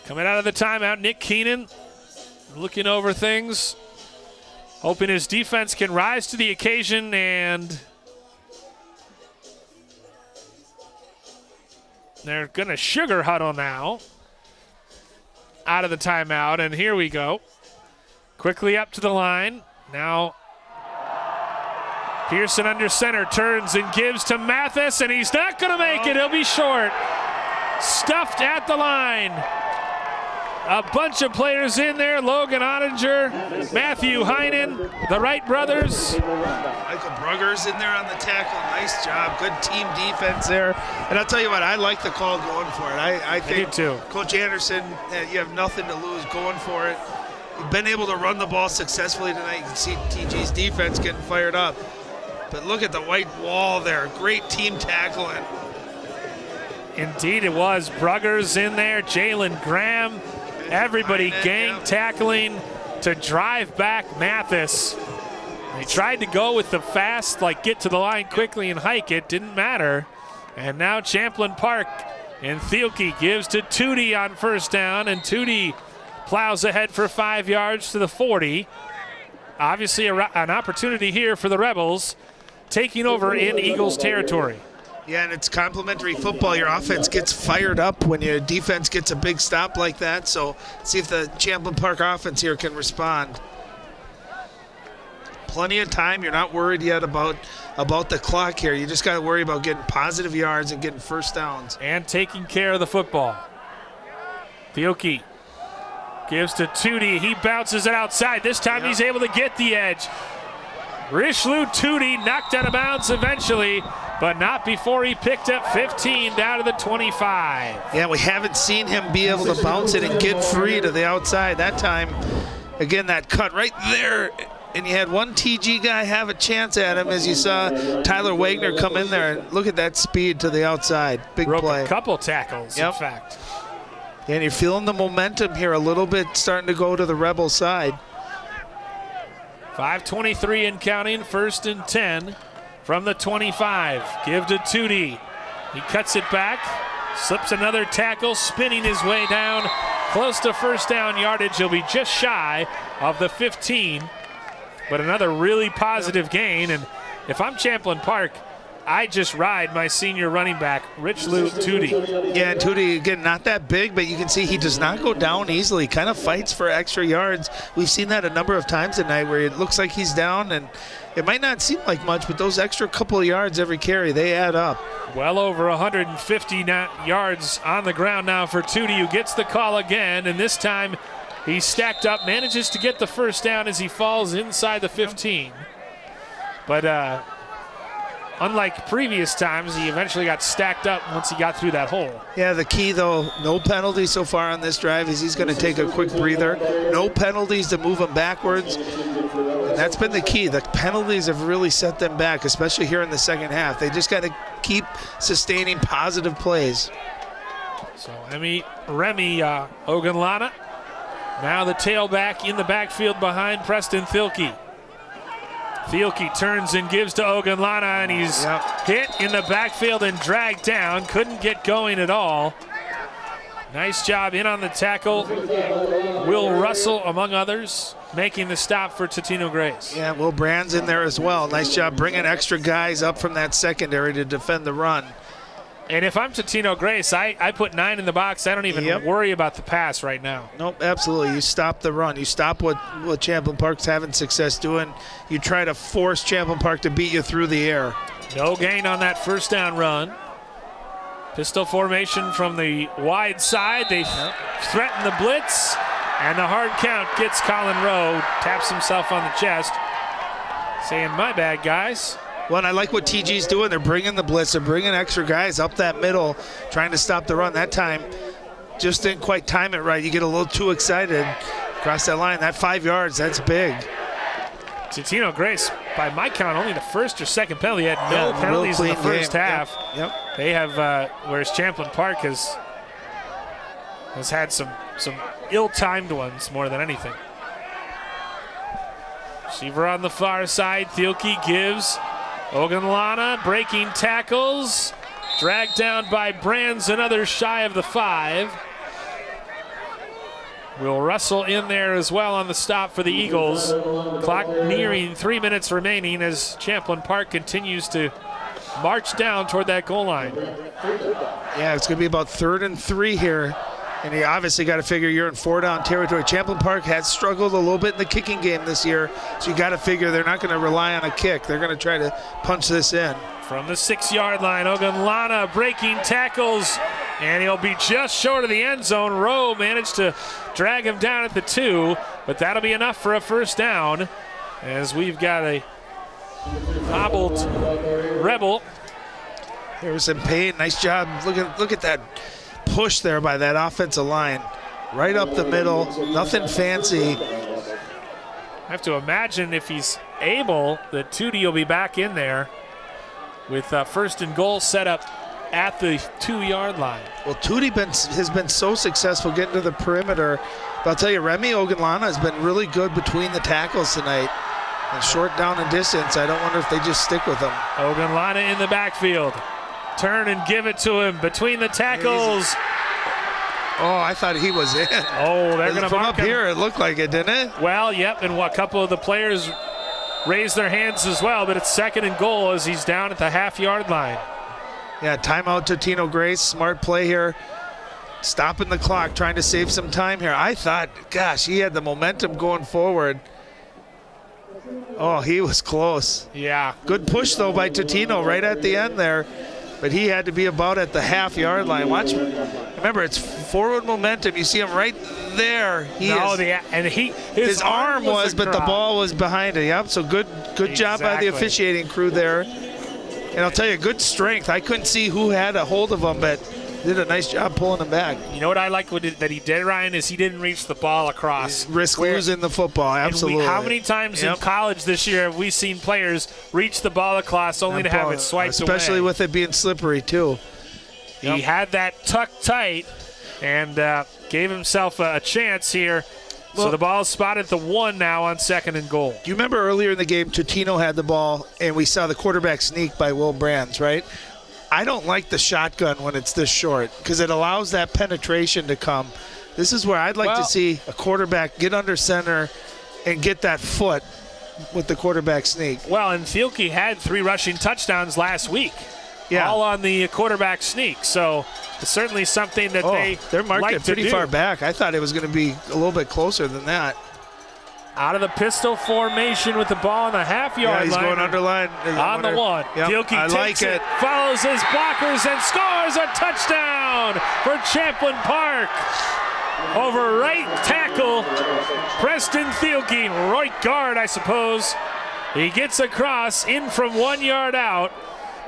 Coming out of the timeout, Nick Keenan looking over things, hoping his defense can rise to the occasion, and they're going to sugar huddle now out of the timeout, and here we go. Quickly up to the line. Now Pearson under center, turns and gives to Mathis, and he's not going to make it. He'll be short. Stuffed at the line. A bunch of players in there. Logan Ottinger, Matthew Heinen, the Wright brothers. Michael Bruggers in there on the tackle. Nice job. Good team defense there. And I'll tell you what, I like the call going for it. I think too. Coach Anderson, you have nothing to lose going for it. You've been able to run the ball successfully tonight. You can see TG's defense getting fired up. But look at the white wall there. Great team tackling. Indeed it was. Bruggers in there, Jalen Graham. Everybody gang tackling to drive back Mathis. They tried to go with the fast, get to the line quickly and hike it. Didn't matter. And now Champlin Park, and Thielke gives to Tootie on first down, and Tootie plows ahead for 5 yards to the 40. Obviously an opportunity here for the Rebels, taking over in Eagles territory. Yeah, and it's complementary football. Your offense gets fired up when your defense gets a big stop like that. So see if the Champlin Park offense here can respond. Plenty of time. You're not worried yet about the clock here. You just got to worry about getting positive yards and getting first downs. And taking care of the football. Thielke gives to Tootie. He bounces it outside. This time he's able to get the edge. Richelieu Tootie knocked out of bounds eventually, but not before he picked up 15 down to the 25. Yeah, we haven't seen him be able to bounce it and get free to the outside. That time, again, that cut right there, and you had one TG guy have a chance at him as you saw Tyler Wagner come in there. And look at that speed to the outside. Big Broke play. A couple tackles, in fact. And you're feeling the momentum here a little bit starting to go to the Rebel side. 5:23 and counting, 1st and 10 from the 25. Give to Tootie. He cuts it back, slips another tackle, spinning his way down, close to first down yardage. He'll be just shy of the 15, but another really positive gain. And if I'm Champlin Park, I just ride my senior running back, Rich Lou Tootie. Yeah, and Tootie, again, not that big, but you can see he does not go down easily. Kind of fights for extra yards. We've seen that a number of times tonight where it looks like he's down, and it might not seem like much, but those extra couple of yards every carry, they add up. Well over 150 yards on the ground now for Tootie, who gets the call again, and this time he's stacked up, manages to get the first down as he falls inside the 15. But unlike previous times, he eventually got stacked up once he got through that hole. Yeah, the key, though, no penalties so far on this drive is he's going to take a quick breather. No penalties to move him backwards. And that's been the key. The penalties have really set them back, especially here in the second half. They just got to keep sustaining positive plays. So Remy Ogunlana, now the tailback in the backfield behind Preston Thielke. Thielke turns and gives to Ogunlana, and he's hit in the backfield and dragged down. Couldn't get going at all. Nice job in on the tackle. Will Russell, among others, making the stop for Totino-Grace. Yeah, Will Brand's in there as well. Nice job bringing extra guys up from that secondary to defend the run. And if I'm Totino-Grace, I put 9 in the box. I don't even worry about the pass right now. Nope, absolutely. You stop the run. You stop what Champlin Park's having success doing. You try to force Champlin Park to beat you through the air. No gain on that first down run. Pistol formation from the wide side. They threaten the blitz, and the hard count gets Colin Rowe. Taps himself on the chest, saying, "My bad, guys." Well, and I like what TG's doing. They're bringing the blitz. They're bringing extra guys up that middle, trying to stop the run. That time, just didn't quite time it right. You get a little too excited. Across that line, that 5 yards, that's big. Totino-Grace, by my count, only the first or second penalty. Had no penalties in the first half. Yep. They have, whereas Champlin Park has had some ill-timed ones more than anything. Receiver on the far side. Thielke gives. Ogunlana breaking tackles. Dragged down by Brands, another shy of the 5. Will Russell in there as well on the stop for the Eagles. Clock nearing 3 minutes remaining as Champlin Park continues to march down toward that goal line. Yeah, it's going to be about 3rd and 3 here. And you obviously got to figure you're in 4-down territory. Champlin Park has struggled a little bit in the kicking game this year, so you got to figure they're not going to rely on a kick. They're going to try to punch this in. From the 6-yard line, Ogunlana breaking tackles, and he'll be just short of the end zone. Rowe managed to drag him down at the 2, but that'll be enough for a first down as we've got a hobbled Rebel. Harrison Payne, nice job. Look at that push there by that offensive line. Right up the middle, nothing fancy. I have to imagine if he's able, that Tootie will be back in there with first and goal set up at the 2-yard line. Well, Tootie has been so successful getting to the perimeter. But I'll tell you, Remy Ogunlana has been really good between the tackles tonight. And short down and distance, I don't wonder if they just stick with him. Ogunlana in the backfield. Turn and give it to him between the tackles. Oh, I thought he was in. Oh, they're going to from mark up him. here. It looked like it, didn't it? Well, yep, and a couple of the players raised their hands as well, but it's 2nd and goal as he's down at the half-yard line. Yeah, timeout to Totino-Grace. Smart play here. Stopping the clock, trying to save some time here. I thought, gosh, he had the momentum going forward. Oh, he was close. Yeah. Good push, though, by Totino right at the end there. But he had to be about at the half-yard line. Watch. Remember, it's forward momentum. You see him right there. His arm was, but the ball was behind it. Yep, so good job by the officiating crew there. And I'll tell you, good strength. I couldn't see who had a hold of him, but did a nice job pulling him back. You know what I like that he did, Ryan, is he didn't reach the ball across. Risk losing the football, absolutely. How many times in college this year have we seen players reach the ball across only to have it swiped away? Especially with it being slippery, too. He had that tucked tight, and gave himself a chance here. So the ball's spotted at the 1 now on 2nd and goal. Do you remember earlier in the game, Totino had the ball, and we saw the quarterback sneak by Will Brands, right? I don't like the shotgun when it's this short because it allows that penetration to come. This is where I'd like to see a quarterback get under center and get that foot with the quarterback sneak. Well, and Thielke had 3 rushing touchdowns last week. Yeah. All on the quarterback sneak. So it's certainly something that they're marked like it pretty far back. I thought it was going to be a little bit closer than that. Out of the pistol formation with the ball on the half-yard line. He's going underline. On the 1. Yep, Thielke takes it, follows his blockers, and scores a touchdown for Champlin Park. Over right tackle, Preston Thielke, right guard, I suppose. He gets across, in from 1 yard out,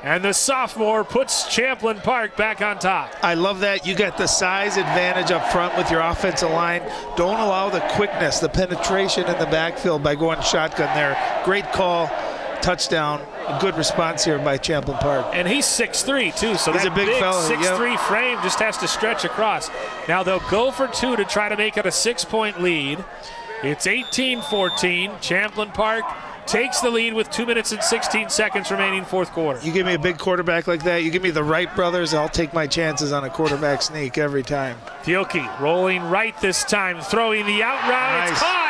and the sophomore puts Champlin Park back on top. I love that. You got the size advantage up front with your offensive line. Don't allow the quickness, the penetration in the backfield by going shotgun there. Great call, touchdown. A good response here by Champlin Park. And he's 6'3", too, so he's that a big fella, 6'3" frame just has to stretch across. Now they'll go for 2 to try to make it a 6-point lead. It's 18-14. Champlin Park takes the lead with 2 minutes and 16 seconds remaining, 4th quarter. You give me a big quarterback like that, you give me the Wright brothers, I'll take my chances on a quarterback sneak every time. Thielke rolling right this time, throwing the out route. Nice. It's caught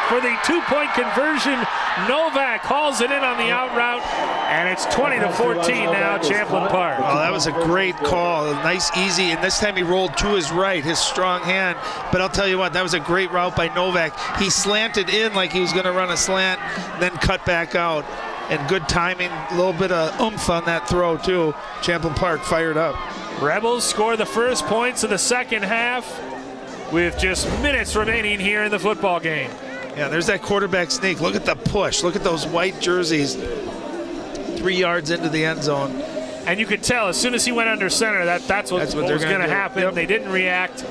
for the 2-point conversion. Novak hauls it in on the out route, and it's 20-14 now, Champlin Park. Oh, that was a great call. Nice, easy, and this time he rolled to his right, his strong hand. But I'll tell you what, that was a great route by Novak. He slanted in like he was going to run a slant, then cut back out. And good timing, a little bit of oomph on that throw, too. Champlin Park fired up. Rebels score the first points of the second half with just minutes remaining here in the football game. Yeah, there's that quarterback sneak. Look at the push. Look at those white jerseys. 3 yards into the end zone. And you could tell as soon as he went under center that's what was going to happen. Yep. They didn't react.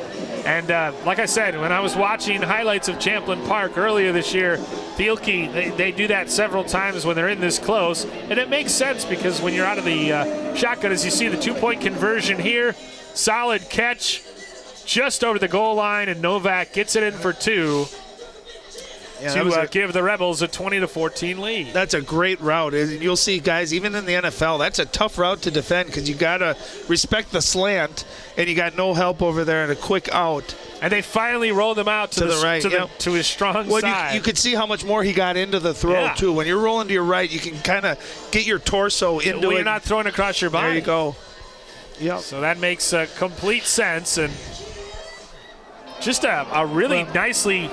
And like I said, when I was watching highlights of Champlin Park earlier this year, Thielke, they do that several times when they're in this close. And it makes sense because when you're out of the shotgun, as you see the 2-point conversion here, solid catch just over the goal line, and Novak gets it in for 2 to give the Rebels a 20-14 lead. That's a great route. You'll see, guys, even in the NFL, that's a tough route to defend because you got to respect the slant, and you got no help over there and a quick out. And they finally rolled him out to the right, to his strong side. You could see how much more he got into the throw, too. When you're rolling to your right, you can kind of get your torso into it. You're not throwing across your body. There you go. Yep. So that makes complete sense. And just a really nicely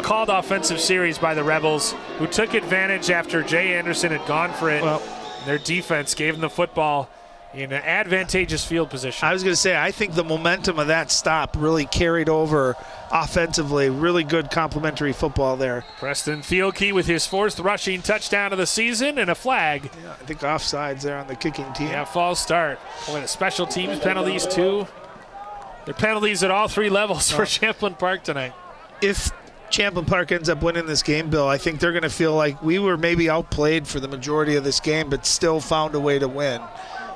called offensive series by the Rebels, who took advantage after Jay Anderson had gone for it. Well, their defense gave them the football in an advantageous field position. I was going to say, I think the momentum of that stop really carried over offensively. Really good complementary football there. Preston Thielke with his 4th rushing touchdown of the season and a flag. Yeah, I think offsides there on the kicking team. Yeah, false start. Boy, the special teams penalties too. There are penalties at all 3 levels for Champlin Park tonight. If Champlin Park ends up winning this game, Bill, I think they're going to feel like we were maybe outplayed for the majority of this game, but still found a way to win.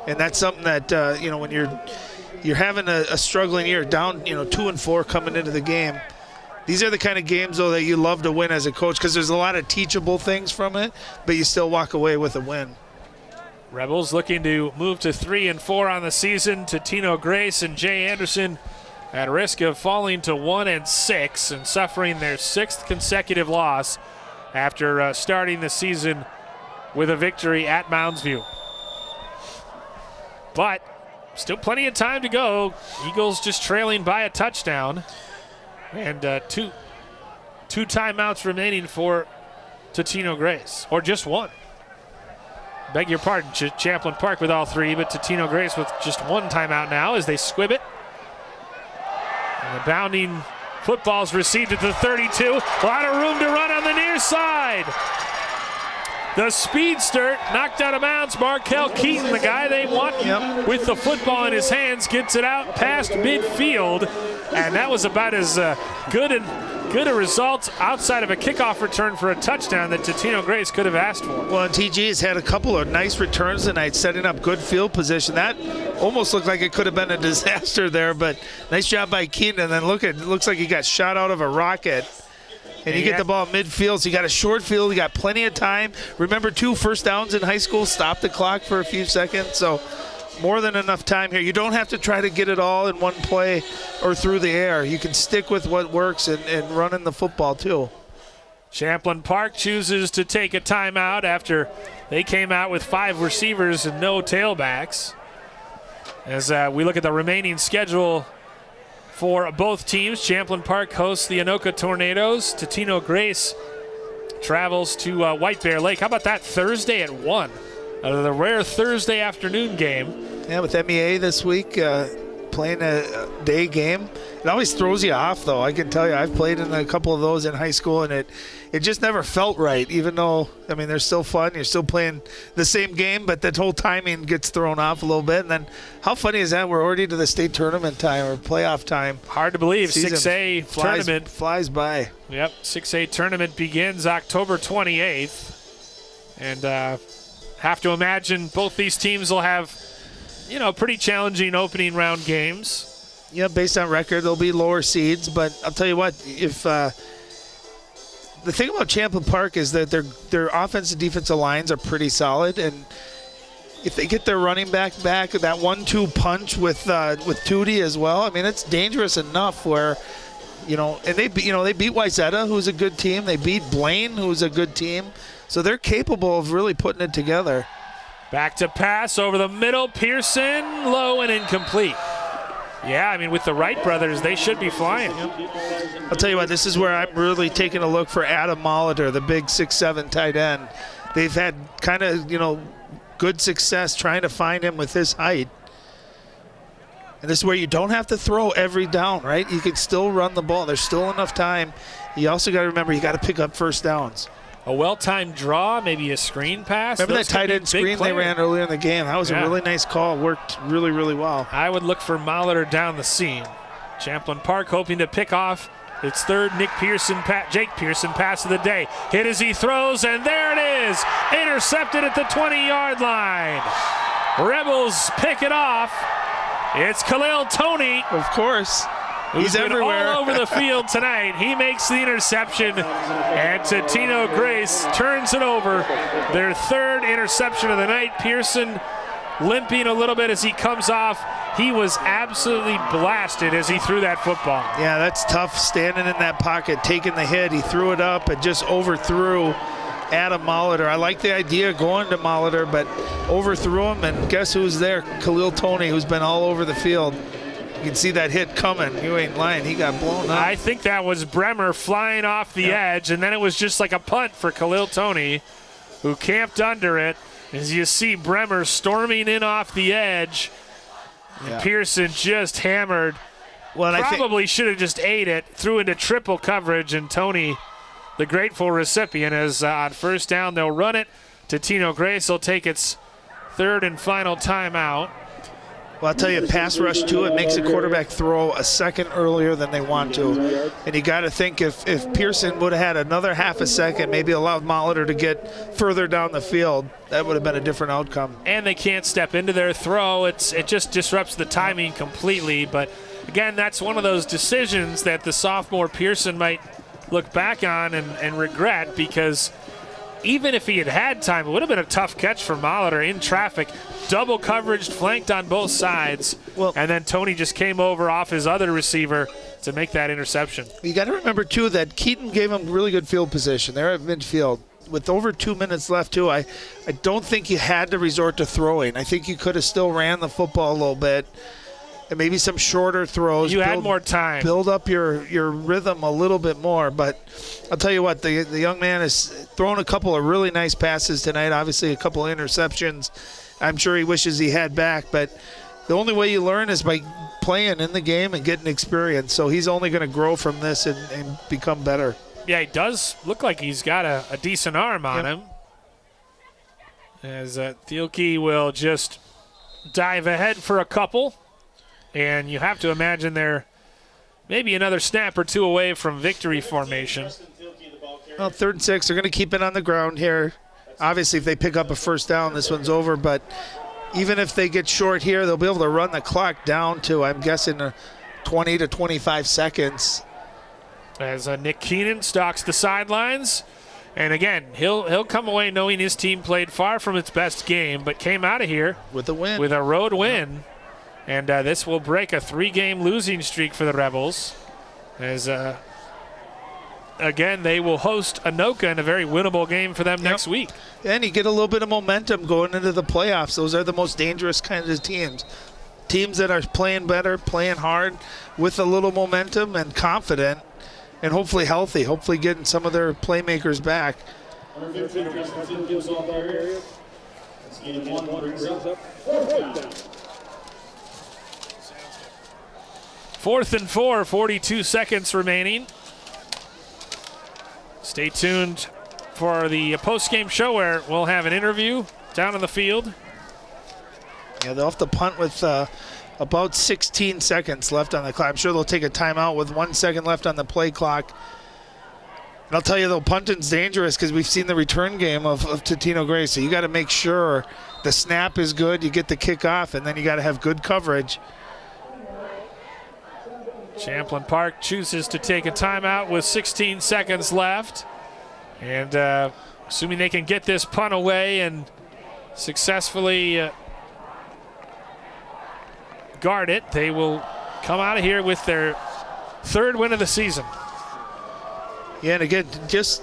And that's something that when you're having a struggling year, down 2-4 coming into the game. These are the kind of games though that you love to win as a coach because there's a lot of teachable things from it, but you still walk away with a win. Rebels looking to move to 3-4 on the season. Totino-Grace and Jay Anderson at risk of falling to 1-6 and suffering their 6th consecutive loss after starting the season with a victory at Mounds View. But still plenty of time to go. Eagles just trailing by a touchdown. And two timeouts remaining for Totino-Grace, or just 1. Beg your pardon, Champlin Park with all 3, but Totino-Grace with just 1 timeout now as they squib it. And the bounding football's received at the 32. A lot of room to run on the near side. The speedster knocked out of bounds. Markel Keaton, the guy they want with the football in his hands, gets it out past midfield. And that was about as good good a result outside of a kickoff return for a touchdown that Totino-Grace could have asked for. Well, and TG has had a couple of nice returns tonight, setting up good field position. That almost looked like it could have been a disaster there, but nice job by Keaton. And then it looks like he got shot out of a rocket. And you get the ball midfield, so you got a short field, you got plenty of time. Remember, 2 first downs in high school, stop the clock for a few seconds, so more than enough time here. You don't have to try to get it all in one play or through the air. You can stick with what works and running the football too. Champlin Park chooses to take a timeout after they came out with 5 receivers and no tailbacks. As we look at the remaining schedule for both teams, Champlin Park hosts the Anoka Tornadoes. Totino-Grace travels to White Bear Lake. How about that Thursday at 1? The rare Thursday afternoon game. Yeah, with MEA this week, playing a day game. It always throws you off, though. I can tell you, I've played in a couple of those in high school, and it just never felt right, even though, I mean, they're still fun. You're still playing the same game, but that whole timing gets thrown off a little bit. And then how funny is that? We're already to the state tournament time or playoff time. Hard to believe. Season 6A tournament. Flies by. Yep, 6A tournament begins October 28th. And have to imagine both these teams will have, pretty challenging opening round games. Yeah, based on record, they'll be lower seeds. But I'll tell you what, if the thing about Champlin Park is that their offensive and defensive lines are pretty solid, and if they get their running back, that 1-2 punch with Tootie as well, I mean, it's dangerous enough where, and they beat Wayzata, who's a good team. They beat Blaine, who's a good team. So they're capable of really putting it together. Back to pass over the middle. Pearson, low and incomplete. Yeah, I mean, with the Wright brothers, they should be flying. I'll tell you what, this is where I'm really taking a look for Adam Molitor, the big 6'7" tight end. They've had kind of, good success trying to find him with his height. And this is where you don't have to throw every down, right? You can still run the ball. There's still enough time. You also got to remember, you got to pick up first downs. A well-timed draw, maybe a screen pass. Remember that tight end screen they ran earlier in the game? That was a really nice call. Worked really, really well. I would look for Molitor down the seam. Champlin Park hoping to pick off its third Jake Pearson pass of the day. Hit as he throws, and there it is. Intercepted at the 20-yard line. Rebels pick it off. It's Khalil Toney. Of course. He's everywhere. All over the field tonight. He makes the interception, and Totino-Grace turns it over. Their third interception of the night. Pearson limping a little bit as he comes off. He was absolutely blasted as he threw that football. Yeah, that's tough, standing in that pocket, taking the hit. He threw it up and just overthrew Adam Molitor. I like the idea of going to Molitor, but overthrew him, and guess who's there? Khalil Toney, who's been all over the field. You can see that hit coming. You ain't lying. He got blown up. I think that was Bremer flying off the edge, and then it was just like a punt for Khalil Toney, who camped under it. As you see Bremer storming in off the edge, Pearson just hammered. Well, probably should have just ate it, threw into triple coverage, and Toney, the grateful recipient, is on first down. They'll run it. Totino-Grace will take its third and final timeout. Well, I'll tell you, pass rush too, it makes a quarterback throw a second earlier than they want to. And you got to think if Pearson would have had another half a second, maybe allowed Molitor to get further down the field, that would have been a different outcome. And they can't step into their throw. It just disrupts the timing completely. But, again, that's one of those decisions that the sophomore Pearson might look back on and regret, because even if he had time, it would have been a tough catch for Molitor in traffic. Double coverage, flanked on both sides. And then Toney just came over off his other receiver to make that interception. You got to remember, too, that Keaton gave him really good field position there at midfield. With over 2 minutes left, too, I don't think you had to resort to throwing. I think you could have still ran the football a little bit. And maybe some shorter throws. You had more time. Build up your rhythm a little bit more. But I'll tell you what, the young man has thrown a couple of really nice passes tonight. Obviously, a couple of interceptions. I'm sure he wishes he had back. But the only way you learn is by playing in the game and getting experience. So he's only going to grow from this and become better. Yeah, he does look like he's got a decent arm on him. As Thielke will just dive ahead for a couple. And you have to imagine they're maybe another snap or two away from victory formation. Well, 3rd and 6, they're going to keep it on the ground here. Obviously, if they pick up a first down, this one's over. But even if they get short here, they'll be able to run the clock down to, I'm guessing, 20 to 25 seconds. As Nick Keenan stalks the sidelines. And again, he'll come away knowing his team played far from its best game, but came out of here with a win, with a road win. And this will break a 3-game losing streak for the Rebels. As again, they will host Anoka in a very winnable game for them next week. And you get a little bit of momentum going into the playoffs. Those are the most dangerous kinds of teams. Teams that are playing better, playing hard, with a little momentum and confident, and hopefully healthy, hopefully getting some of their playmakers back. 4th and 4, 42 seconds remaining. Stay tuned for the post-game show where we'll have an interview down on the field. Yeah, they'll have to punt with about 16 seconds left on the clock. I'm sure they'll take a timeout with 1 second left on the play clock. And I'll tell you, though, punting's dangerous because we've seen the return game of Totino-Grace. So you got to make sure the snap is good, you get the kickoff, and then you got to have good coverage. Champlin Park chooses to take a timeout with 16 seconds left. And assuming they can get this punt away and successfully guard it, they will come out of here with their 3rd win of the season. Yeah, and again, just,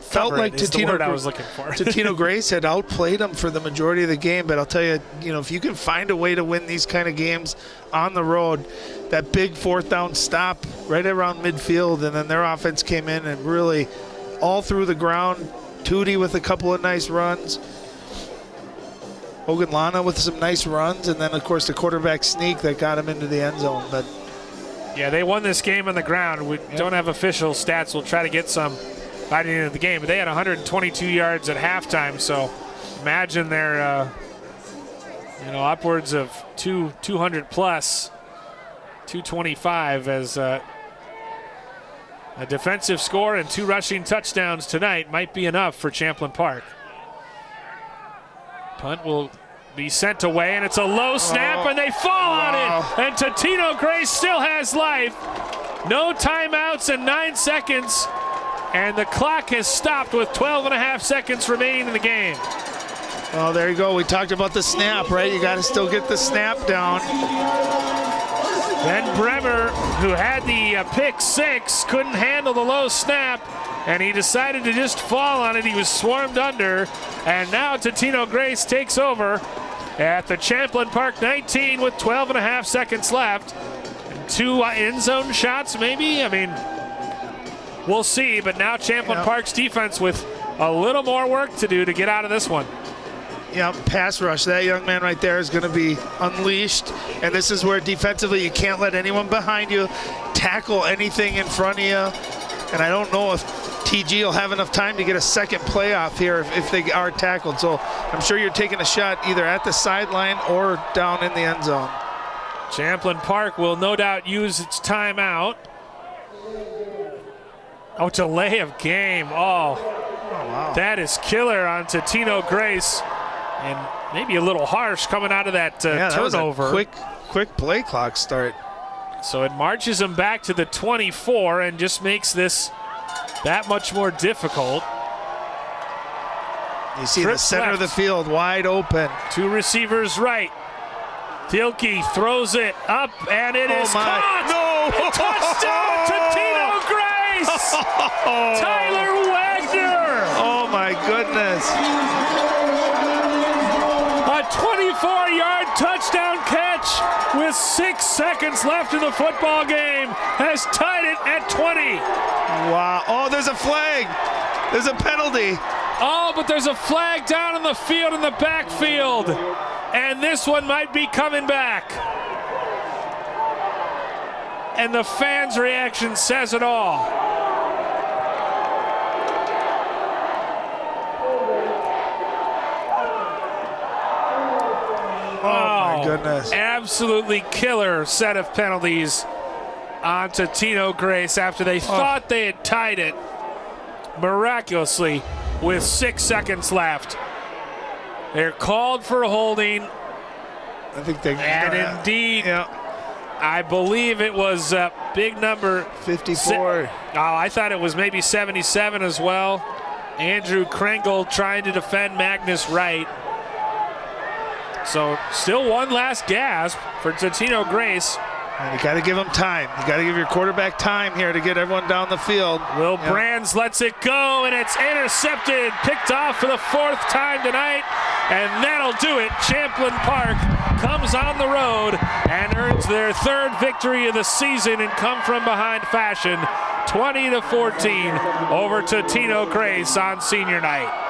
felt like Totino-Grace had outplayed them for the majority of the game. But I'll tell you, if you can find a way to win these kind of games on the road, that big 4th down stop right around midfield, and then their offense came in and really all through the ground. Tootie with a couple of nice runs. Hogan Lana with some nice runs, and then, of course, the quarterback sneak that got him into the end zone. But yeah, they won this game on the ground. We don't have official stats. We'll try to get some by the end of the game. But they had 122 yards at halftime, so imagine they're upwards of 200 plus, 225 as a defensive score and 2 rushing touchdowns tonight might be enough for Champlin Park. Punt will be sent away, and it's a low snap, and they fall on it. And Totino-Grace still has life. No timeouts and 9 seconds, and the clock has stopped with 12.5 seconds remaining in the game. Well, there you go. We talked about the snap, right? You got to still get the snap down. Ben Bremer, who had the pick 6, couldn't handle the low snap, and he decided to just fall on it. He was swarmed under, and now Totino-Grace takes over at the Champlin Park 19 with 12.5 seconds left. And 2 end zone shots, maybe? I mean, we'll see, but now Champlin Park's defense with a little more work to do to get out of this one. Yeah, pass rush. That young man right there is going to be unleashed. And this is where defensively you can't let anyone behind you tackle anything in front of you. And I don't know if TG will have enough time to get a second playoff here if they are tackled. So I'm sure you're taking a shot either at the sideline or down in the end zone. Champlin Park will no doubt use its timeout. Oh, delay of game. Oh, wow. That is killer on Totino-Grace. And maybe a little harsh coming out of that turnover. That was a quick play clock start. So it marches him back to the 24 and just makes this that much more difficult. You see the center of the field wide open. 2 receivers right. Thielke throws it up, and it is caught. No! Touchdown Totino-Grace! Tyler Wagner! Oh, my goodness. A 24-yard touchdown catch with 6 seconds left in the football game has tied it at 20. Wow. Oh, there's a flag. There's a penalty. Oh, but there's a flag down in the field in the backfield. And this one might be coming back. And the fans' reaction says it all. Oh, my goodness. Absolutely killer set of penalties on Totino-Grace after they thought they had tied it miraculously with 6 seconds left. They're called for holding. I think they. And indeed, yeah. I believe it was big number 54. I thought it was maybe 77 as well. Andrew Kringle trying to defend Magnus Wright. So still one last gasp for Totino-Grace. And you got to give them time. You got to give your quarterback time here to get everyone down the field. Will Brands lets it go, and it's intercepted, picked off for the 4th time tonight, and that'll do it. Champlin Park comes on the road and earns their 3rd victory of the season in come-from-behind fashion, 20-14 over Totino-Grace on senior night.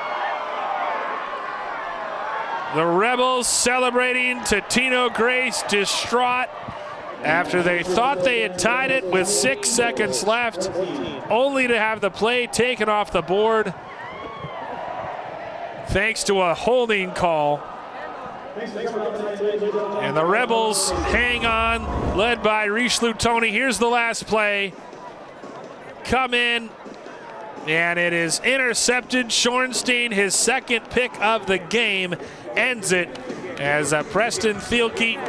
The Rebels celebrating, Totino-Grace distraught after they thought they had tied it with 6 seconds left, only to have the play taken off the board thanks to a holding call. And the Rebels hang on, led by Richelieu Tony. Here's the last play. Come in, and it is intercepted. Schornstein, his 2nd pick of the game, ends it as Preston Thielke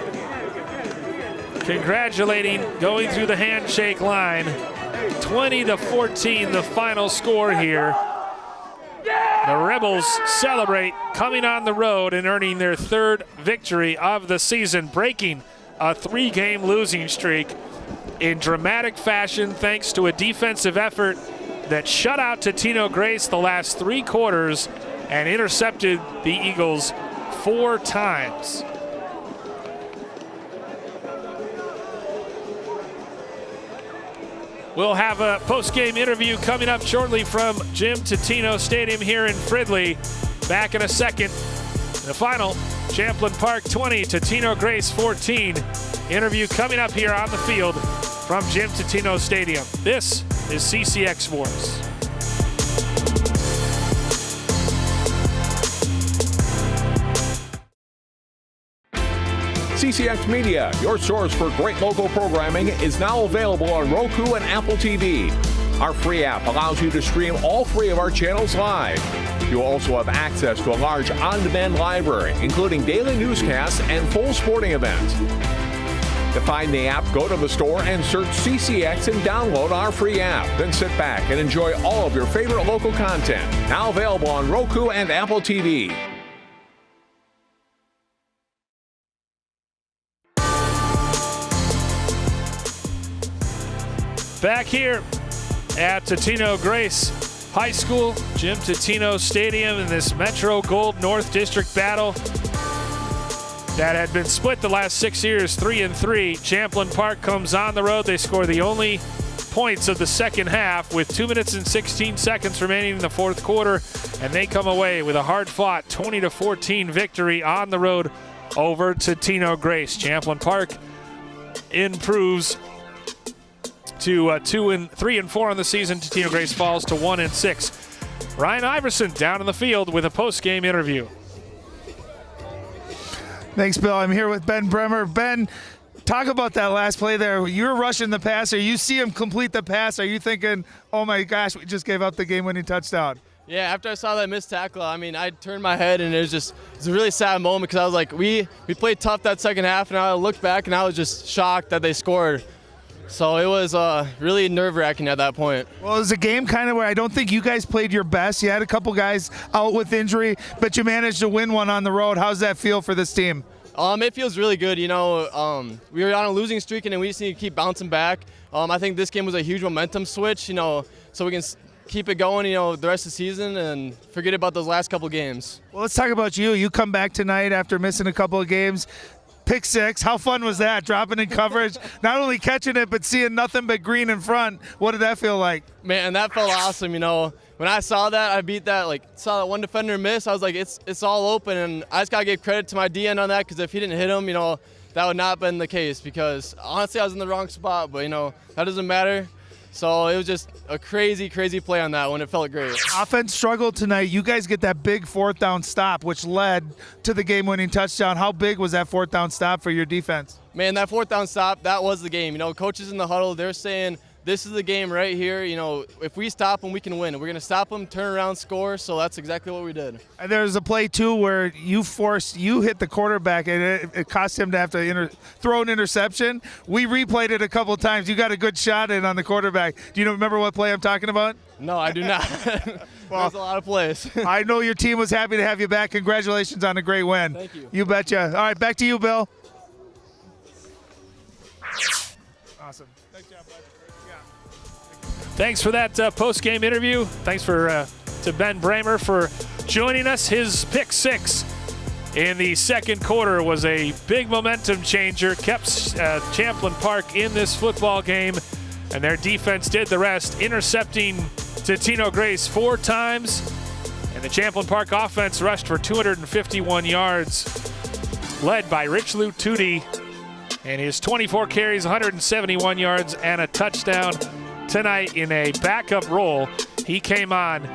congratulating, going through the handshake line. 20-14 the final score here. The Rebels celebrate coming on the road and earning their 3rd victory of the season, breaking a 3-game losing streak in dramatic fashion thanks to a defensive effort that shut out Totino-Grace the last 3 quarters and intercepted the Eagles 4 times. We'll have a post-game interview coming up shortly from Jim Totino Stadium here in Fridley. Back in a second. The final, Champlin Park 20, Totino-Grace 14. Interview coming up here on the field from Jim Totino Stadium. This is CCX Sports. CCX Media, your source for great local programming, is now available on Roku and Apple TV. Our free app allows you to stream all 3 of our channels live. You'll also have access to a large on-demand library, including daily newscasts and full sporting events. To find the app, go to the store and search CCX and download our free app. Then sit back and enjoy all of your favorite local content. Now available on Roku and Apple TV. Back here at Totino-Grace High School, Jim Totino Stadium, in this Metro Gold North District battle that had been split the last 6 years, 3-3. Champlin Park comes on the road. They score the only points of the second half with 2 minutes and 16 seconds remaining in the 4th quarter, and they come away with a hard-fought 20-14 victory on the road over Totino-Grace. Champlin Park improves to 3-4 on the season. Totino-Grace falls to 1-6. Ryan Iverson down in the field with a post-game interview. Thanks, Bill. I'm here with Ben Bremer. Ben, talk about that last play there. You're rushing the passer. You see him complete the pass. Are you thinking, oh my gosh, we just gave up the game-winning touchdown? Yeah, after I saw that missed tackle, I mean, I turned my head, and it's a really sad moment because I was like, we played tough that second half, and I looked back, and I was just shocked that they scored. So it was really nerve-wracking at that point. Well, it was a game kind of where I don't think you guys played your best. You had a couple guys out with injury, but you managed to win one on the road. How's that feel for this team? It feels really good. You know, we were on a losing streak, and we just need to keep bouncing back. I think this game was a huge momentum switch, you know, so we can keep it going, you know, the rest of the season and forget about those last couple games. Well, let's talk about you. You come back tonight after missing a couple of games. Pick 6. How fun was that? Dropping in coverage, not only catching it, but seeing nothing but green in front. What did that feel like? Man, that felt awesome. You know, when I saw that, I beat that, saw that one defender miss. I was like, it's all open, and I just gotta give credit to my DN on that because if he didn't hit him, you know, that would not have been the case because honestly, I was in the wrong spot. But you know, that doesn't matter. So it was just a crazy, crazy play on that one. It felt great. Offense struggled tonight. You guys get that big 4th down stop, which led to the game-winning touchdown. How big was that 4th down stop for your defense? Man, that 4th down stop, that was the game. You know, coaches in the huddle, they're saying, this is the game right here. You know, if we stop them, we can win. We're going to stop them, turn around, score. So that's exactly what we did. And there's a play, too, where you hit the quarterback, and it cost him to have to throw an interception. We replayed it a couple of times. You got a good shot in on the quarterback. Do you remember what play I'm talking about? No, I do not. Well, there's a lot of plays. I know your team was happy to have you back. Congratulations on a great win. Thank you. You betcha. All right, back to you, Bill. Awesome. Thanks, job, bud. Thanks for that post-game interview. Thanks to Ben Bramer for joining us. His pick 6 in the second quarter was a big momentum changer, kept Champlin Park in this football game, and their defense did the rest, intercepting Totino-Grace 4 times, and the Champlin Park offense rushed for 251 yards, led by Rich Lou Tootie, and his 24 carries, 171 yards, and a touchdown. Tonight in a backup role, he came on.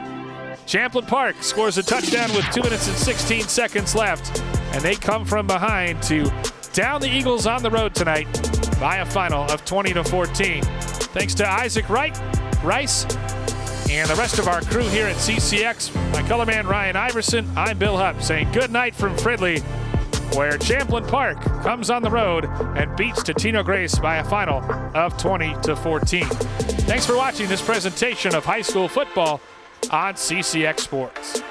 Champlin Park scores a touchdown with 2 minutes and 16 seconds left, and they come from behind to down the Eagles on the road tonight by a final of 20-14. Thanks to Isaac Rice, and the rest of our crew here at CCX. My color man Ryan Iverson, I'm Bill Hupp saying good night from Fridley, where Champlin Park comes on the road and beats Totino-Grace by a final of 20-14. Thanks for watching this presentation of high school football on CCX Sports.